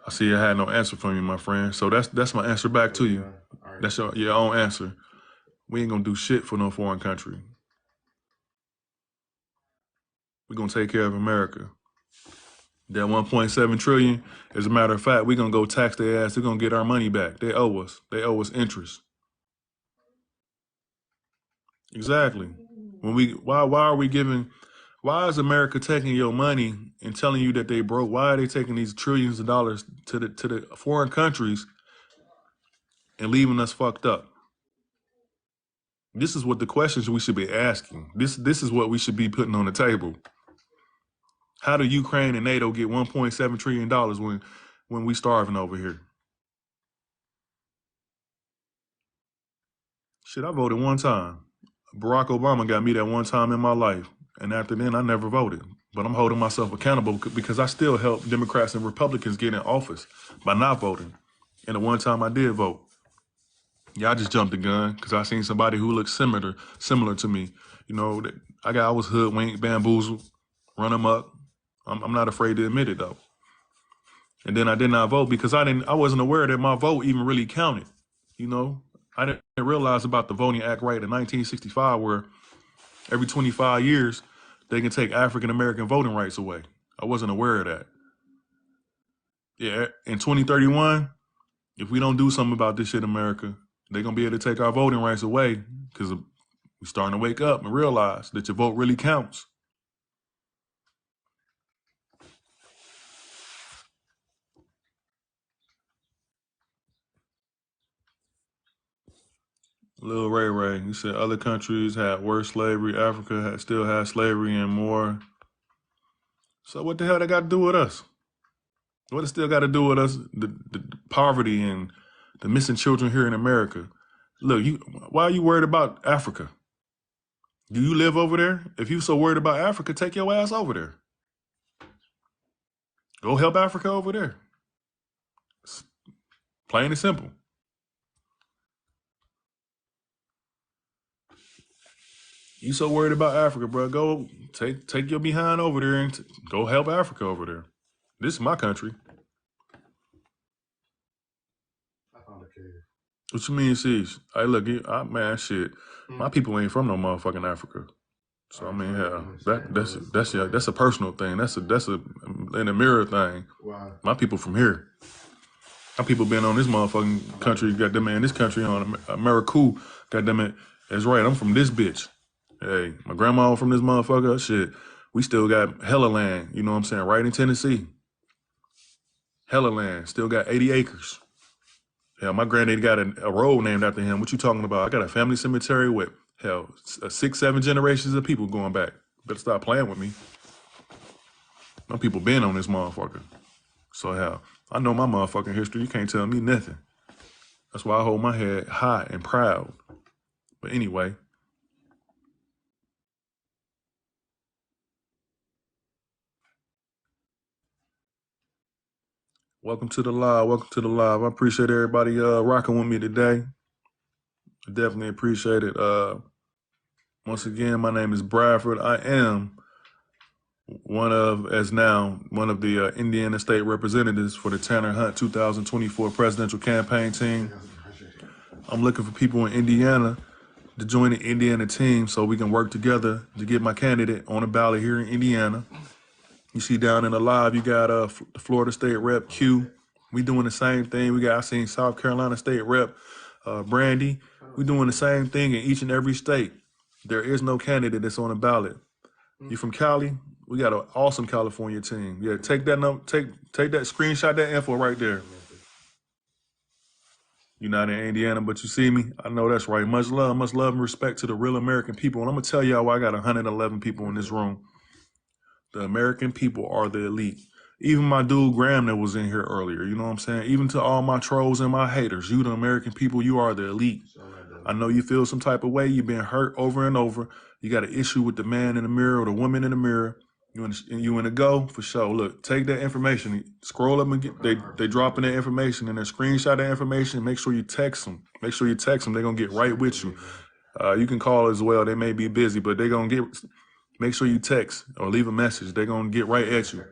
I see you had no answer for me, my friend. So that's my answer back to you. That's your own answer. We ain't gonna do shit for no foreign country. We're gonna take care of America. That 1.7 trillion, as a matter of fact, we're gonna go tax their ass. They're gonna get our money back. They owe us. They owe us interest. Exactly. Why are we giving Why is America taking your money and telling you that they broke? Why are they taking these trillions of dollars to the foreign countries and leaving us fucked up? This is what the questions we should be asking. This is what we should be putting on the table. How do Ukraine and NATO get $1.7 trillion when we starving over here? Shit, I voted one time. Barack Obama got me that one time in my life. And after then, I never voted. But I'm holding myself accountable because I still help Democrats and Republicans get in office by not voting. And the one time I did vote, yeah, I just jumped the gun because I seen somebody who looked similar to me. You know, I was hoodwinked, bamboozled, run amok. I'm not afraid to admit it though. And then I did not vote because I wasn't aware that my vote even really counted. You know, I didn't realize about the Voting Act right in 1965, where every 25 years they can take African American voting rights away. I wasn't aware of that. Yeah, in 2031, if we don't do something about this shit, America, they're gonna be able to take our voting rights away because we're starting to wake up and realize that your vote really counts. Lil Ray Ray, he said other countries had worse slavery. Africa still has slavery and more. So what the hell they got to do with us? What it still got to do with us? The poverty and the missing children here in America. Look, why are you worried about Africa? Do you live over there? If you so worried about Africa, take your ass over there. Go help Africa over there. It's plain and simple. You so worried about Africa, bro? Go take your behind over there and go help Africa over there. This is my country. What you mean, Siege? Hey, look, man, shit. My people ain't from no motherfucking Africa. So I mean, hell, that's a personal thing. That's a in the mirror thing. Wow. My people from here. My people been on this motherfucking country. Goddamn man, this country on America. Goddamn it, that's right. I'm from this bitch. Hey, my grandma from this motherfucker. Shit, we still got hella land. You know what I'm saying? Right in Tennessee. Hella land. Still got 80 acres. Hell, my granddaddy got a road named after him. What you talking about? I got a family cemetery with, hell, 6-7 generations of people going back. Better stop playing with me. My people been on this motherfucker. So, hell, I know my motherfucking history. You can't tell me nothing. That's why I hold my head high and proud. But anyway. Welcome to the live. Welcome to the live. I appreciate everybody rocking with me today. I definitely appreciate it. Once again, my name is Bradford. I am one of the Indiana State Representatives for the Tanner Hunt 2024 presidential campaign team. I'm looking for people in Indiana to join the Indiana team so we can work together to get my candidate on the ballot here in Indiana. You see down in the live, you got the Florida State Rep Q. We doing the same thing. I seen South Carolina State Rep Brandy. We doing the same thing in each and every state. There is no candidate that's on the ballot. You from Cali? We got an awesome California team. Yeah, take that screenshot that info right there. You're not in Indiana, but you see me. I know that's right. Much love and respect to the real American people. And I'm gonna tell y'all why I got 111 people in this room. The American people are the elite. Even my dude Graham that was in here earlier, you know what I'm saying? Even to all my trolls and my haters, you the American people, you are the elite. I know you feel some type of way. You've been hurt over and over. You got an issue with the man in the mirror or the woman in the mirror. You in a go? For sure. Look, take that information. Scroll up and they dropping that information and they screenshot that information. Make sure you text them. They're going to get right with you. You can call as well. They may be busy, but they're going to get... Make sure you text or leave a message. They're going to get right at you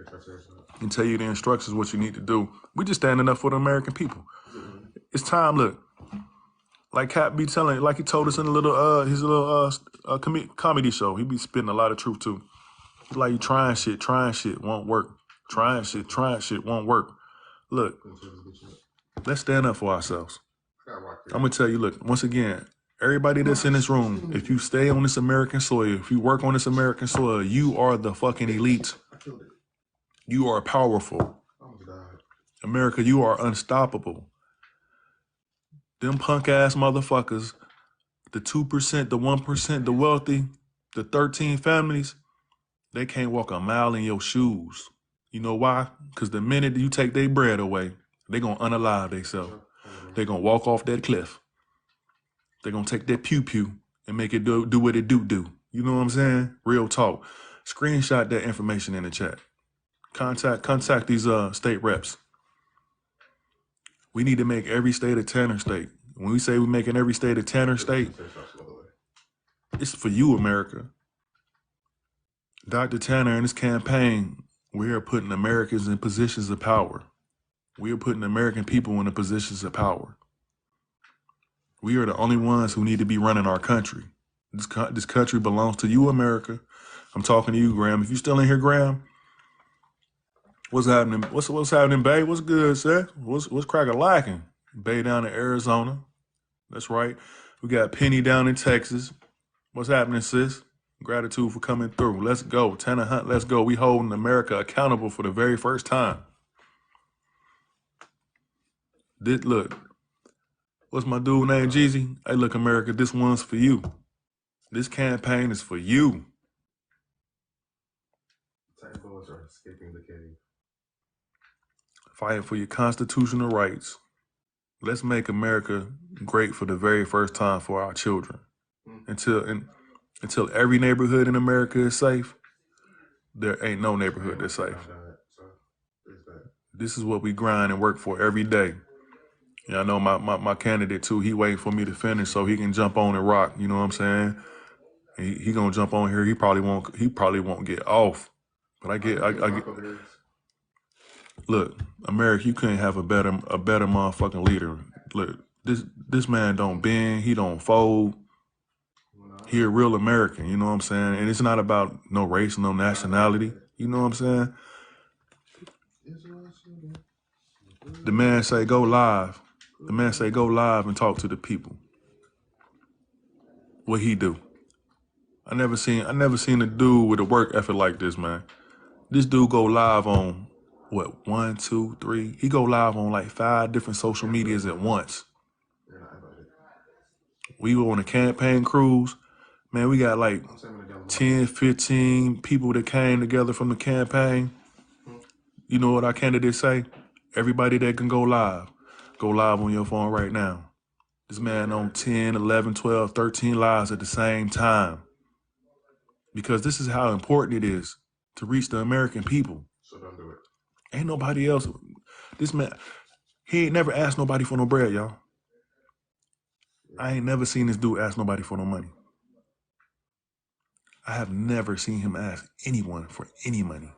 and tell you the instructions, what you need to do. We just standing up for the American people. It's time, look. Like Cap be telling, like he told us in his little comedy show. He be spitting a lot of truth too. He's like, you trying shit won't work. Trying shit won't work. Look, let's stand up for ourselves. I'm going to tell you, look, once again, Everybody that's in this room, if you stay on this American soil, if you work on this American soil, you are the fucking elite. You are powerful. America, you are unstoppable. Them punk ass motherfuckers, the 2%, the 1%, the wealthy, the 13 families, they can't walk a mile in your shoes. You know why? Because the minute you take their bread away, they're going to unalive themselves. They're going to walk off that cliff. They're going to take that pew-pew and make it do what it do. You know what I'm saying? Real talk. Screenshot that information in the chat. Contact these state reps. We need to make every state a Tanner state. When we say we're making every state a Tanner state, it's for you, America. Dr. Tanner and his campaign, we are putting Americans in positions of power. We are putting American people in the positions of power. We are the only ones who need to be running our country. This country belongs to you, America. I'm talking to you, Graham. If you still in here, Graham, what's happening? What's happening, Bay? What's good, sir? What's crack-a-lacking? Bay down in Arizona. That's right. We got Penny down in Texas. What's happening, sis? Gratitude for coming through. Let's go. Tanner Hunt, let's go. We holding America accountable for the very first time. Look, what's my dude named Jeezy? Hey, look, America, this one's for you. This campaign is for you. Fight for your constitutional rights. Let's make America great for the very first time for our children. Until every neighborhood in America is safe, there ain't no neighborhood that's safe. This is what we grind and work for every day. Yeah, I know my candidate too, he waiting for me to finish so he can jump on and rock. You know what I'm saying? He gonna jump on here. He probably won't get off. But I get look, America, you couldn't have a better motherfucking leader. Look, this man don't bend, he don't fold. He a real American, you know what I'm saying? And it's not about no race, no nationality. You know what I'm saying? The man say go live. The man say go live and talk to the people. What he do? I never seen a dude with a work effort like this, man. This dude go live on what, 1, 2, 3? He go live on like 5 different social medias at once. We were on a campaign cruise. Man, we got like 10, 15 people that came together from the campaign. You know what our candidates say? Everybody that can go live on your phone right now. This man on 10, 11, 12, 13 lives at the same time. Because this is how important it is to reach the American people. So don't do it. Ain't nobody else. This man, he ain't never asked nobody for no bread, y'all. I ain't never seen this dude ask nobody for no money. I have never seen him ask anyone for any money.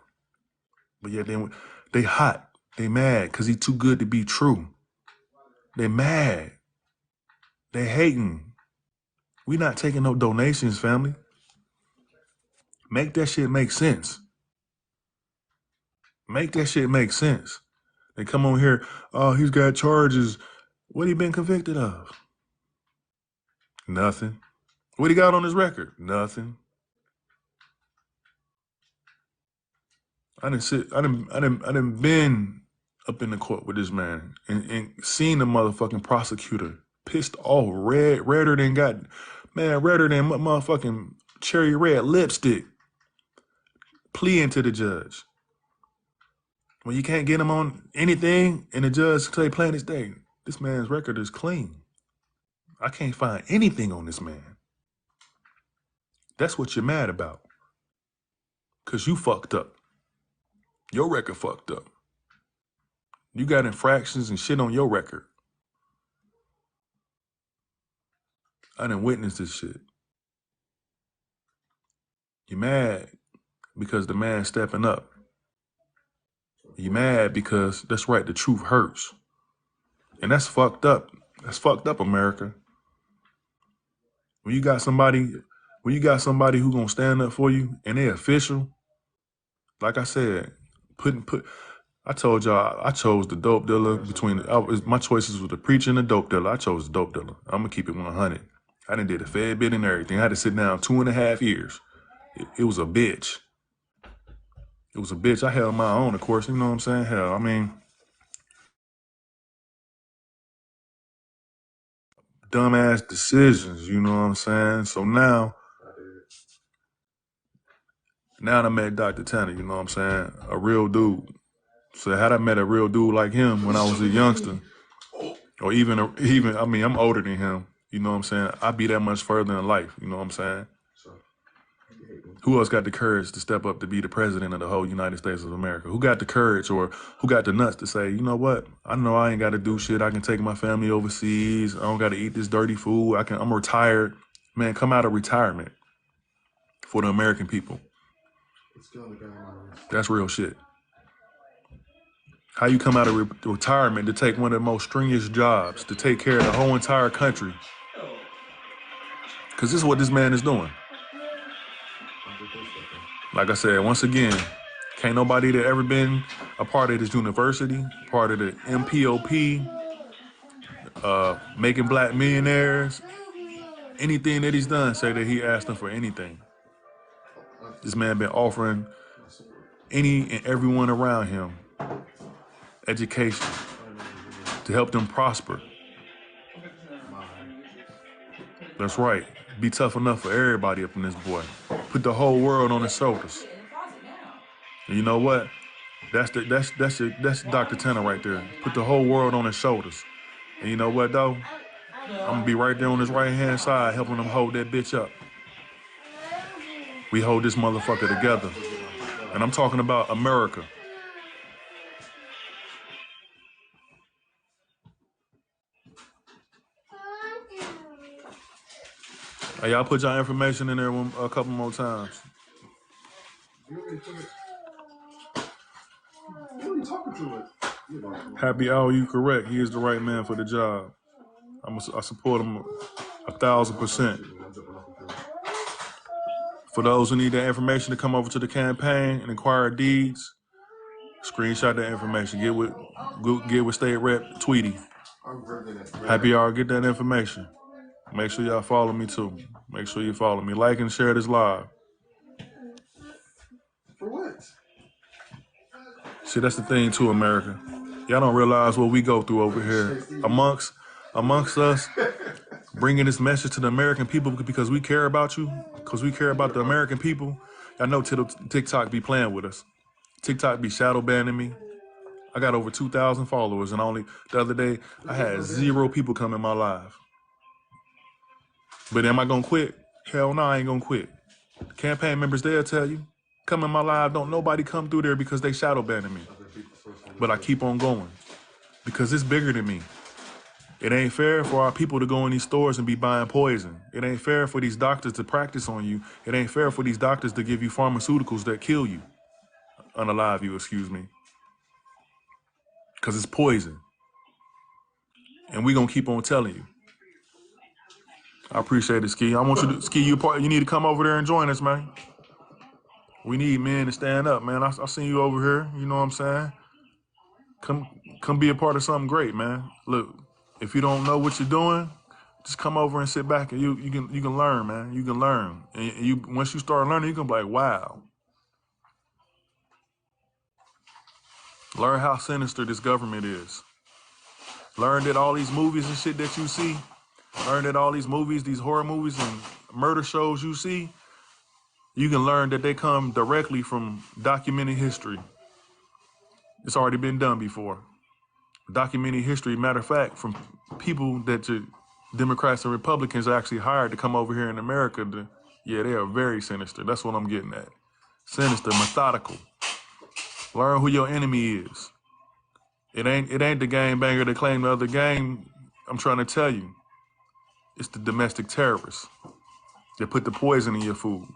But yet they hot. They mad because he too good to be true. They mad. They hating. We not taking no donations, family. Make that shit make sense. Make that shit make sense. They come on here, oh, he's got charges. What he been convicted of? Nothing. What he got on his record? Nothing. I done been up in the court with this man and seen the motherfucking prosecutor pissed off, redder than motherfucking cherry red lipstick, pleading to the judge. When you can't get him on anything and the judge say plain as day, this man's record is clean. I can't find anything on this man. That's what you're mad about. Because you fucked up. Your record fucked up. You got infractions and shit on your record. I done witnessed this shit. You mad because the man's stepping up. You mad because, that's right, the truth hurts. And that's fucked up. That's fucked up, America. When you got somebody who gonna stand up for you and they official, like I said, I told y'all I chose the dope dealer my choices were the preacher and the dope dealer. I chose the dope dealer. I'm gonna keep it 100. I done did a fair bit and everything. I had to sit down 2.5 years. It was a bitch. It was a bitch. I held my own, of course. You know what I'm saying? Hell, I mean, dumbass decisions. You know what I'm saying? So now I met Dr. Tanner. You know what I'm saying? A real dude. So had I met a real dude like him when I was a youngster, or even, I mean, I'm older than him. You know what I'm saying? I'd be that much further in life. You know what I'm saying? Who else got the courage to step up to be the president of the whole United States of America? Who got the courage or who got the nuts to say, you know what? I know I ain't got to do shit. I can take my family overseas. I don't got to eat this dirty food. I'm retired. Man, come out of retirement for the American people. That's real shit. How you come out of retirement to take one of the most strenuous jobs, to take care of the whole entire country? Because this is what this man is doing. Like I said, once again, can't nobody that ever been a part of this university, part of the MPOP, making black millionaires, anything that he's done, say that he asked them for anything. This man been offering any and everyone around him education to help them prosper. That's right. Be tough enough for everybody up in this boy. Put the whole world on his shoulders. And you know what? That's Dr. Tanner right there. Put the whole world on his shoulders. And you know what though? I'm gonna be right there on his right hand side helping him hold that bitch up. We hold this motherfucker together. And I'm talking about America. Hey, y'all put y'all information in there a couple more times. Happy Hour, you correct. He is the right man for the job. I support him 1,000%. For those who need that information to come over to the campaign and acquire deeds, screenshot that information. Get with State Rep Tweety. Happy Hour, get that information. Make sure y'all follow me too. Make sure you follow me. Like and share this live. For what? See, that's the thing too, America. Y'all don't realize what we go through over here amongst us, bringing this message to the American people because we care about you, because we care about the American people. I know TikTok be playing with us. TikTok be shadow banning me. I got over 2,000 followers, and the other day I had 0 people come in my live. But am I gonna quit? Hell no, I ain't gonna quit. Campaign members, they'll tell you, come in my live, don't nobody come through there because they shadow banning me. But I keep on going because it's bigger than me. It ain't fair for our people to go in these stores and be buying poison. It ain't fair for these doctors to practice on you. It ain't fair for these doctors to give you pharmaceuticals that kill you. Unalive you, excuse me. Because it's poison. And we gonna keep on telling you. I appreciate it, Ski. I want you to, Ski, you need to come over there and join us, man. We need men to stand up, man. I seen you over here, you know what I'm saying? Come be a part of something great, man. Look, if you don't know what you're doing, just come over and sit back and you can learn, man. You can learn. And once you start learning, you can be like, wow. Learn how sinister this government is. Learn that all these movies and shit that you see, learn that all these movies, these horror movies and murder shows you see, you can learn that they come directly from documented history. It's already been done before. Documented history, matter of fact, from people that the Democrats and Republicans actually hired to come over here in America. Yeah, they are very sinister. That's what I'm getting at. Sinister, methodical. Learn who your enemy is. It ain't the gangbanger that claim the other gang. I'm trying to tell you. It's the domestic terrorists that put the poison in your food.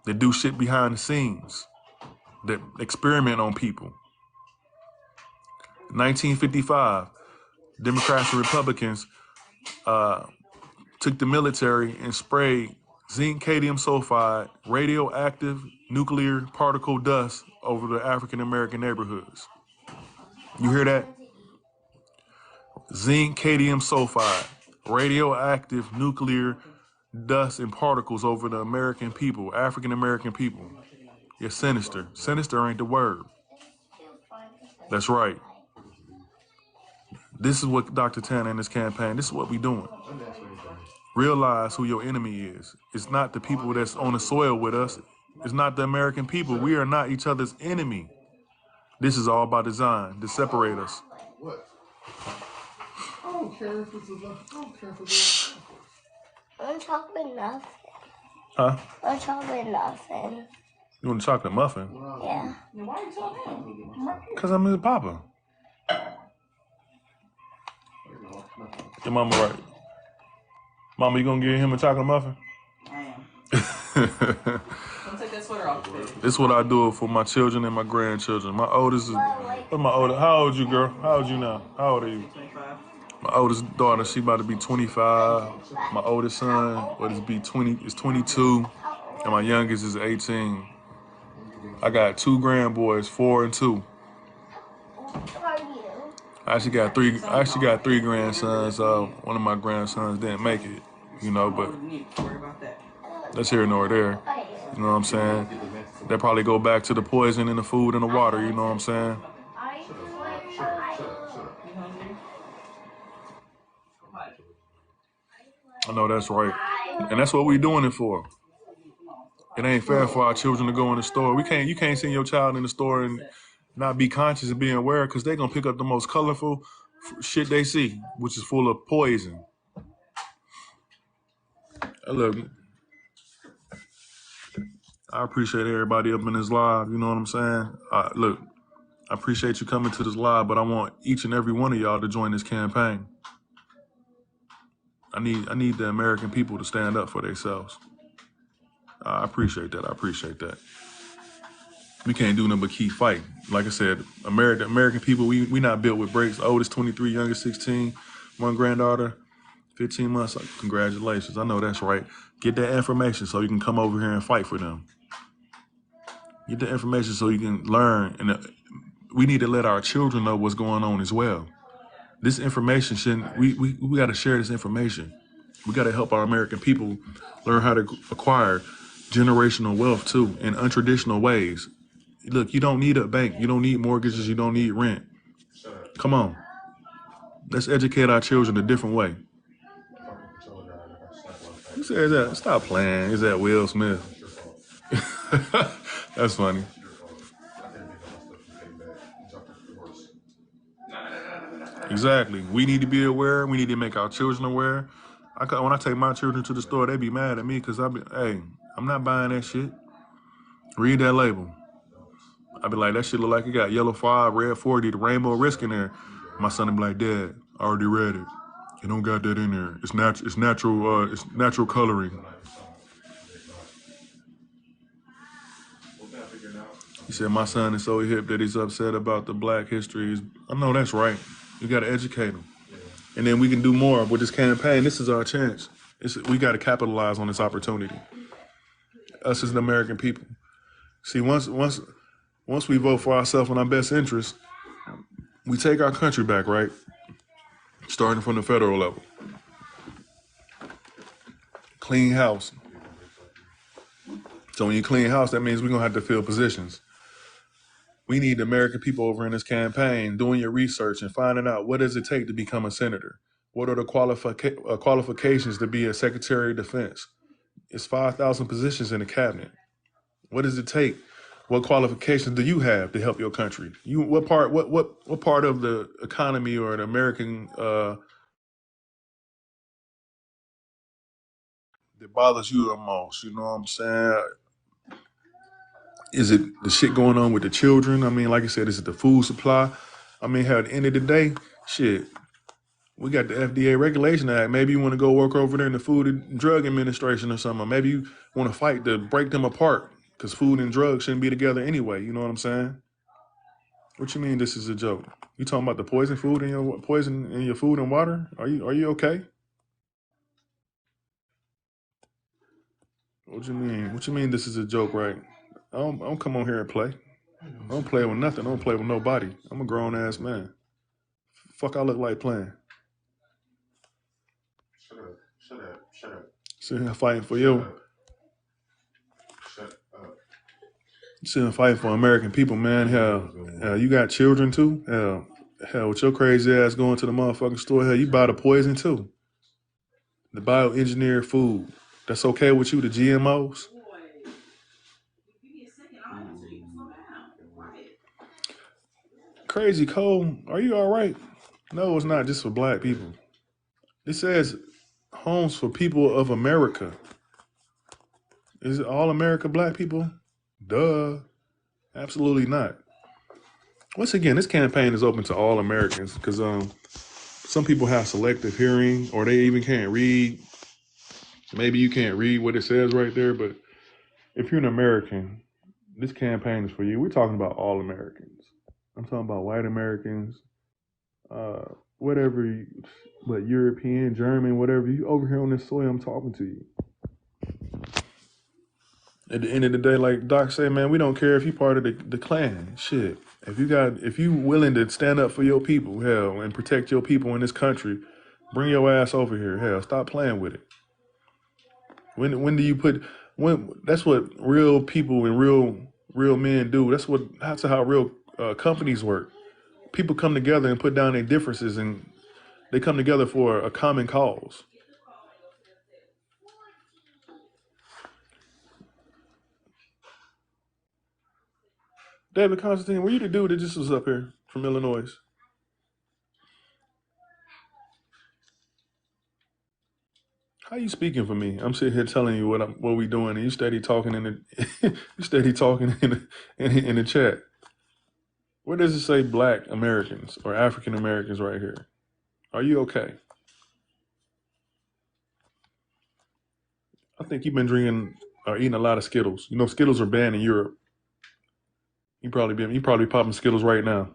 That do shit behind the scenes. That experiment on people. 1955, Democrats and Republicans took the military and sprayed zinc cadmium sulfide, radioactive nuclear particle dust over the African American neighborhoods. You hear that? Zinc cadmium sulfide, radioactive nuclear dust and particles over the American people, African American people. You're sinister. Sinister ain't the word. That's right. This is what Dr. Tanner and this campaign, this is what we doing. Realize who your enemy is. It's not the people that's on the soil with us. It's not the American people. We are not each other's enemy. This is all by design to separate us. I don't care if it's I want chocolate nothing. Huh? I want chocolate nothing. You want a chocolate muffin? Yeah. Why you tell him? Because I'm his papa. Your mama right. Mama, you gonna give him a chocolate muffin? I am. Don't take that sweater off, baby. This is what I do for my children and my grandchildren. My oldest is, what's my oldest? How old you, girl? How old you now? How old are you? 25. My oldest daughter, she about to be 25. My oldest son, what is be 20? Is 22, and my youngest is 18. I got 2 grandboys, 4 and 2. I actually got three grandsons. One of my grandsons didn't make it, you know, but that's here nor there. You know what I'm saying? They probably go back to the poison in the food and the water, you know what I'm saying? I know that's right. And that's what we doing it for. It ain't fair for our children to go in the store. You can't send your child in the store and not be conscious and being aware, because they're going to pick up the most colorful shit they see, which is full of poison. Look, I appreciate everybody up in this live, you know what I'm saying? Look, I appreciate you coming to this live, but I want each and every one of y'all to join this campaign. I need the American people to stand up for themselves. I appreciate that. We can't do nothing but keep fighting. Like I said, American people, we not built with breaks. Oldest 23, youngest 16. One granddaughter, 15 months. Congratulations. I know that's right. Get that information so you can come over here and fight for them. Get the information so you can learn. And we need to let our children know what's going on as well. This information we got to share this information. We got to help our American people learn how to acquire generational wealth too in untraditional ways. Look, you don't need a bank. You don't need mortgages. You don't need rent. Come on. Let's educate our children a different way. Who says that? Stop playing. Is that Will Smith? That's funny. Exactly. We need to be aware. We need to make our children aware. When I take my children to the store, they be mad at me because I'm not buying that shit. Read that label. I be like, that shit look like it got yellow 5, red 40, the rainbow risk in there. My son be like, Dad, I already read it. You don't got that in there. It's natural coloring. He said, my son is so hip that he's upset about the black history. I know that's right. You got to educate him. And then we can do more with this campaign. This is our chance. We got to capitalize on this opportunity. Us as the American people. See, once we vote for ourselves in our best interest, we take our country back, right? Starting from the federal level. Clean house. So when you clean house, that means we're going to have to fill positions. We need the American people over in this campaign doing your research and finding out what does it take to become a senator? What are the qualifications to be a Secretary of Defense? It's 5,000 positions in the cabinet. What does it take? What qualifications do you have to help your country? What part of the economy or the American that bothers you the most? You know what I'm saying? Is it the shit going on with the children? I mean, like I said, is it the food supply? I mean, at the end of the day, shit, we got the FDA Regulation Act. Maybe you want to go work over there in the Food and Drug Administration or something. Maybe you want to fight to break them apart because food and drugs shouldn't be together anyway. You know what I'm saying? What you mean this is a joke? You talking about the poison in your food and water? Are you okay? What you mean? What you mean this is a joke, right? I don't come on here and play. I don't play with nothing. I don't play with nobody. I'm a grown ass man. Fuck I look like playing. Sitting here fighting for you. Sitting fighting for American people, man. Hell, you got children too. Hell, with your crazy ass going to the motherfucking store, hell, you buy the poison too. The bioengineered food. That's okay with you, the GMOs? Crazy Cole, are you all right? No, it's not just for black people. It says homes for people of America. Is it all America black people? Duh. Absolutely not. Once again, this campaign is open to all Americans because some people have selective hearing or they even can't read. Maybe you can't read what it says right there, but if you're an American, this campaign is for you. We're talking about all Americans. I'm talking about white Americans, whatever, but European, German, whatever. You over here on this soil, I'm talking to you. At the end of the day, like Doc said, man, we don't care if you're part of the Klan. Shit. If you willing to stand up for your people, hell, and protect your people in this country, bring your ass over here. Hell, stop playing with it. When do you that's what real people and real men do. That's how real companies work. People come together and put down their differences and they come together for a common cause. David Constantine, were you the dude that just was up here from Illinois? How you speaking for me? I'm sitting here telling you what we doing, and you steady talking in the chat. Where does it say Black Americans or African Americans right here? Are you okay? I think you've been drinking or eating a lot of Skittles. You know, Skittles are banned in Europe. You probably popping Skittles right now.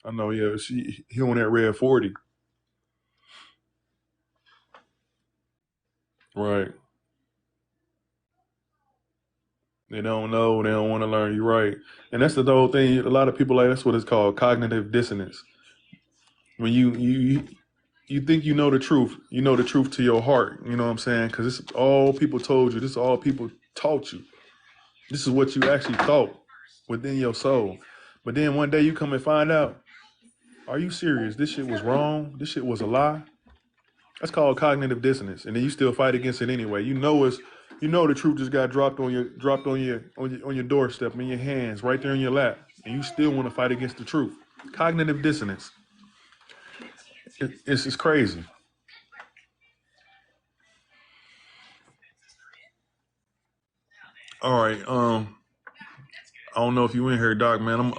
I know, yeah. He on that red 40. Right. They don't know. They don't want to learn. You're right. And that's the whole thing. A lot of people that's what it's called, cognitive dissonance. When you think you know the truth to your heart. You know what I'm saying? Because this is all people told you. This is all people taught you. This is what you actually thought within your soul. But then one day you come and find out, are you serious? This shit was wrong. This shit was a lie. That's called cognitive dissonance. And then you still fight against it anyway. You know the truth just got dropped on your doorstep, in your hands, right there in your lap. And you still want to fight against the truth. Cognitive dissonance. It's crazy. All right. I don't know if you in here, Doc, man.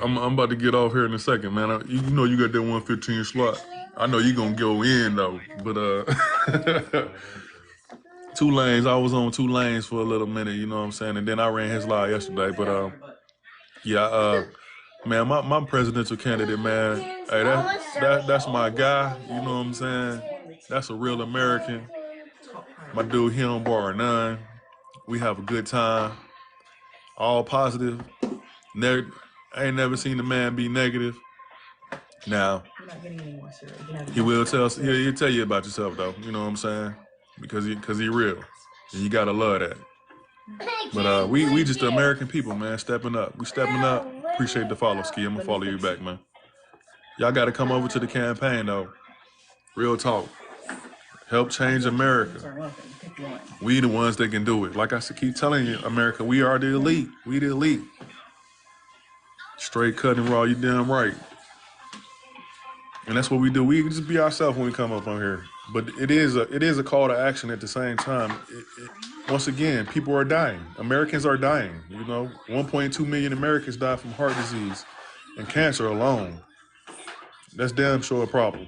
I'm about to get off here in a second, man. You know you got that 115 slot. I know you gonna go in though, but 2 lanes. I was on 2 lanes for a little minute, you know what I'm saying, and then I ran his live yesterday. But man, my presidential candidate, man. Hey, that's my guy. You know what I'm saying? That's a real American. My dude, him bar none. We have a good time. All positive. I ain't never seen a man be negative. Now, he'll tell you about yourself though. You know what I'm saying? Because he real, and you gotta love that. But we just the American people, man, stepping up. We stepping up. Appreciate the follow, Ski. I'm gonna follow you back, man. Y'all gotta come over to the campaign though. Real talk. Help change America. We the ones that can do it. Like I keep telling you, America, we are the elite. We the elite. Straight cut and raw, you damn right. And that's what we do. We just be ourselves when we come up on here. But it is a call to action at the same time. Once again, people are dying. Americans are dying. You know, 1.2 million Americans die from heart disease and cancer alone. That's damn sure a problem.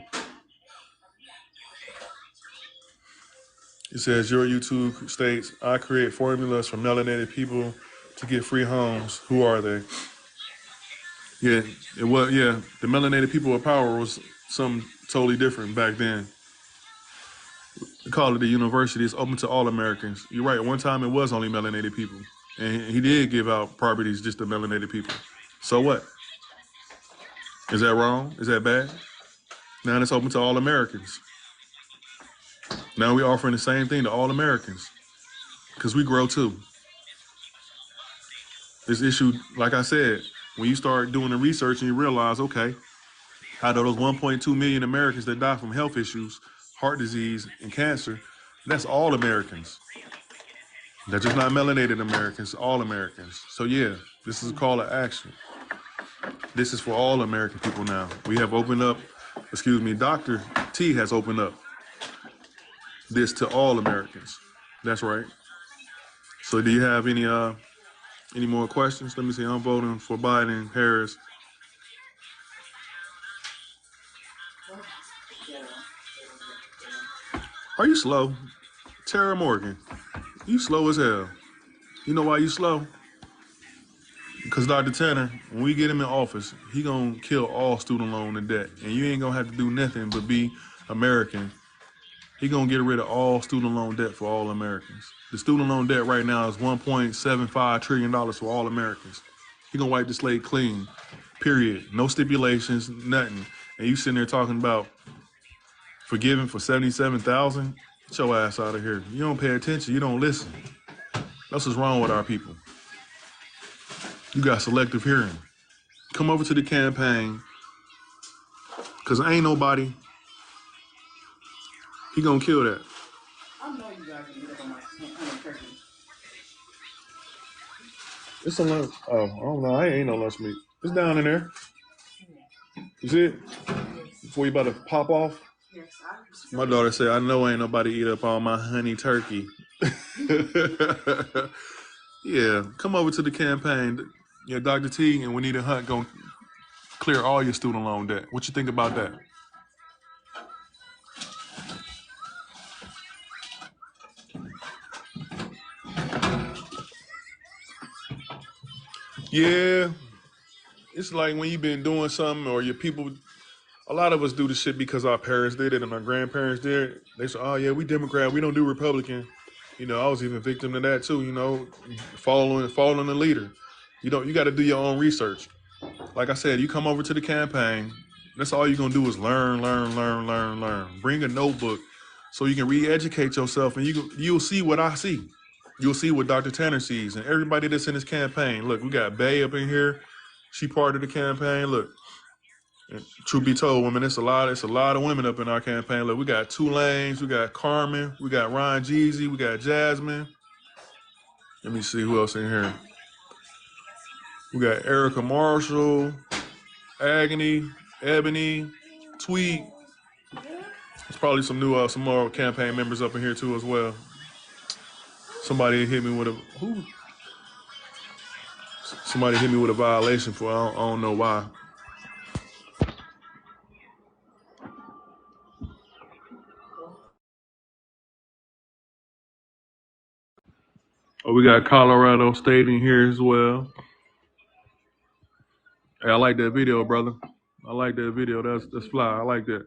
It says your YouTube states, I create formulas for melanated people to get free homes. Who are they? Yeah, the melanated people of power was something totally different back then. We call it the university. It's open to all Americans. You're right. One time it was only melanated people. And he did give out properties just to melanated people. So what? Is that wrong? Is that bad? Now it's open to all Americans. Now we're offering the same thing to all Americans because we grow too. This issue, like I said, when you start doing the research and you realize, okay, out of those 1.2 million Americans that die from health issues, heart disease, and cancer, that's all Americans. That's just not melanated Americans, all Americans. So yeah, this is a call to action. This is for all American people now. We have opened up, Dr. T has opened up this to all Americans. That's right. So do you have any more questions? Let me see. I'm voting for Biden, Harris. Are you slow? Tara Morgan, you slow as hell. You know why you slow? Because Dr. Tanner, when we get him in office, he gonna kill all student loan and debt. And you ain't gonna have to do nothing but be American. He gonna get rid of all student loan debt for all Americans. The student loan debt right now is $1.75 trillion for all Americans. He gonna wipe the slate clean, period. No stipulations, nothing. And you sitting there talking about forgiving for $77,000? Get your ass out of here. You don't pay attention, you don't listen. That's what's wrong with our people. You got selective hearing. Come over to the campaign, because ain't nobody, he gonna kill that. I know you guys can get up on my turkey. It's a lunch. Oh, I don't know. I ain't no lunch meat. It's down in there. You see it? Before you about to pop off? Yes, My daughter said, I know ain't nobody eat up all my honey turkey. Yeah, come over to the campaign. Yeah, Dr. T and Juanita Hunt gonna clear all your student loan debt. What you think about that? Yeah, it's like when you've been doing something or your people, a lot of us do this shit because our parents did it and our grandparents did it. They say, oh yeah, we Democrat, we don't do Republican. You know, I was even victim to that too, you know, following the leader. You got to do your own research. Like I said, you come over to the campaign, that's all you're going to do is learn. Bring a notebook so you can re-educate yourself and you'll see what I see. You'll see what Dr. Tanner sees and everybody that's in his campaign. Look, we got Bay up in here. She part of the campaign. Look, and truth be told, women, it's a lot of women up in our campaign. Look, we got Tulanes, we got Carmen, we got Ron Jeezy, we got Jasmine. Let me see who else in here. We got Erica Marshall, Agony, Ebony, Tweet. There's probably some more campaign members up in here too as well. Somebody hit me with a violation for I don't know why. Oh, we got Colorado State in here as well. Hey, I like that video, brother. I like that video. That's fly. I like that.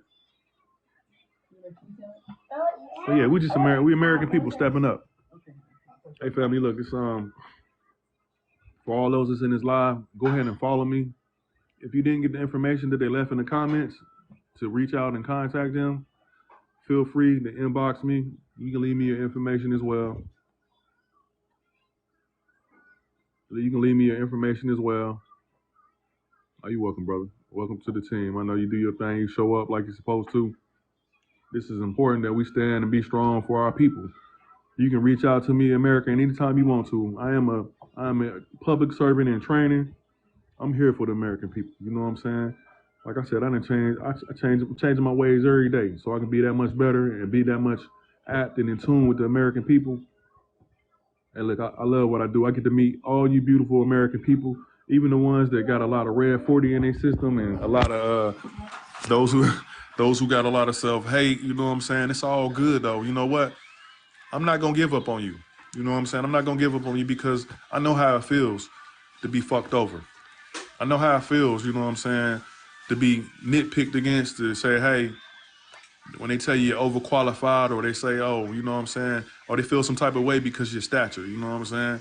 So yeah, we American people stepping up. Hey family, look, it's for all those that's in this live, go ahead and follow me. If you didn't get the information that they left in the comments to reach out and contact them, feel free to inbox me. You can leave me your information as well. Oh, you're welcome, brother. Welcome to the team. I know you do your thing. You show up like you're supposed to. This is important that we stand and be strong for our people. You can reach out to me, America, anytime you want to. I'm a public servant in training. I'm here for the American people. You know what I'm saying? Like I said, I'm changing my ways every day so I can be that much better and be that much apt and in tune with the American people. And look, I love what I do. I get to meet all you beautiful American people, even the ones that got a lot of red 40 in their system and a lot of those who got a lot of self-hate. You know what I'm saying? It's all good though. You know what? I'm not gonna give up on you. You know what I'm saying? I'm not gonna give up on you because I know how it feels to be fucked over. I know how it feels, you know what I'm saying, to be nitpicked against, to say, hey, when they tell you you're overqualified or they say, oh, you know what I'm saying, or they feel some type of way because of your stature, you know what I'm saying?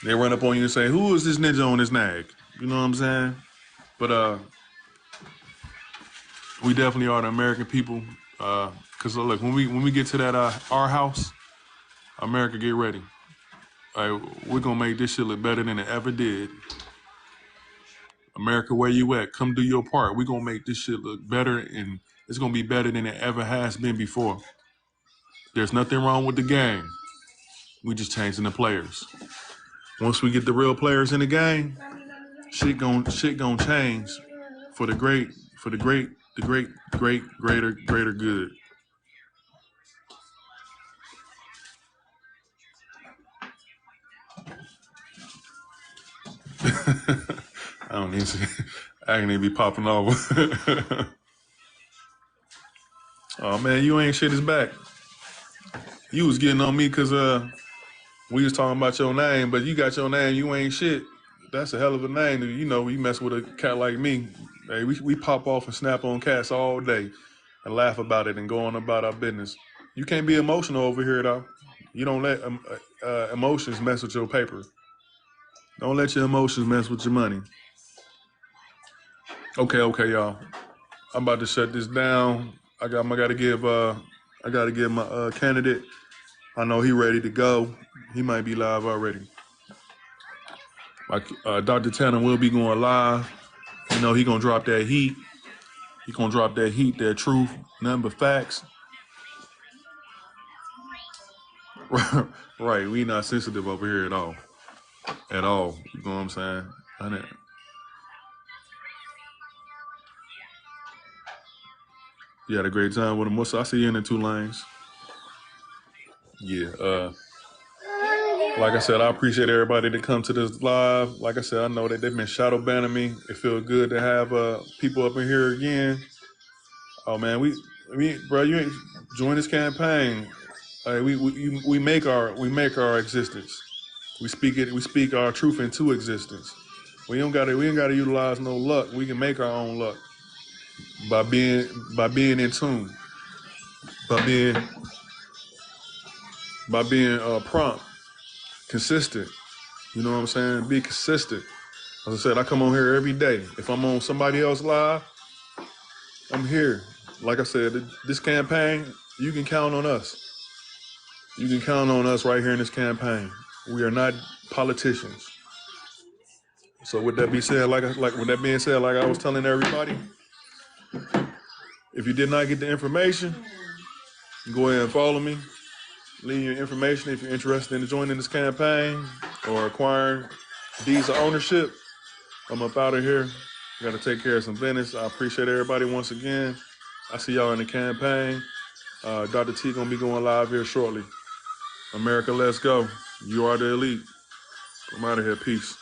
They run up on you and say, who is this ninja on this nag? You know what I'm saying? But we definitely are the American people. Cause look, when we get to that our house, America, get ready. We're gonna make this shit look better than it ever did. America, where you at? Come do your part. We're gonna make this shit look better, and it's gonna be better than it ever has been before. There's nothing wrong with the game. We just changing the players. Once we get the real players in the game, shit gon' change for the greater good. I don't need to. I can even be popping off. Oh man, you ain't shit is back. You was getting on me because we was talking about your name, but you got your name, you ain't shit. That's a hell of a name. You know, you mess with a cat like me. Hey, we pop off and snap on cats all day and laugh about it and go on about our business. You can't be emotional over here, though. You don't let emotions mess with your paper. Don't let your emotions mess with your money. Okay, y'all. I'm about to shut this down. I gotta give my candidate. I know he ready to go. He might be live already. Like Dr. Tanner will be going live. You know he gonna drop that heat. He gonna drop that heat, that truth, nothing but facts. Right, we not sensitive over here at all. At all. You know what I'm saying? You had a great time with him. I see you in the 2 lanes. Yeah. Like I said, I appreciate everybody that come to this live. Like I said, I know that they've been shadow banning me. It feels good to have people up in here again. Oh man, bro, you ain't join this campaign. We make our existence. We speak our truth into existence. We ain't gotta utilize no luck. We can make our own luck by being in tune, by being prompt, consistent. You know what I'm saying? Be consistent. As I said, I come on here every day. If I'm on somebody else live, I'm here. Like I said, this campaign, you can count on us. You can count on us right here in this campaign. We are not politicians. So with that being said, like I was telling everybody, if you did not get the information, go ahead and follow me. Leave your information if you're interested in joining this campaign or acquiring deeds of ownership. I'm up out of here. Got to take care of some business. I appreciate everybody once again. I see y'all in the campaign. Dr. T gonna be going live here shortly. America, let's go. You are the elite. I'm out of here. Peace.